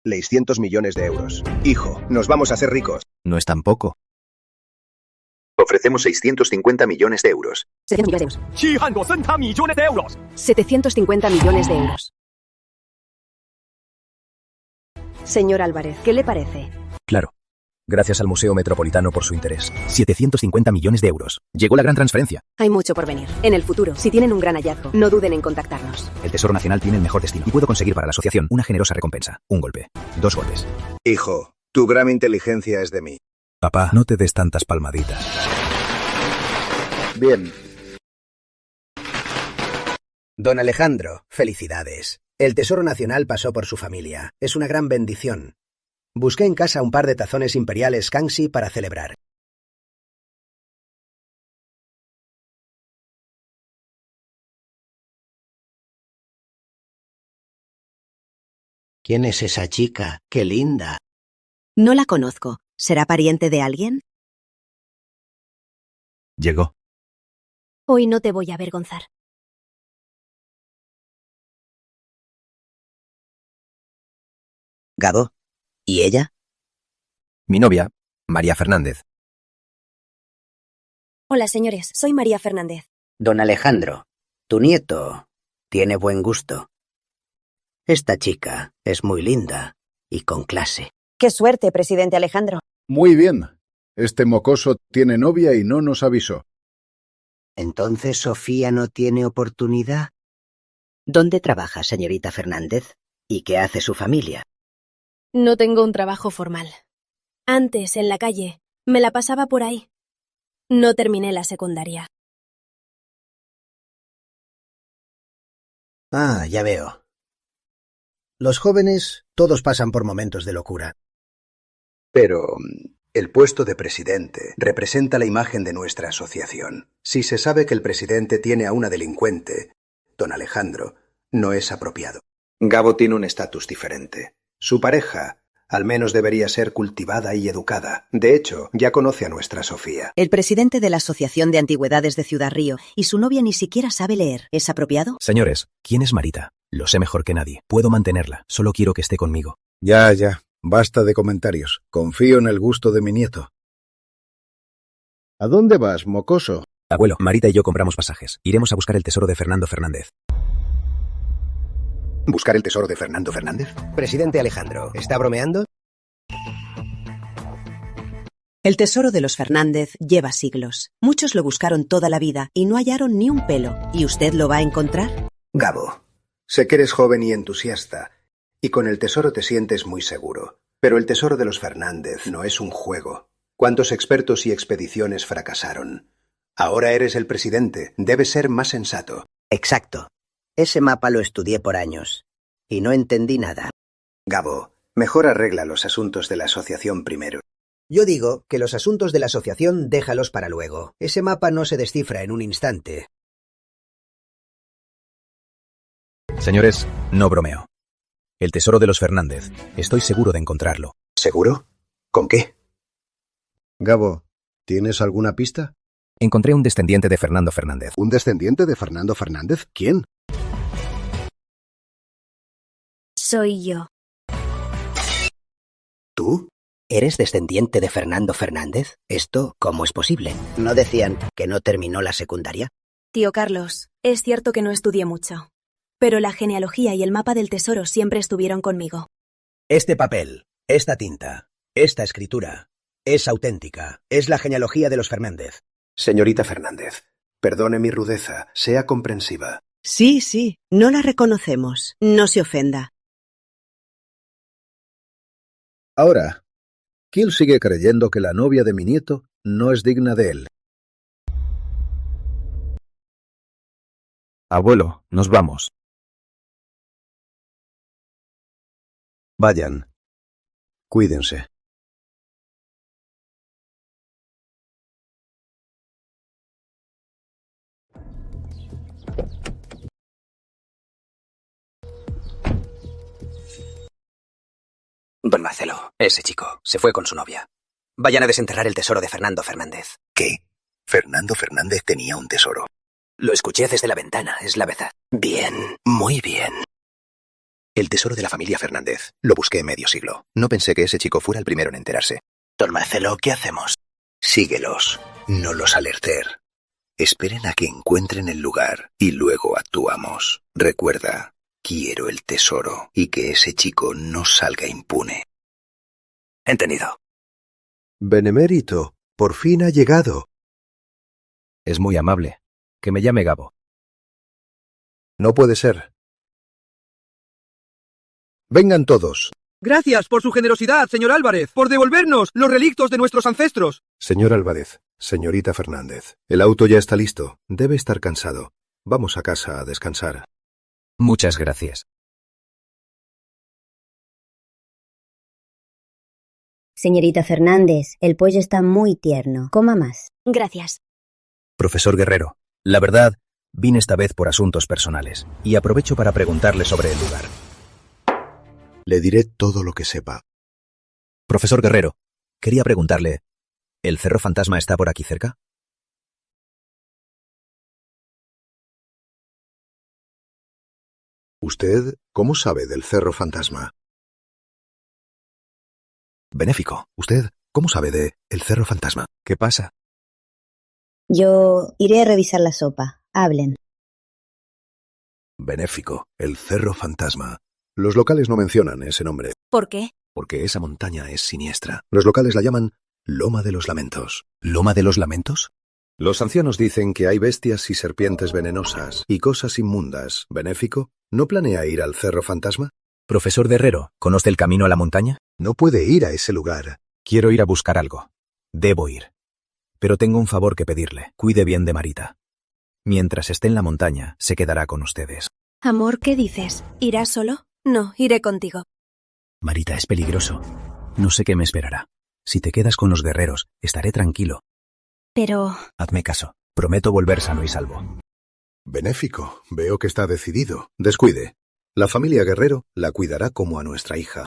600 millones de euros. Hijo, nos vamos a hacer ricos. No es tan poco. Ofrecemos 650 millones de euros. 750 millones de euros. 750 millones de euros. Señor Álvarez, ¿qué le parece? Claro. Gracias al Museo Metropolitano por su interés. 750 millones de euros. Llegó la gran transferencia. Hay mucho por venir. En el futuro, si tienen un gran hallazgo, no duden en contactarnos. El Tesoro Nacional tiene el mejor destino y puedo conseguir para la asociación una generosa recompensa. Un golpe. 2 golpes. Hijo, tu gran inteligencia es de mí. Papá, no te des tantas palmaditas. Bien. Don Alejandro, felicidades. El Tesoro Nacional pasó por su familia. Es una gran bendición. Busqué en casa un par de tazones imperiales Kangxi para celebrar. ¿Quién es esa chica? ¡Qué linda! No la conozco. ¿Será pariente de alguien? Llegó. Hoy no te voy a avergonzar. Gabo, ¿y ella? Mi novia, María Fernández. Hola, señores. Soy María Fernández. Don Alejandro, tu nieto tiene buen gusto. Esta chica es muy linda y con clase. Qué suerte, presidente Alejandro. Muy bien. Este mocoso tiene novia y no nos avisó. ¿Entonces Sofía no tiene oportunidad? ¿Dónde trabaja, señorita Fernández? ¿Y qué hace su familia? No tengo un trabajo formal. Antes, en la calle, me la pasaba por ahí. No terminé la secundaria. Ah, ya veo. Los jóvenes todos pasan por momentos de locura. Pero el puesto de presidente representa la imagen de nuestra asociación. Si se sabe que el presidente tiene a una delincuente, don Alejandro, no es apropiado. Gabo tiene un estatus diferente. Su pareja al menos debería ser cultivada y educada. De hecho, ya conoce a nuestra Sofía. El presidente de la Asociación de Antigüedades de Ciudad Río y su novia ni siquiera sabe leer. ¿Es apropiado? Señores, ¿quién es Marita? Lo sé mejor que nadie. Puedo mantenerla. Solo quiero que esté conmigo. Ya. Basta de comentarios. Confío en el gusto de mi nieto. ¿A dónde vas, mocoso? Abuelo, Marita y yo compramos pasajes. Iremos a buscar el tesoro de Fernando Fernández. ¿Buscar el tesoro de Fernando Fernández? Presidente Alejandro, ¿está bromeando? El tesoro de los Fernández lleva siglos. Muchos lo buscaron toda la vida y no hallaron ni un pelo. ¿Y usted lo va a encontrar? Gabo, sé que eres joven y entusiasta, y con el tesoro te sientes muy seguro. Pero el tesoro de los Fernández no es un juego. ¿Cuántos expertos y expediciones fracasaron? Ahora eres el presidente. Debes ser más sensato. Exacto. Ese mapa lo estudié por años y no entendí nada. Gabo, mejor arregla los asuntos de la asociación primero. Yo digo que los asuntos de la asociación déjalos para luego. Ese mapa no se descifra en un instante. Señores, no bromeo. El tesoro de los Fernández. Estoy seguro de encontrarlo. ¿Seguro? ¿Con qué? Gabo, ¿tienes alguna pista? Encontré un descendiente de Fernando Fernández. ¿Un descendiente de Fernando Fernández? ¿Quién? Soy yo. ¿Tú? ¿Eres descendiente de Fernando Fernández? ¿Esto cómo es posible? ¿No decían que no terminó la secundaria? Tío Carlos, es cierto que no estudié mucho, pero la genealogía y el mapa del tesoro siempre estuvieron conmigo. Este papel, esta tinta, esta escritura, es auténtica. Es la genealogía de los Fernández. Señorita Fernández, perdone mi rudeza, sea comprensiva. Sí, no la reconocemos. No se ofenda. Ahora, Kill sigue creyendo que la novia de mi nieto no es digna de él. Abuelo, nos vamos. Vayan. Cuídense. Don Marcelo, ese chico, se fue con su novia. Vayan a desenterrar el tesoro de Fernando Fernández. ¿Qué? ¿Fernando Fernández tenía un tesoro? Lo escuché desde la ventana, es la verdad. Bien, muy bien. El tesoro de la familia Fernández. Lo busqué medio siglo. No pensé que ese chico fuera el primero en enterarse. Don Marcelo, ¿qué hacemos? Síguelos, no los alerter. Esperen a que encuentren el lugar y luego actuamos. Recuerda, quiero el tesoro y que ese chico no salga impune. Entendido. Benemérito, por fin ha llegado. Es muy amable. Que me llame Gabo. No puede ser. Vengan todos. Gracias por su generosidad, señor Álvarez, por devolvernos los relictos de nuestros ancestros. Señor Álvarez, señorita Fernández, el auto ya está listo. Debe estar cansado. Vamos a casa a descansar. Muchas gracias. Señorita Fernández, el pollo está muy tierno. Coma más. Gracias. Profesor Guerrero, la verdad, vine esta vez por asuntos personales y aprovecho para preguntarle sobre el lugar. Le diré todo lo que sepa. Profesor Guerrero, quería preguntarle, ¿el Cerro Fantasma está por aquí cerca? ¿Usted cómo sabe del Cerro Fantasma? Benéfico, ¿usted cómo sabe de el Cerro Fantasma? ¿Qué pasa? Yo iré a revisar la sopa. Hablen. Benéfico, el Cerro Fantasma. Los locales no mencionan ese nombre. ¿Por qué? Porque esa montaña es siniestra. Los locales la llaman Loma de los Lamentos. ¿Loma de los Lamentos? Los ancianos dicen que hay bestias y serpientes venenosas y cosas inmundas. ¿Benéfico? ¿No planea ir al Cerro Fantasma? Profesor Guerrero, ¿conoce el camino a la montaña? No puede ir a ese lugar. Quiero ir a buscar algo. Debo ir. Pero tengo un favor que pedirle. Cuide bien de Marita. Mientras esté en la montaña, se quedará con ustedes. Amor, ¿qué dices? ¿Irás solo? No, iré contigo. Marita, es peligroso. No sé qué me esperará. Si te quedas con los guerreros, estaré tranquilo. Pero... Hazme caso. Prometo volver sano y salvo. Benéfico, veo que está decidido. Descuide. La familia Guerrero la cuidará como a nuestra hija.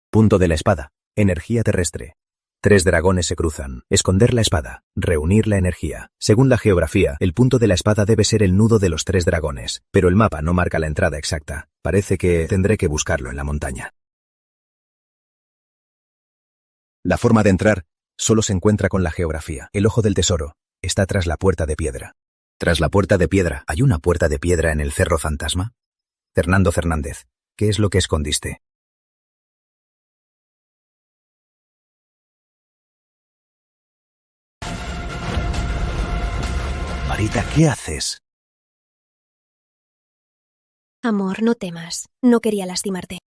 Punto de la espada. Energía terrestre. 3 dragones se cruzan. Esconder la espada. Reunir la energía. Según la geografía, el punto de la espada debe ser el nudo de los 3 dragones, pero el mapa no marca la entrada exacta. Parece que tendré que buscarlo en la montaña. La forma de entrar solo se encuentra con la geografía. El ojo del tesoro está tras la puerta de piedra. Tras la puerta de piedra, ¿hay una puerta de piedra en el Cerro Fantasma? Fernando Fernández, ¿qué es lo que escondiste? Marita, ¿qué haces? Amor, no temas. No quería lastimarte.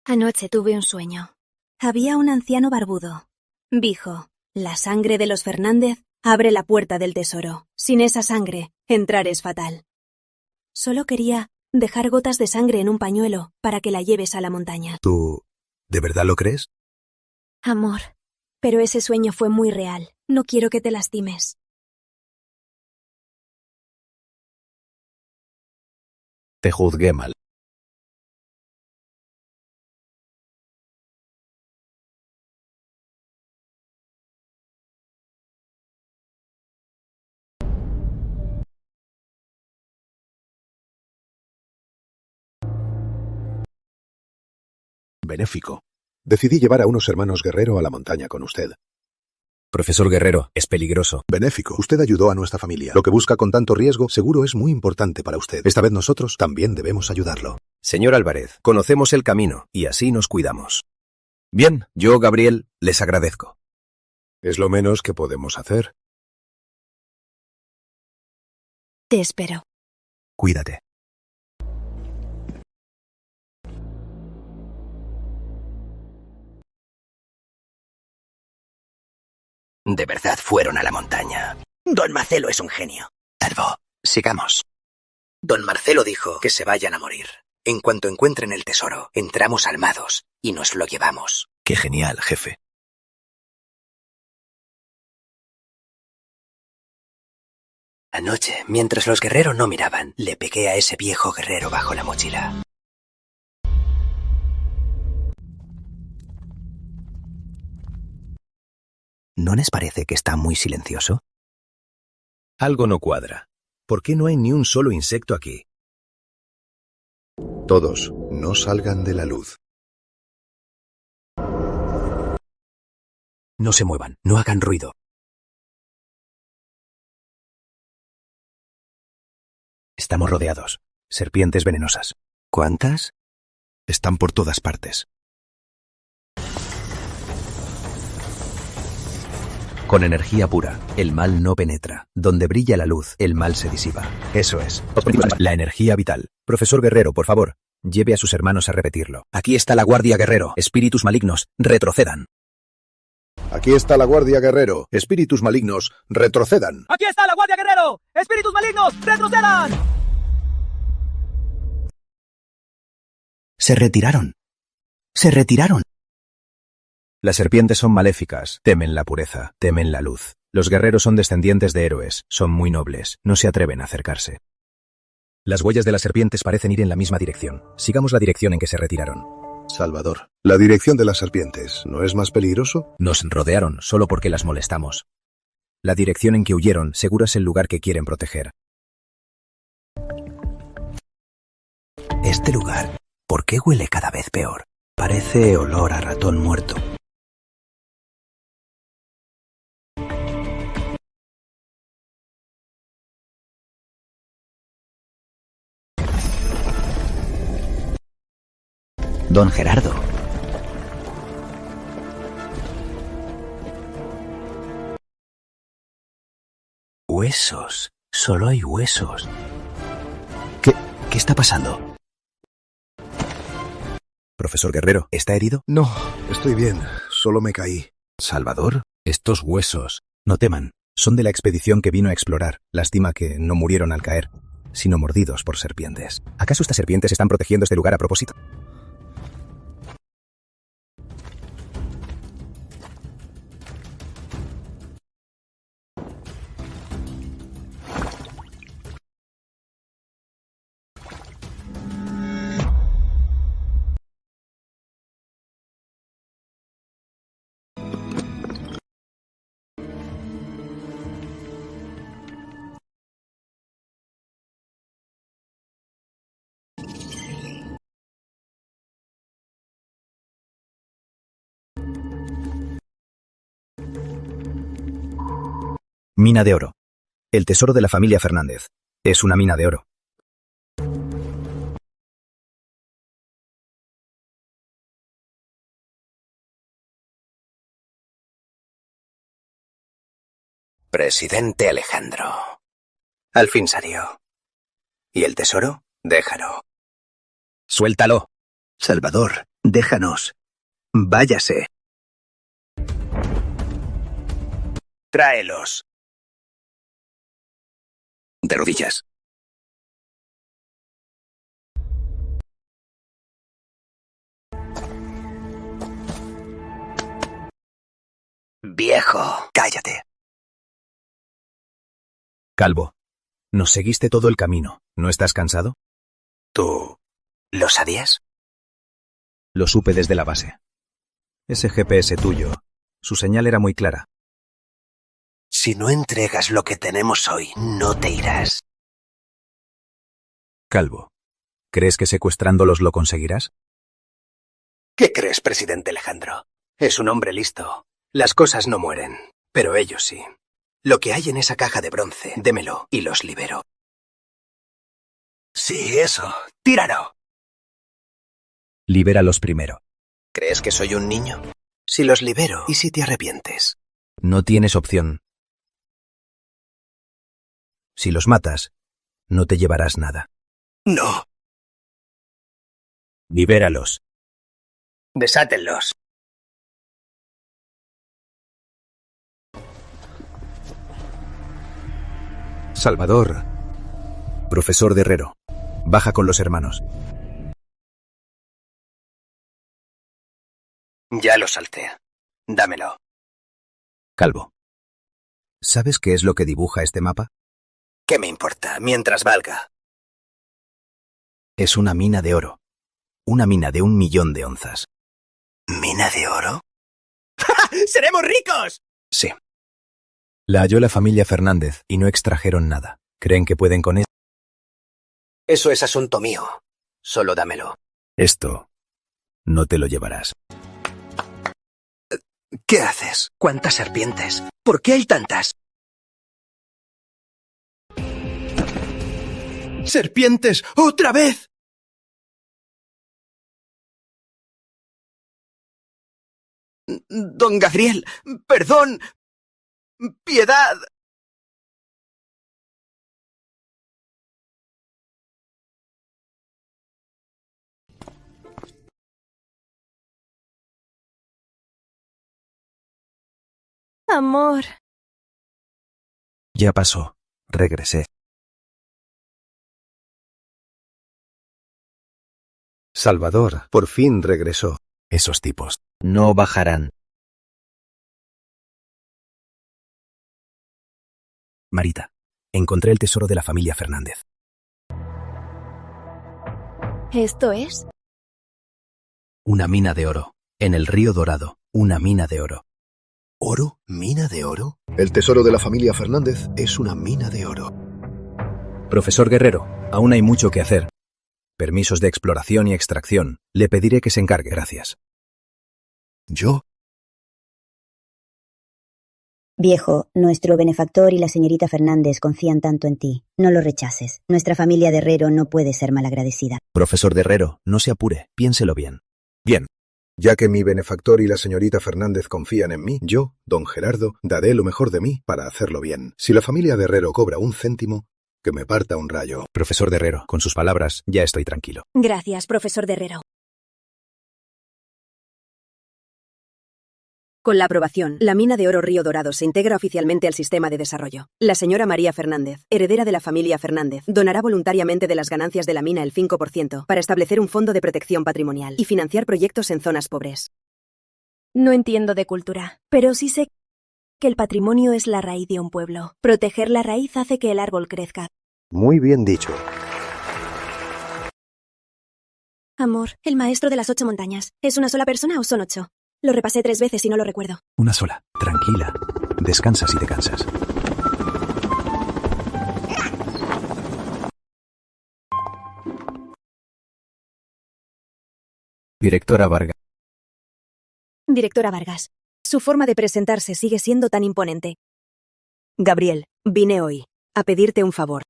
Anoche tuve un sueño. Había un anciano barbudo. Dijo, la sangre de los Fernández abre la puerta del tesoro. Sin esa sangre, entrar es fatal. Solo quería dejar gotas de sangre en un pañuelo para que la lleves a la montaña. ¿Tú de verdad lo crees? Amor, pero ese sueño fue muy real. No quiero que te lastimes. Te juzgué mal. Benéfico. Decidí llevar a unos hermanos Guerrero a la montaña con usted. Profesor Guerrero, es peligroso. Benéfico. Usted ayudó a nuestra familia. Lo que busca con tanto riesgo seguro es muy importante para usted. Esta vez nosotros también debemos ayudarlo. Señor Álvarez, conocemos el camino y así nos cuidamos. Bien, yo, Gabriel, les agradezco. Es lo menos que podemos hacer. Te espero. Cuídate. De verdad fueron a la montaña. Don Marcelo es un genio. Calvo, sigamos. Don Marcelo dijo que se vayan a morir. En cuanto encuentren el tesoro, entramos armados y nos lo llevamos. Qué genial, jefe. Anoche, mientras los guerreros no miraban, le pegué a ese viejo guerrero bajo la mochila. ¿No les parece que está muy silencioso? Algo no cuadra. ¿Por qué no hay ni un solo insecto aquí? Todos, no salgan de la luz. No se muevan, no hagan ruido. Estamos rodeados. Serpientes venenosas. ¿Cuántas? Están por todas partes. Con energía pura, el mal no penetra. Donde brilla la luz, el mal se disipa. Eso es. La energía vital. Profesor Guerrero, por favor, lleve a sus hermanos a repetirlo. Aquí está la Guardia Guerrero. Espíritus malignos, retrocedan. Aquí está la Guardia Guerrero. Espíritus malignos, retrocedan. ¡Aquí está la Guardia Guerrero! ¡Espíritus malignos, retrocedan! Se retiraron. Se retiraron. Las serpientes son maléficas, temen la pureza, temen la luz. Los guerreros son descendientes de héroes, son muy nobles, no se atreven a acercarse. Las huellas de las serpientes parecen ir en la misma dirección. Sigamos la dirección en que se retiraron. Salvador, la dirección de las serpientes, ¿no es más peligroso? Nos rodearon solo porque las molestamos. La dirección en que huyeron seguro es el lugar que quieren proteger. Este lugar, ¿por qué huele cada vez peor? Parece olor a ratón muerto. Don Gerardo. Huesos. Solo hay huesos. ¿Qué está pasando? Profesor Guerrero, ¿está herido? No, estoy bien. Solo me caí. Salvador, estos huesos. No teman. Son de la expedición que vino a explorar. Lástima que no murieron al caer, sino mordidos por serpientes. ¿Acaso estas serpientes están protegiendo este lugar a propósito? Mina de oro. El tesoro de la familia Fernández. Es una mina de oro. Presidente Alejandro. Al fin salió. ¿Y el tesoro? Déjalo. Suéltalo. Salvador, déjanos. Váyase. Tráelos. De rodillas. Viejo, cállate. Calvo, nos seguiste todo el camino. ¿No estás cansado? ¿Tú lo sabías? Lo supe desde la base. Ese GPS tuyo, su señal era muy clara. Si no entregas lo que tenemos hoy, no te irás. Calvo, ¿crees que secuestrándolos lo conseguirás? ¿Qué crees, presidente Alejandro? Es un hombre listo. Las cosas no mueren, pero ellos sí. Lo que hay en esa caja de bronce, démelo y los libero. Sí, eso. Tíralo. Libéralos primero. ¿Crees que soy un niño? Si los libero, ¿y si te arrepientes? No tienes opción. Si los matas, no te llevarás nada. No. Libéralos. Desátenlos. Salvador. Profesor de Herrero. Baja con los hermanos. Ya lo salté. Dámelo. Calvo. ¿Sabes qué es lo que dibuja este mapa? ¿Qué me importa? Mientras valga. Es una mina de oro. Una mina de 1 millón de onzas. ¿Mina de oro? ¡Ja! ¡Seremos ricos! Sí. La halló la familia Fernández y no extrajeron nada. ¿Creen que pueden con esto? Eso es asunto mío. Solo dámelo. Esto no te lo llevarás. ¿Qué haces? ¿Cuántas serpientes? ¿Por qué hay tantas? ¡Serpientes! ¡Otra vez! Don Gabriel, perdón. ¡Piedad! Amor. Ya pasó. Regresé. Salvador, por fin regresó. Esos tipos no bajarán. Marita, encontré el tesoro de la familia Fernández. ¿Esto es? Una mina de oro. En el río Dorado. Una mina de oro. ¿Oro? ¿Mina de oro? El tesoro de la familia Fernández es una mina de oro. Profesor Guerrero, aún hay mucho que hacer. Permisos de exploración y extracción. Le pediré que se encargue. Gracias. ¿Yo? Viejo, nuestro benefactor y la señorita Fernández confían tanto en ti. No lo rechaces. Nuestra familia de Herrero no puede ser malagradecida. Profesor de Herrero, no se apure. Piénselo bien. Bien. Ya que mi benefactor y la señorita Fernández confían en mí, yo, don Gerardo, daré lo mejor de mí para hacerlo bien. Si la familia de Herrero cobra 1 céntimo, que me parta un rayo. Profesor de Herrero, con sus palabras ya estoy tranquilo. Gracias, profesor de Herrero. Con la aprobación, la mina de oro Río Dorado se integra oficialmente al sistema de desarrollo. La señora María Fernández, heredera de la familia Fernández, donará voluntariamente de las ganancias de la mina el 5% para establecer un fondo de protección patrimonial y financiar proyectos en zonas pobres. No entiendo de cultura, pero sí sé que el patrimonio es la raíz de un pueblo. Proteger la raíz hace que el árbol crezca. Muy bien dicho. Amor, el maestro de las 8 montañas. ¿Es una sola persona o son 8? Lo repasé 3 veces y no lo recuerdo. Una sola. Tranquila. Descansa si te cansas. Directora Vargas. Directora Vargas. Su forma de presentarse sigue siendo tan imponente. Gabriel, vine hoy a pedirte un favor.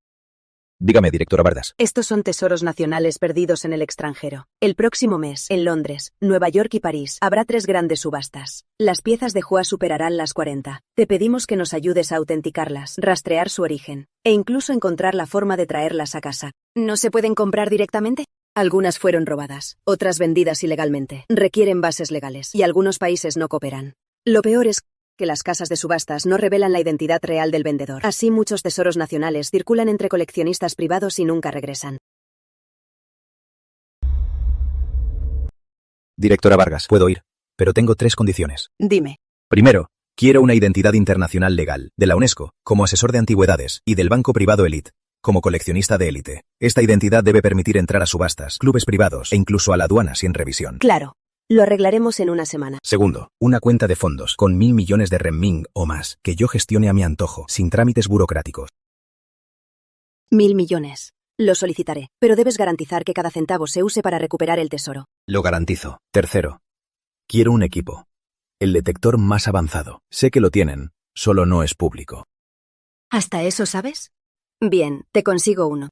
Dígame, directora Vargas. Estos son tesoros nacionales perdidos en el extranjero. El próximo mes, en Londres, Nueva York y París, habrá 3 grandes subastas. Las piezas de Joa superarán las 40. Te pedimos que nos ayudes a autenticarlas, rastrear su origen, e incluso encontrar la forma de traerlas a casa. ¿No se pueden comprar directamente? Algunas fueron robadas, otras vendidas ilegalmente. Requieren bases legales, y algunos países no cooperan. Lo peor es que las casas de subastas no revelan la identidad real del vendedor. Así muchos tesoros nacionales circulan entre coleccionistas privados y nunca regresan. Directora Vargas, puedo ir, pero tengo 3 condiciones. Dime. Primero, quiero una identidad internacional legal, de la UNESCO, como asesor de antigüedades, y del banco privado Elite, como coleccionista de élite. Esta identidad debe permitir entrar a subastas, clubes privados e incluso a la aduana sin revisión. Claro. Lo arreglaremos en una semana. Segundo, una cuenta de fondos con 1.000 millones de renminbi o más, que yo gestione a mi antojo, sin trámites burocráticos. 1.000 millones. Lo solicitaré, pero debes garantizar que cada centavo se use para recuperar el tesoro. Lo garantizo. Tercero, quiero un equipo. El detector más avanzado. Sé que lo tienen, solo no es público. ¿Hasta eso sabes? Bien, te consigo uno.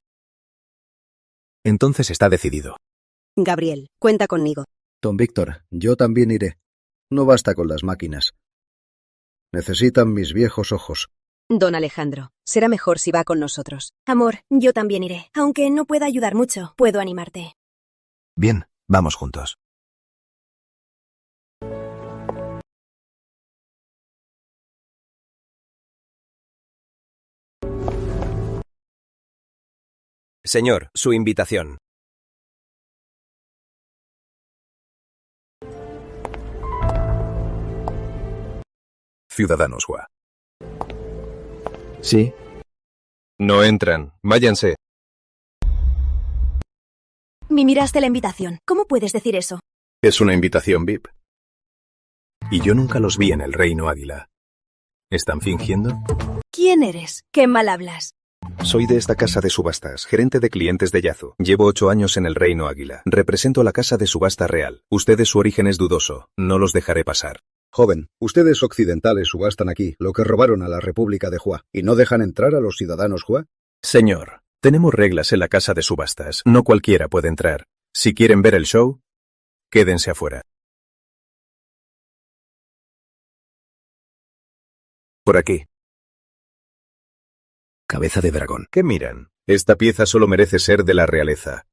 Entonces está decidido. Gabriel, cuenta conmigo. Don Víctor, yo también iré. No basta con las máquinas. Necesitan mis viejos ojos. Don Alejandro, será mejor si va con nosotros. Amor, yo también iré. Aunque no pueda ayudar mucho, puedo animarte. Bien, vamos juntos. Señor, su invitación. Ciudadanos Hua. Sí. No entran. Váyanse. Me miraste la invitación. ¿Cómo puedes decir eso? Es una invitación VIP. Y yo nunca los vi en el Reino Águila. ¿Están fingiendo? ¿Quién eres? ¿Qué mal hablas? Soy de esta casa de subastas, gerente de clientes de Yazu. Llevo 8 años en el Reino Águila. Represento la casa de subasta real. Ustedes su origen es dudoso. No los dejaré pasar. Joven, ustedes occidentales subastan aquí lo que robaron a la República de Hua y no dejan entrar a los ciudadanos Hua. Señor, tenemos reglas en la casa de subastas. No cualquiera puede entrar. Si quieren ver el show, quédense afuera. Por aquí. Cabeza de dragón. ¿Qué miran? Esta pieza solo merece ser de la realeza.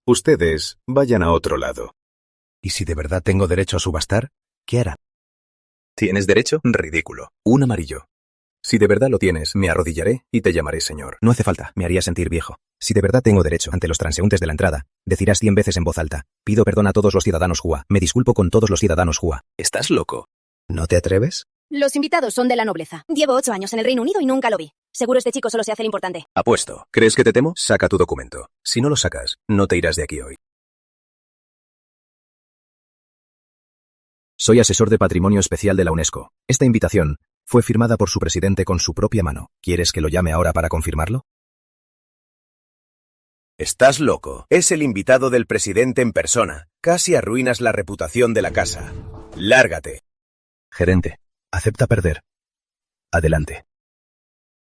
Ustedes vayan a otro lado. ¿Y si de verdad tengo derecho a subastar? ¿Qué hará? ¿Tienes derecho? Ridículo. Un amarillo. Si de verdad lo tienes, me arrodillaré y te llamaré señor. No hace falta, me haría sentir viejo. Si de verdad tengo derecho ante los transeúntes de la entrada, decirás 100 veces en voz alta: pido perdón a todos los ciudadanos Hua, me disculpo con todos los ciudadanos Hua. ¿Estás loco? ¿No te atreves? Los invitados son de la nobleza. Llevo 8 años en el Reino Unido y nunca lo vi. Seguro este chico solo se hace el importante. Apuesto. ¿Crees que te temo? Saca tu documento. Si no lo sacas, no te irás de aquí hoy. Soy asesor de Patrimonio Especial de la UNESCO. Esta invitación fue firmada por su presidente con su propia mano. ¿Quieres que lo llame ahora para confirmarlo? Estás loco. Es el invitado del presidente en persona. Casi arruinas la reputación de la casa. Lárgate. Gerente, acepta perder. Adelante.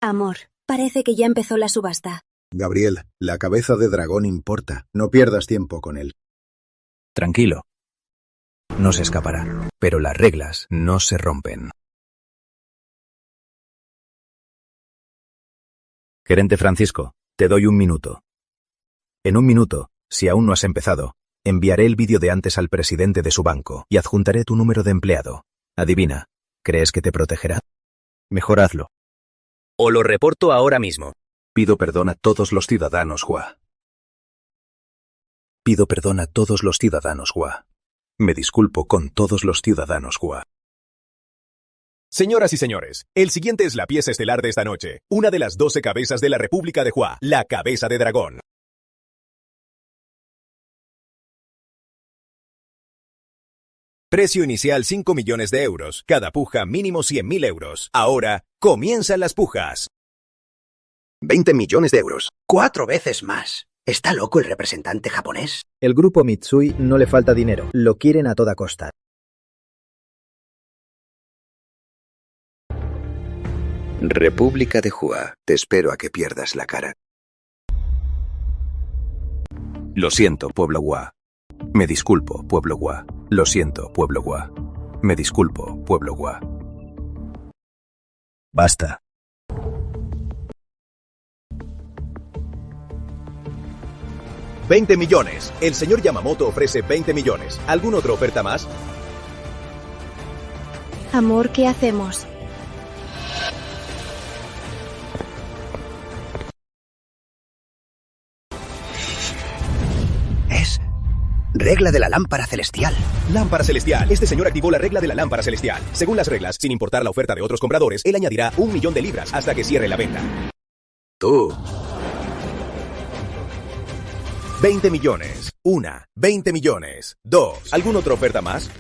Amor, parece que ya empezó la subasta. Gabriel, la cabeza de dragón importa. No pierdas tiempo con él. Tranquilo. No se escapará, pero las reglas no se rompen. Gerente Francisco, te doy 1 minuto. En 1 minuto, si aún no has empezado, enviaré el vídeo de antes al presidente de su banco y adjuntaré tu número de empleado. Adivina, ¿crees que te protegerá? Mejor hazlo. O lo reporto ahora mismo. Pido perdón a todos los ciudadanos Hua. Pido perdón a todos los ciudadanos Hua. Me disculpo con todos los ciudadanos Hua. Señoras y señores, el siguiente es la pieza estelar de esta noche. Una de las 12 cabezas de la República de Hua, la cabeza de dragón. Precio inicial 5 millones de euros. Cada puja mínimo 100.000 euros. Ahora, comienzan las pujas. 20 millones de euros. 4 veces más. ¿Está loco el representante japonés? El grupo Mitsui no le falta dinero. Lo quieren a toda costa. República de Hua. Te espero a que pierdas la cara. Lo siento, pueblo Hua. Me disculpo, pueblo Hua. Lo siento, pueblo Hua. Me disculpo, pueblo Hua. Basta. $20 millones. El señor Yamamoto ofrece 20 millones. ¿Alguna otra oferta más? Amor, ¿qué hacemos? Es regla de la lámpara celestial. Lámpara celestial. Este señor activó la regla de la lámpara celestial. Según las reglas, sin importar la oferta de otros compradores, él añadirá 1 millón de libras hasta que cierre la venta. Tú. 20 millones. 1. 20 millones. 2. ¿Alguna otra oferta más?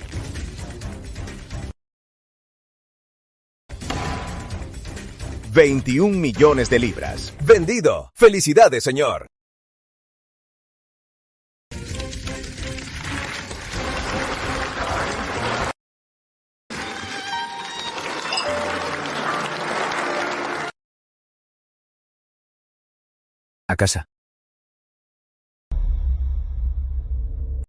$21 millones de libras. ¡Vendido! ¡Felicidades, señor! A casa.